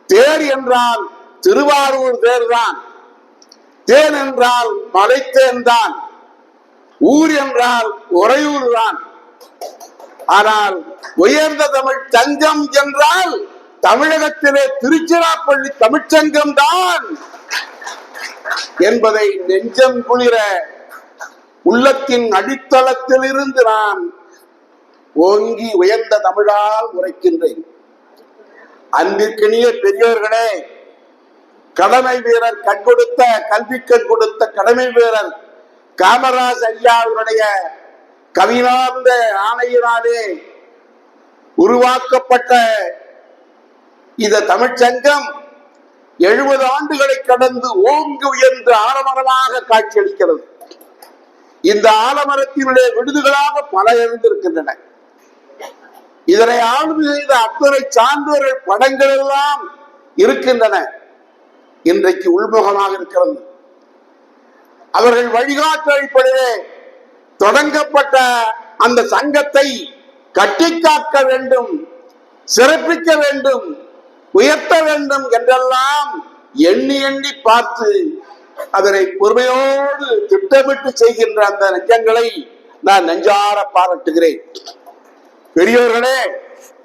[SPEAKER 7] தேர் என்றால் திருவாரூர் தேர்தான், தேன் என்றால் மலைத்தேன் தான், ஊர் என்றால் உறையூர் தான். ஆனால் உயர்ந்த தமிழ் சங்கம் என்றால் தமிழகத்திலே திருச்சிராப்பள்ளி தமிழ்ச்சங்கம் தான் என்பதை நெஞ்சம் குளிர உள்ளத்தின் அடித்தளத்தில் இருந்து நான் ஓங்கி உயர்ந்த தமிழால் உரைக்கின்றேன். அன்பிற்கினிய பெரியோர்களே, கடமை வீரர் கண் கொடுத்த கல்வி கண் கொடுத்த கடமை வீரர் காமராஜ் ஐயாவுடைய கவினார்ந்த ஆணையினாலே உருவாக்கப்பட்ட இந்த தமிழ்ச்சங்கம் 70 ஆண்டுகளை கடந்து ஓங்கி உயர்ந்து ஆலமரமாக காட்சியளிக்கிறது. இந்த ஆலமரத்தினுடைய விடுதுகளாக பல இருந்திருக்கின்றன. இதனை ஆளுமை செய்த அத்தனை சான்றோர்கள் படங்கள் எல்லாம் இருக்கின்றன. இன்றைக்கு உள்முகமாக இருக்கிறது. அவர்கள் வழிகாட்டு அடிப்படையிலே தொடங்கப்பட்ட அந்த சங்கத்தை கட்டிக்காக்க வேண்டும், சிறப்பிக்க வேண்டும், உயர்த்த வேண்டும் என்றெல்லாம் எண்ணி எண்ணி பார்த்து அதனை பொறுமையோடு திட்டமிட்டு செய்கின்ற அந்த நெஞ்சங்களை நான் நெஞ்சார பாராட்டுகிறேன். பெரியோர்களே,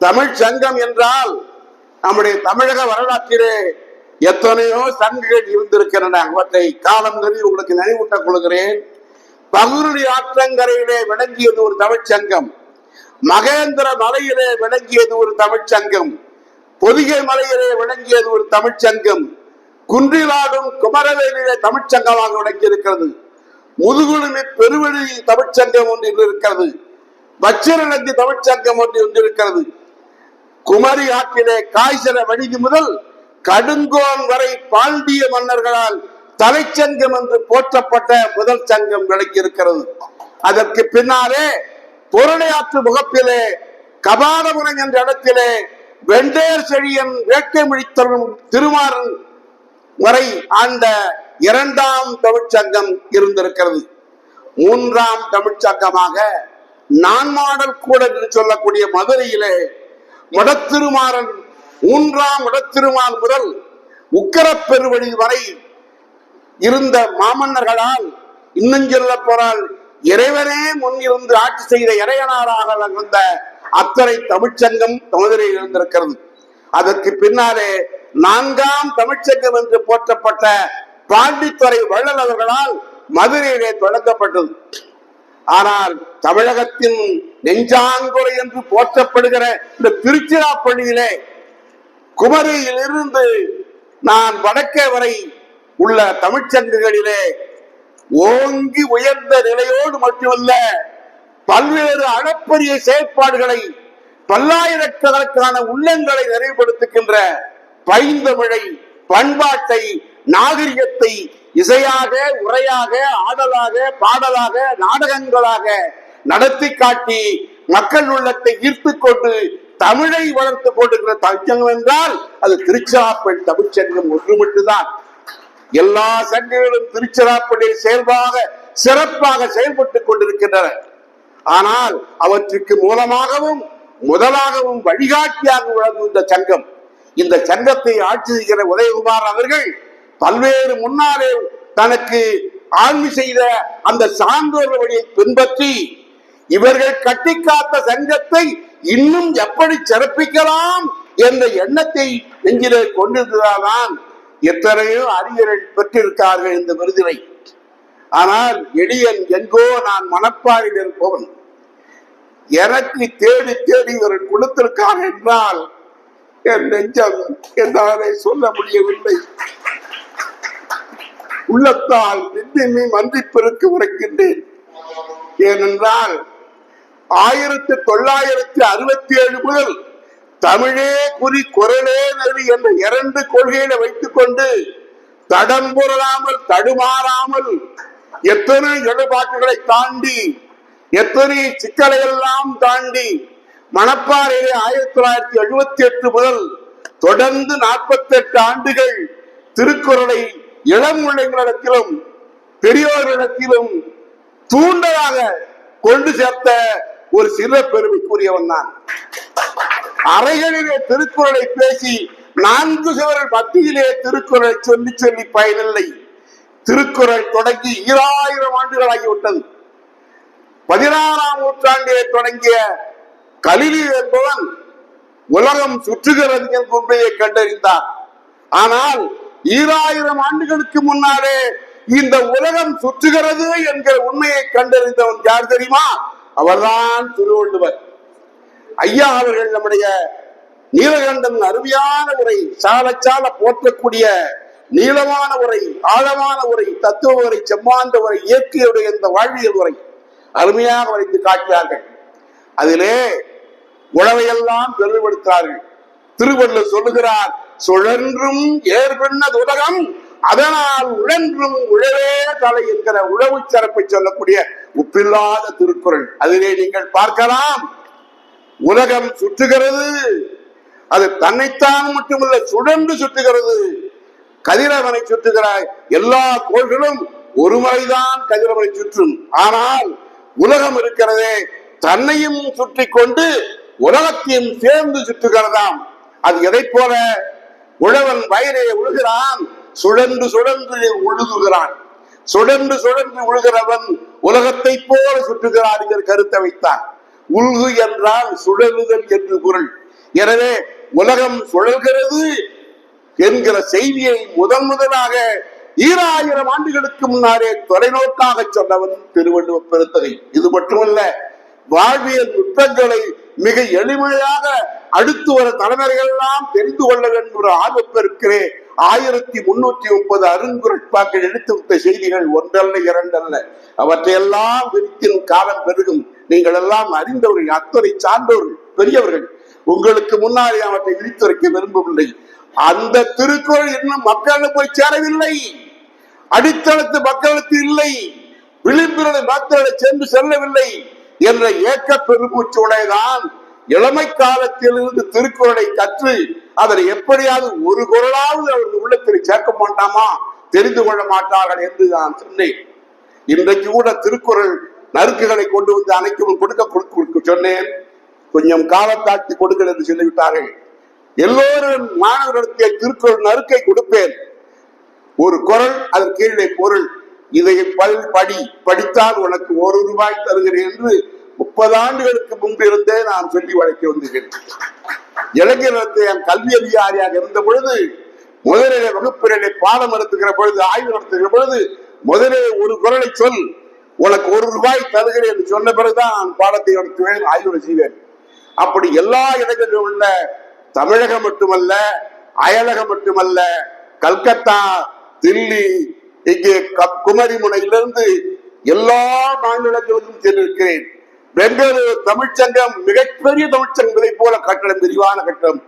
[SPEAKER 7] தமிழ் சங்கம் என்றால் நம்முடைய தமிழக வரலாற்றிலே எத்தனையோ சங்கங்கள் இருந்திருக்கின்றன. அவற்றை காலம் கருதி உங்களுக்கு நினைவூட்டக் கொள்கிறேன். பகுருடி ஆற்றங்கரையிலே விளங்கியது ஒரு தமிழ்ச்சங்கம், மகேந்திர மலையிலே விளங்கியது ஒரு தமிழ்ச்சங்கம், பொதிகை மலையிலே விளங்கியது ஒரு தமிழ்ச்சங்கம், குன்றிலாடும் குமரவேலிலே தமிழ்ச்சங்கமாக விளங்கி இருக்கிறது, முதுகுழுமி பெருவெளி தமிழ்ச்சங்கம் ஒன்று இருக்கிறது, வச்சிரநந்தி தமிழ்ச்சங்கம் ஒன்று இருக்கிறது. குமரி ஆற்றிலே காய்ச்சல வடிதி முதல் கடுங்கோன் வரை பாண்டிய மன்னர்களால் தலைச்சங்கம் என்று போற்றப்பட்ட முதல் சங்கம் விளங்கி இருக்கிறது. அதற்கு பின்னாலே பொருளையாற்று முகப்பிலே கபாலபுரம் என்ற இடத்திலே வெண்டேர் செழியன் வேட்கை முடித்தரும் திருமாறன் வரை ஆண்ட 2ஆம் தமிழ்ச்சங்கம் இருந்திருக்கிறது. 3ஆம் தமிழ்ச்சங்கமாக நான்மாடல் கூட என்று சொல்லக்கூடிய மதுரையிலே முடத்திருமாறன் 3ஆம் முடத்திருமான் முதல் உக்கரப்பெருவழி வரை இருந்த மாமன்னர்களால், இன்னும் சொல்ல போறால் இறைவனே முன்னிருந்து ஆட்சி செய்த இறையனாராக இருந்த அத்தனை தமிழ்ச்சங்கம் மதுரையில் இருந்திருக்கிறது. அதற்கு பின்னாலே 4ஆம் தமிழ்ச்சங்கம் என்று போற்றப்பட்ட பாண்டித்துறை வள்ளல் அவர்களால் மதுரையிலே தொடங்கப்பட்டது. ஆனால் தமிழகத்தின் நெஞ்சாங்குறை என்று போற்றப்படுகிற இந்த திருச்சிராப்பள்ளியிலே குமரியில் இருந்து நான் வடக்கே வரை உள்ள தமிழ்ச்சங்கங்களிலே ஓங்கி உயர்ந்த நிலையோடு மட்டுமல்ல, பல்வேறு அளப்பரிய செயற்பாடுகளை, பல்லாயிரக்கணக்கான உள்ளங்களை நிறைவுபடுத்துகின்ற பைந்தமிழை, பண்பாட்டை, நாகரிகத்தை இசையாக, உரையாக, ஆடலாக, பாடலாக, நாடகங்களாக நடத்தி காட்டி மக்கள் உள்ளத்தை ஈர்த்து கொண்டு தமிழை வளர்த்து கொண்டிருக்கிற தமிழ்ச்சங்கம் என்றால் அது திருச்சிராப்பள்ளி தமிழ்ச்சங்கம் ஒன்று மட்டும்தான். எல்லா சங்கங்களும் திருச்சிராப்பள்ளியில் சிறப்பாக செயல்பட்டுக் கொண்டிருக்கின்றன. ஆனால் அவற்றுக்கு மூலமாகவும் முதலாகவும் வழிகாட்டியாக விளங்கும் இந்த சங்கம். இந்த சங்கத்தை ஆட்சி செய்கிற உதயகுமார் அவர்கள் பல்வேறு முன்னாலே தனக்கு ஆண்மை செய்த அந்த சான்றோர் வழியை பின்பற்றி இவர்கள் கட்டிக்காத்த சங்கத்தை இன்னும் எப்படி சிறப்பிக்கலாம் என்ற எண்ணத்தை நெஞ்சிலே கொண்டிருந்ததால்தான் எத்தனையோ அறிஞர்கள் பெற்றிருக்கார்கள் இந்த விருதினை. ஆனால் எளியன் எங்கோ நான் மனப்பாறையில் இருப்பவன், எனக்கு தேடி தேடி இவர்கள் கொடுத்திருக்கார் என்றால் என் நெஞ்சம் என்னாலே சொல்ல முடியவில்லை. உள்ளத்தால் நித்தியமே மன்றிப்பெருக்கு உரைக்கின்றேன். ஏனென்றால் 1967 முதல் தமிழே குறி குரலே நெறி என்ற 2 கொள்கைகளை வைத்துக் கொண்டு தடம் புரளாமல் தடுமாறாமல் எத்தனை இடர்பாட்டுகளை தாண்டி, எத்தனை சிக்கலை எல்லாம் தாண்டி மணப்பாறையிலே 1978 முதல் தொடர்ந்து 48 ஆண்டுகள் திருக்குறளை இளம் உள்ளங்களிடத்திலும் பெரியோர்களிடத்திலும் தூண்டலாக கொண்டு சேர்த்த ஒரு சில பெருமைக்குரியவன் தான். அறைகளிலே திருக்குறளை பேசி 4 சுவர்கள் மத்தியிலே திருக்குறளை சொல்லி சொல்லி பயனில்லை. திருக்குறள் தொடங்கி 2000 ஆண்டுகள் ஆகிவிட்டது. 16ஆம் நூற்றாண்டிலே தொடங்கிய கலிலி என்பவன் உலகம் சுற்றுகிறது என்ற உண்மையை கண்டறிந்தார். ஆனால் 2000 ஆண்டுகளுக்கு முன்னாலே இந்த உலகம் சுற்றுகிறது என்கிற உண்மையை கண்டறிந்தவன் யார் தெரியுமா? அவர்தான் திருவள்ளுவர். ஐயா அவர்கள் நம்முடைய நீலகண்டன் அருமையான உரை, சால சால போற்றக்கூடிய நீளமான உரை, ஆழமான உரை, தத்துவ உரை, செம்மாந்த உரை, இயற்கையுடைய இந்த வாழ்வியல் உரை அருமையாக வரைத்து காட்டினார்கள். அதிலே உழவையெல்லாம் பெருமைப்படுத்துகிறார்கள். திருவள்ளுவர் சொல்லுகிறார், சுழன்றும் ஏற்பெண்ணது உலகம் அதனால் உழன்றும் உழவே தலை என்கிற உழவு சிறப்பை சொல்லக்கூடிய உப்பில்லாத திருக்குறள். அதிலே நீங்கள் பார்க்கலாம், உலகம் சுற்றுகிறது, அது தன்னைத்தான் மட்டுமல்ல சுழன்று சுற்றுகிறது. கதிரவனை சுற்றுகிறாய், எல்லா கோள்களும் ஒரு முறைதான் கதிரவனை சுற்றும். ஆனால் உலகம் இருக்கிறதே தன்னையும் சுற்றி கொண்டு உலகத்தையும் சேர்ந்து சுற்றுகிறதாம். அது எதை போல? உழவன் வயலே உழுகிறான், சுழன்று சுழன்று உழுதுகிறான். சுழன்று சுழன்று உழுகிறவன் உலகத்தை போல சுற்றுகிறான் என்கிற கருத்தை வைத்தான். உழுகு என்றால் சுழலுதல் என்று பொருள். எனவே உலகம் சுழல்கிறது என்கிற செய்தியை முதலாக 2000 ஆண்டுகளுக்கு முன்னாலே தொலைநோக்காக சொன்னவன் திருவள்ளுவர் பெருந்தகை. இது மட்டுமல்ல, வாழ்வியல் நுட்பங்களை மிக எளிமையாக அடுத்து வர தலைமுறைகள் எல்லாம் தெரிந்து கொள்ள வேண்டும் என்ற ஆர்வப்பெருக்கிறே 1330 அருங்குறட்பாக்கள் எடுத்துவிட்ட செய்திகள் ஒன்றல்ல இரண்டல்ல. அவற்றையெல்லாம் விரித்தின் காலம் பெருகும். நீங்கள் எல்லாம் அறிந்தவர்கள், அத்தனை சார்ந்தவர்கள், பெரியவர்கள். உங்களுக்கு முன்னாடி அவற்றை விரித்துரைக்க விரும்பவில்லை. அந்த திருக்குறள் இன்னும் மக்களுக்கு போய் சேரவில்லை. அடித்தளத்து மக்களுக்கு இல்லை, விளிம்பினுடைய மக்களை சென்று செல்லவில்லை என்ற ஏக்க பெருமூச்சோடைதான் இளமை காலத்திலிருந்து திருக்குறளை கற்று அதனை எப்படியாவது ஒரு குறளாவது அவர்கள் உள்ளத்தில் சேர்க்க மாட்டாமா, தெரிந்து கொள்ள மாட்டார்கள் என்று நான் சொன்னேன். இன்றைக்கு கூட திருக்குறள் நறுக்குகளை கொண்டு வந்து அனைக்கும் கொடுக்க சொன்னேன். கொஞ்சம் காலத்தாழ்த்தி கொடுங்கள் என்று சொல்லிவிட்டார்கள். எல்லோரும் மாணவர்களுக்கு திருக்குறள் நறுக்கை கொடுப்பேன். ஒரு குறள், அதன் கீழே பொருள், இதை படித்தால் உனக்கு 1 ரூபாய் தருகிறேன் என்று 30 ஆண்டுகளுக்கு முன்பிருந்தே நான் சொல்லி வழக்கி வந்தேன். இளைஞர்களுக்கு என் கல்வி அதிகாரியாக இருந்த பொழுது முதலிலே வகுப்பிலே பாடம் நடத்துகிற பொழுது, ஆய்வு நடத்துகிற பொழுது முதலே ஒரு குறளை சொல், உனக்கு 1 ரூபாய் தருகிறேன் என்று சொன்ன பிறகுதான் நான் பாடத்தை நடத்துவேன், ஆய்வு செய்வேன். அப்படி எல்லா இடங்களிலும் உள்ள தமிழகம் மட்டுமல்ல, அயலகம் மட்டுமல்ல, கல்கத்தா, தில்லி, இங்கே குமரி முனையிலிருந்து எல்லா மாநிலங்களிலும் சென்றிருக்கிறேன். பெங்களூரு தமிழ்ச்சங்கம் மிகப்பெரிய தமிழ்ச்சங்கத்தை போல கட்டடம், விரிவான கட்டடம்.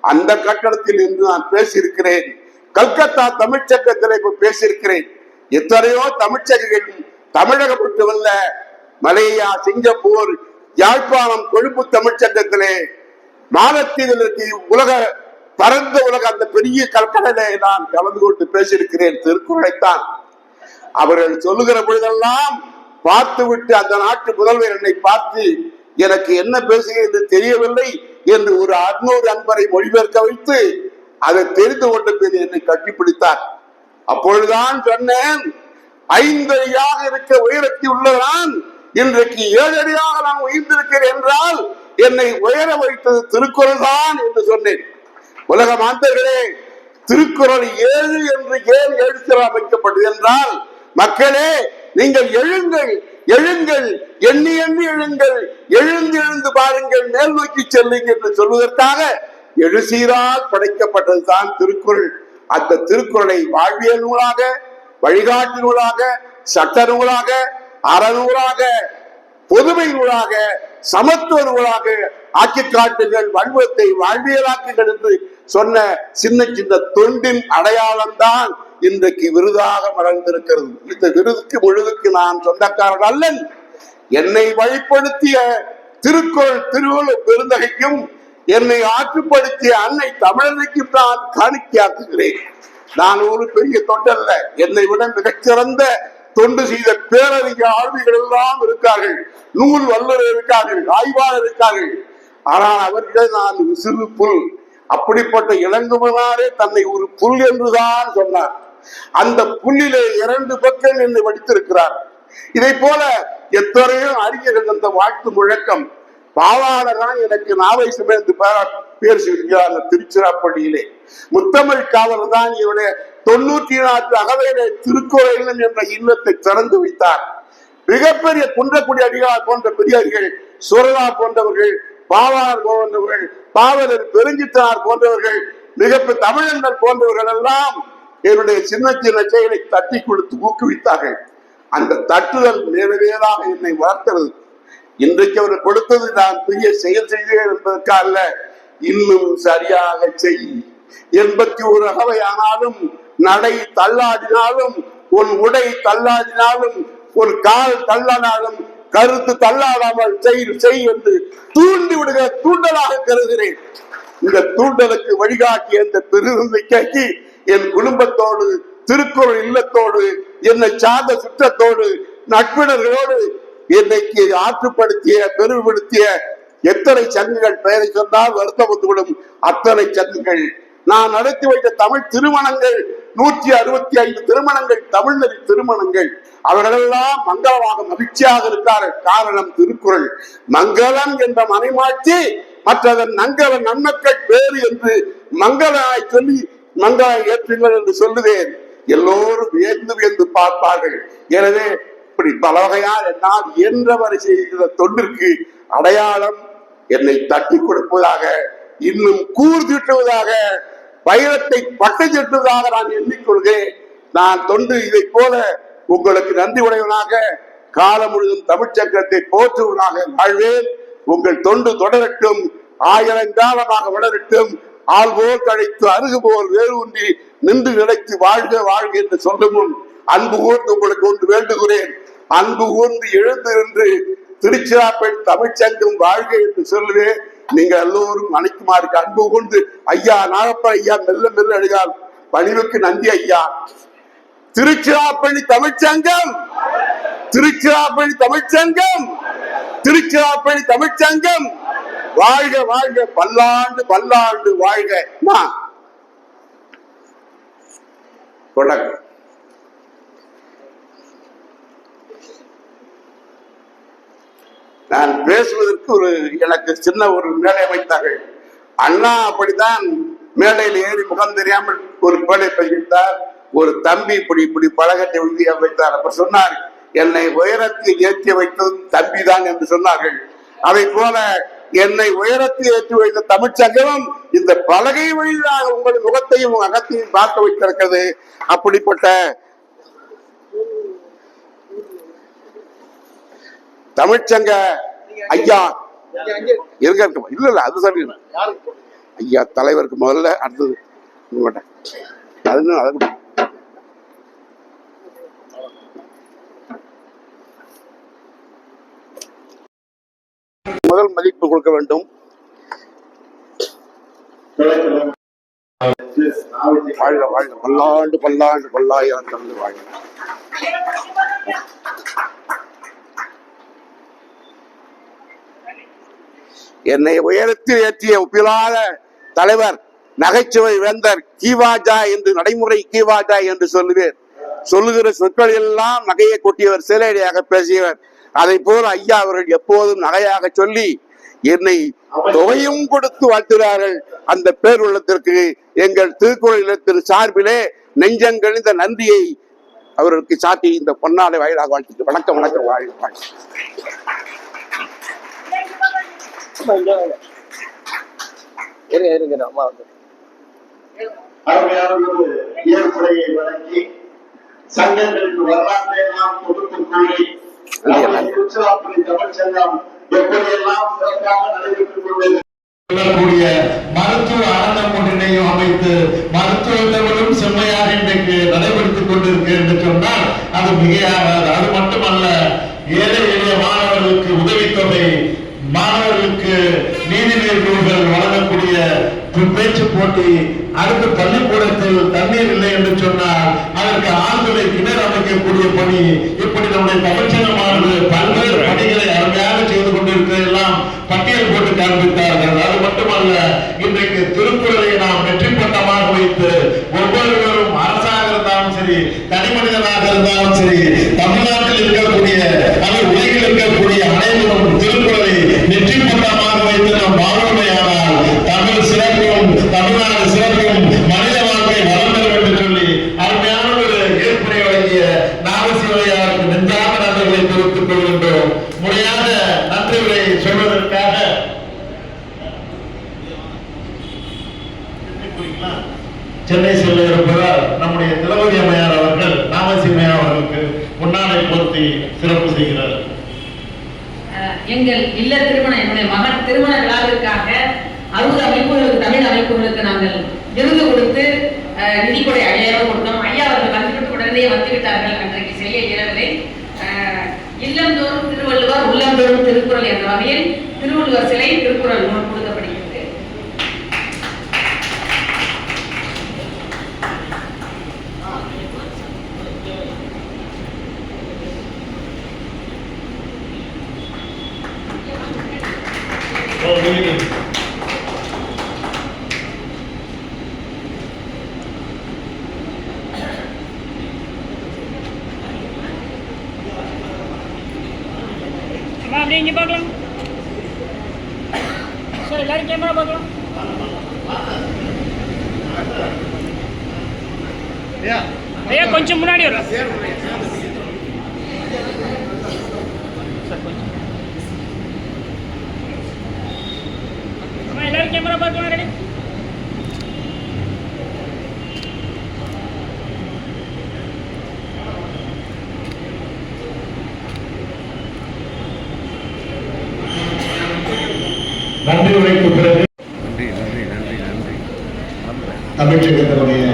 [SPEAKER 7] அந்த கட்டடத்தில் இருந்து நான் பேசியிருக்கிறேன். கல்கத்தா தமிழ்ச்சங்கத்தில் இப்ப பேசியிருக்கிறேன். எத்தனையோ தமிழ்ச்சங்கங்கள் தமிழகம் மட்டுமல்ல, மலேயா, சிங்கப்பூர், யாழ்ப்பாணம், கொழும்பு தமிழ்ச்சங்கத்திலே, மாலத்தீவில் உலக பரந்த உலக அந்த பெரிய கல்கடலை நான் கலந்து கொண்டு பேசியிருக்கிறேன் திருக்குறளைத்தான். அவர்கள் சொல்லுகிற பொழுதெல்லாம் பார்த்துவிட்டு அந்த நாட்டு முதல்வர் என்னை பார்த்து எனக்கு என்ன பேசுகிறேன் என்று தெரியவில்லை என்று ஒரு 600 அன்பரை மொழிபெயர்க்க வைத்து அதை தெரிந்து கொண்ட பின் என்னை கட்டிப்பிடித்தார். அப்பொழுதுதான் சொன்னேன், 5 அடியாக இருக்க உயரத்தில் உள்ளதான் இன்றைக்கு 7 அடியாக நான் உயர்ந்திருக்கிறேன் என்றால் என்னை உயர வைத்தது திருக்குறள் தான் என்று சொன்னேன். உலக மாந்தர்களே, திருக்குறள் 7 என்று ஏன் எழுத்தில் அமைக்கப்பட்டது என்றால், மக்களே நீங்கள் எழுங்கள், எழுங்கள், எண்ணி எண்ணி எழுங்கள், எழுந்து பாருங்கள், மேல் நோக்கி செல்லுங்கள் என்று சொல்வதற்காக எழுசீரால் படைக்கப்பட்டது தான் திருக்குறள். அந்த திருக்குறளை வாழ்வியல் நூலாக, வழிகாட்டு நூலாக, சட்ட நூலாக, அறநூலாக, பொதுமை நூலாக, சமத்துவ நூலாக ஆக்கி காட்டுங்கள், வன்மத்தை வாழ்வியலாக்குங்கள் என்று சொன்ன சின்ன சின்ன தொண்டின் அடையாளம் தான் இன்றைக்கு விருதாக மலர்ந்திருக்கிறது. இந்த விருதுக்கு முழுதுக்கு நான் சொந்தக்காரன் அல்லன். என்னை வழிப்படுத்திய திருக்குறள் திருவள்ளுவர் பெருந்தகைக்கும் என்னை ஆற்றுப்படுத்திய அன்னை தமிழனுக்கும் நான் காணிக்கையாக்குகிறேன். நான் ஒரு பெரிய தொண்டல்ல, என்னை விட மிகச்சிறந்த தொண்டு செய்த பேரறிஞர் ஆளுமைகள் எல்லாம் இருக்கார்கள், நூல் வல்லுநர் இருக்கார்கள், ஆய்வாளர் இருக்கார்கள். ஆனால் அவர்கள் நான் சிறு புல். அப்படிப்பட்ட இளங்குமனாரே தன்னை ஒரு புல் என்றுதான் சொன்னார். அந்த புல்லிலே 2 பக்கம் என்னை வடித்திருக்கிறார். இதை போல எத்தனையோ அறிஞர்கள் அந்த வாழ்த்து முழக்கம் பாவாளர் தான் எனக்கு நாவை சுமந்து பேர் சொல்கிறாங்க திருச்சிராப்பள்ளியிலே. முத்தமிழ் காவலர் தான் இவருடைய 94 அகவையிலே திருக்கோயிலம் என்ற இல்லத்தை திறந்து வைத்தார். மிகப்பெரிய குன்றக்குடி அடிகளார் போன்ற பெரியார்கள், சுரதா போன்றவர்கள், பாவாளர் போன்றவர்கள், பாவலர் பெருஞ்சித்தனார் போன்றவர்கள், மிகப்பெரிய தமிழர்கள் போன்றவர்கள் எல்லாம் என்னுடைய சின்ன சின்ன செயலை தட்டி கொடுத்து ஊக்குவித்தார்கள். அந்த தட்டுதல் மேலாக என்னை வளர்த்தது. இன்றைக்கு அவர் கொடுத்தது நான் பெரிய செயல் செய்தேன் என்பதற்காக இன்னும் சரியாக செய். 81 அகவை ஆனாலும், நடை தள்ளாடினாலும், உன் உடை தள்ளாடினாலும், ஒரு கால் தள்ளானாலும் கருத்து தள்ளாடாமல் செய் என்று தூண்டி விடுகிற தூண்டலாக கருதுகிறேன். இந்த தூண்டலுக்கு வழிகாட்டிய இந்த பெருந்தன்மைக்கு என் குடும்பத்தோடு, திருக்குறள் இல்லத்தோடு, என்னை சார்ந்த சுற்றத்தோடு, நட்பினர்களோடு என்னைக்கு ஆற்றுப்படுத்திய பெருமைப்படுத்திய எத்தனை சங்கங்கள் பெயரை சொன்னால் வருத்தம் வந்துவிடும். அத்தனை சங்கங்கள் நான் நடத்தி வைத்த தமிழ் திருமணங்கள் 165 திருமணங்கள், தமிழ்நெறி திருமணங்கள். அவர்களெல்லாம் மங்களமாக மகிழ்ச்சியாக இருக்கிறார்கள். காரணம் திருக்குறள். மங்களம் என்ற மனைமாட்சி மற்றதன் நங்கல நன்மக்கள் பேரு என்று மங்களாய் சொல்லி மங்களம் ஏற்றுங்கள் என்று சொல்லுவேன். எல்லோரும் வியந்து வியந்து பார்ப்பார்கள். எனவே இப்படி பல வகையால் என்னால் இயன்றவரை செய்கிற தொண்டிற்கு அடையாளம் என்னை தட்டி கொடுப்பதாக, இன்னும் கூர்திட்டுவதாக, பயிரத்தை பட்டு செட்டுவதாக நான் எண்ணிக்கொள்கிறேன். நான் தொண்டு இதை போல உங்களுக்கு நன்றி உடையவனாக காலம் முழுதும் தமிழ் சக்கரத்தை போற்றுவனாக வாழ்வேன். உங்கள் தொண்டு தொடரட்டும், 1000 காலமாக வளரட்டும். ஆள் போல் கழைத்து அருகு போல் வேறு ஒன்றி நின்று நிலைத்து வாழ்க வாழ்க என்று சொல்லும் முன் அன்பு கூர்ந்து உங்களுக்கு ஒன்று வேண்டுகிறேன். அன்பு கூர்ந்து எழுந்து நின்று திருச்சிராப்பள்ளி தமிழ்ச்சங்கம் வாழ்க என்று சொல்லுவேன். நீங்க எல்லோரும் அனைத்துமாறு அன்பு கூர்ந்து ஐயா நாகப்ப ஐயா மெல்ல மெல்ல அழுகால் பணிவுக்கு நன்றி ஐயா. திருச்சிராப்பள்ளி தமிழ்ச்சங்கம், திருச்சிராப்பள்ளி தமிழ்ச்சங்கம், திருச்சிராப்பள்ளி தமிழ்ச்சங்கம் வாழ்க வாழ்க, பல்லாண்டு பல்லாண்டு வாழ்க. நான் பேசுவதற்கு எனக்கு சின்ன ஒரு மேடை வைத்தார்கள். அண்ணா அப்படித்தான் மேடையில் ஏறி முகம் தெரியாமல் ஒரு பேடை பகிர்ந்தார். ஒரு தம்பி இப்படி இப்படி பழகத்தை உறுதியாக வைத்தார். அப்ப சொன்னார், என்னை உயரத்தில் ஏற்றி வைத்ததும் தம்பி தான் என்று சொன்னார்கள். அதை போல என்னை உயரத்தில் ஏற்றி வைத்த தமிழ்ச்சங்கமும் இந்த பலகை வழியாக உங்கள் முகத்தையும் அகத்தையும் பார்க்க வைத்திருக்கிறது. அப்படிப்பட்ட தமிழ்ச்சங்க ஐயா இருக்க இல்ல அது சரி ஐயா தலைவருக்கு முதல்ல அடுத்தது முதல் மதிப்பு கொடுக்க வேண்டும். வாழ்க வாழ்க, பல்லாண்டு பல்லாண்டு பல்லாயிரம் தந்து வாழ்க. என்னை உயரத்தில் ஏற்றிய ஒப்பிலாத தலைவர், நகைச்சுவை வேந்தர் கீவாஜா என்று, நடைமுறை கீவாஜா என்று சொல்லுவேன். சொல்லுகிற சொற்கள் எல்லாம் நகையை கொட்டியவர், சிலையாக பேசியவர். அதை போல ஐயா அவர்கள் எப்போதும் நகையாக சொல்லி என்னை தொகையும் கொடுத்து வாழ்த்துகிறார்கள். அந்த பேருள்ளத்திற்கு எங்கள் திருக்குறள் இல்லத்தின் சார்பிலே நெஞ்சங்கழிந்த நன்றியை அவர்களுக்கு சாட்டி இந்த பொன்னாடை வாயிலாக வாழ்த்து. வணக்கம் வணக்கம். வாழ்க.
[SPEAKER 1] அருமையான ஒரு ஏற்புரையை வழங்கி சங்கங்களுக்கு வரலாற்றை எல்லாம் தொகுத்து கூறி திருச்சிராப்பள்ளி தமிழ்ச்சங்கம் எப்படியெல்லாம் சிறப்பாக நடைபெற்றுக் கொண்டிருக்கக்கூடிய மருத்துவ ஆனந்தம் ஒன்றினையும் அமைத்து மருத்துவர்களும் செம்மையாக இன்றைக்கு நடைபெற்றுக் கொண்டிருக்க என்று சொன்னால் அது மிகையாகாது. அது மட்டுமல்ல, ஏழை எளிய மாணவர்களுக்கு உதவித்தொகை, மாணவர்களுக்கு நீதிநீர் நூல்கள் வழங்கக்கூடிய பேச்சு போட்டி, அடுத்த பள்ளிக்கூடத்தில் தண்ணீர் இல்லை என்று சொன்னால் அதற்கு ஆழ்துளை கிணறு அமைக்கக்கூடிய பணி, இப்படி நம்முடைய தமிழ்ச்சங்கமானது பல்வேறு பணிகளை அருமையாக செய்து கொண்டிருக்கிறதெல்லாம் பட்டியல் போட்டு காண்பித்தார்கள். அது மட்டுமல்ல, இன்றைக்கு திருக்குறளை நாம் வெற்றி பட்டமாக வைத்து ஒவ்வொருவரும் அரசாக இருந்தாலும் சரி, சரி, தனி மனிதனாக இருந்தாலும் சரி, தமிழ்நாட்டில் இருக்கக்கூடிய அல்லது உலகில் இருக்கக்கூடிய அனைவரும் திருக்குறளை நெற்றி பட்டமாக வைத்து நாம் வாழ்வுமையானால் தமிழ் சிறப்பும் தமிழ்நாடு சிறப்பும் மனித வாழ்க்கை வளம் பெறும் என்று சொல்லி அருமையான ஒரு ஏற்புரை வழங்கிய நாகசிவையாருக்கு நெஞ்சாக நன்றிகளை தெரிவித்துக் கொள்கின்றோம். முறையாக நன்றி உரை சொல்வதற்காக சென்னை செல்ல இருப்பதால் நம்முடைய திரௌபதி அம்மையார் அவர்கள் நாமசிம்மையா அவர்களுக்கு முன்னாடை போர்த்தி சிறப்பு செய்கிறார்.
[SPEAKER 3] எங்கள் இல்ல திருமணம் என்னுடைய மகன் திருமண விழாவிற்காக 60 அமைப்புகளுக்கு தமிழ் அமைப்புகளுக்கு நாங்கள் விருது கொடுத்து நிதிக்கொடை 5000 கொடுத்தோம். ஐயா அவர்கள் வந்துவிட்டு உடனே வந்துவிட்டார்கள். அன்றைக்கு செய்ய இயலவில்லை. இல்லந்தோறும் திருவள்ளுவர் உள்ளந்தோறும் திருக்குறள் என்ற வகையில் திருவள்ளுவர் சிலை திருக்குறள் நூல் கொடுக்கப்படுகிறது.
[SPEAKER 8] அப்படியே இங்கே பார்க்கலாம் சார், எல்லாரும் கேமரா பார்க்கலாம். ஐயா கொஞ்சம் முன்னாடி வரும். எல்லாரும் கேமரா பார்க்கலாம். ரெடி?
[SPEAKER 1] நன்றி உரைக்கு பிறகு
[SPEAKER 2] நன்றி நன்றி நன்றி நன்றி.
[SPEAKER 1] தமிழ்ச்சங்கத்தினுடைய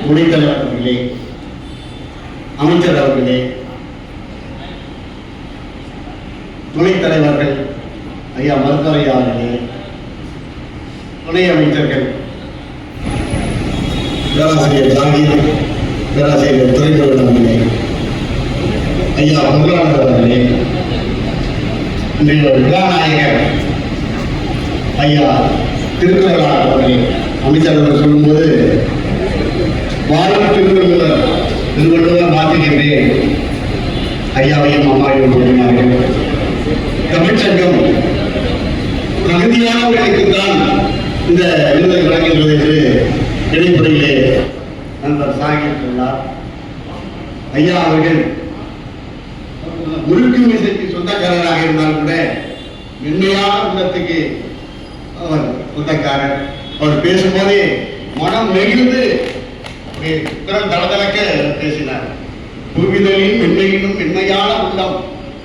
[SPEAKER 1] துணைத்தலைவர் அவர்களே, அமைச்சர் அவர்களே, துணைத் தலைவர்கள் ஐயா மருத்துவரையா அவர்களே, துணை அமைச்சர்கள் பேராசிரியர் ஜாகீர், பேராசிரியர் துரைமுருகன் அவர்களே, ஐயா பொருளாளர் அவர்களே, இன்றைய விழாநாயகர் ஐயா திருக்குறளாளர் அவர்களே, அமைச்சர்கள் சொல்லும்போது வாழும் திருவள்ளுவர் மாற்றுகின்றேன் ஐயாவையும் அம்மாவையும் கூறினார்கள். தமிழ்ச்சங்கம் தகுதியானவர்களுக்கு தான் இந்த விருதை வழங்குகிறது என்று இடைப்படையிலே நண்பர் சாகிர் சொன்னார். ஐயா அவர்கள் முழுக்கு மீசைக்கு சொந்தக்காரராக இருந்தாலும் கூட மென்மையான உள்ளத்துக்கு அவர் சொந்தக்காரர். அவர் பேசும்போதே மனம் நெகிழ்ந்து குரல் தளதளக்க பேசினார். புவிதலின் மென்மையிலும் மென்மையான உள்ளம்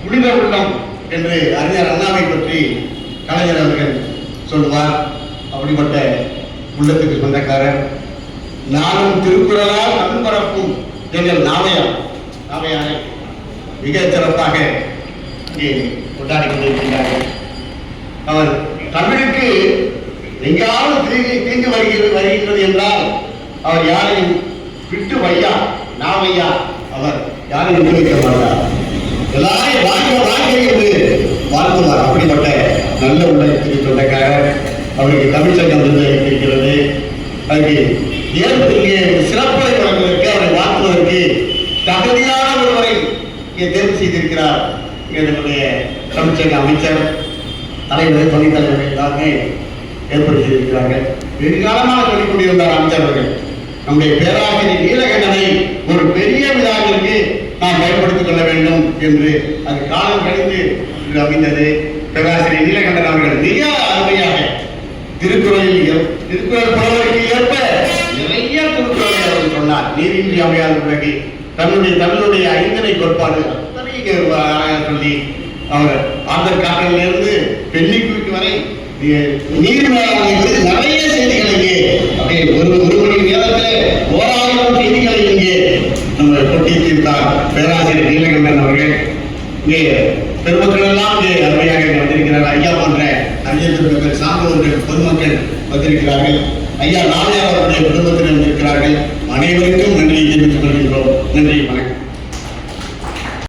[SPEAKER 1] புனித உள்ளம் என்று அறிஞர் அண்ணாவை பற்றி கலைஞர் அவர்கள் சொல்லுவார். அப்படிப்பட்ட உள்ளத்துக்கு சொந்தக்காரர். நானும் திருக்குறளால் நண்பரப்பும் எங்கள் நாவையாரை மிக சிறப்பாக இங்கே கொண்டாடி கொண்டிருக்கிறார்கள். அவர் தமிழுக்கு எங்காவது தீங்கு வருகிறது என்றால் அவர் யாரையும் விட்டு வையா நாவையா அவர் யாரையும் விட்டு வைக்க மாட்டார். எல்லாரையும் வாழ்க்கை என்று வாழ்த்துவார். அப்படிப்பட்ட நல்ல உள்ளத்துக்கு சொந்தக்காரர். அவருக்கு தமிழ்ச்சங்கம் இருக்கிறது. அதுக்கு இங்கே சிறப்பை வழங்குவதற்கு அவரை வாழ்த்துவதற்கு தகுதியான ஒருவரை இங்கே தேர்வு செய்திருக்கிறார். நம்முடைய தமிழ்ச்சங்க அமைச்சர், தலைவர், துணைத் தலைவர்கள் எல்லாருமே ஏற்பாடு செய்திருக்கிறார்கள். வெகுகாலமாக சொல்லிக் கொண்டிருந்தார் அமைச்சர்கள். நம்முடைய பேராசிரியர் நீலகண்டனை ஒரு பெரிய விழாவிற்கு நாம் பயன்படுத்திக் கொள்ள வேண்டும் என்று அது காலம் கழிந்து அமைந்தது. பேராசிரியர் நீலகண்டன் அவர்கள் மிக அருமையாக திருக்குறள் புலவருக்கு ஏற்ப நிறைய திருக்குறளை அவர் சொன்னார். நீரின்றி அமையாத பிறகு தமிழுடைய ஐந்தனை கோட்பாடு சொல்லி அவர் ஆந்தர் காட்டிலிருந்து பெண்ணிக்குவிக்கு வரை நீர் நிறைய செய்திகள் இங்கே அப்படியே ஒரு மணி நேரத்தில் 1000 செய்திகளை இங்கே நம்ம கொட்டி தீர்த்தார் பேராசிரியர் நீலகண்டன் அவர்கள். இங்கே பெருமக்கள் எல்லாம் இங்கே அருமையாக வந்திருக்கிறார்கள். ஐயா போன்ற அறிஞர்கள், சார்ந்தவர்கள், பொதுமக்கள் வந்திருக்கிறார்கள். ஐயா நாளையார் அவருடைய குடும்பத்தில் வந்திருக்கிறார்கள். அனைவருக்கும் நன்றியை தெரிவித்துக் கொள்கின்றோம். நன்றி, வணக்கம்.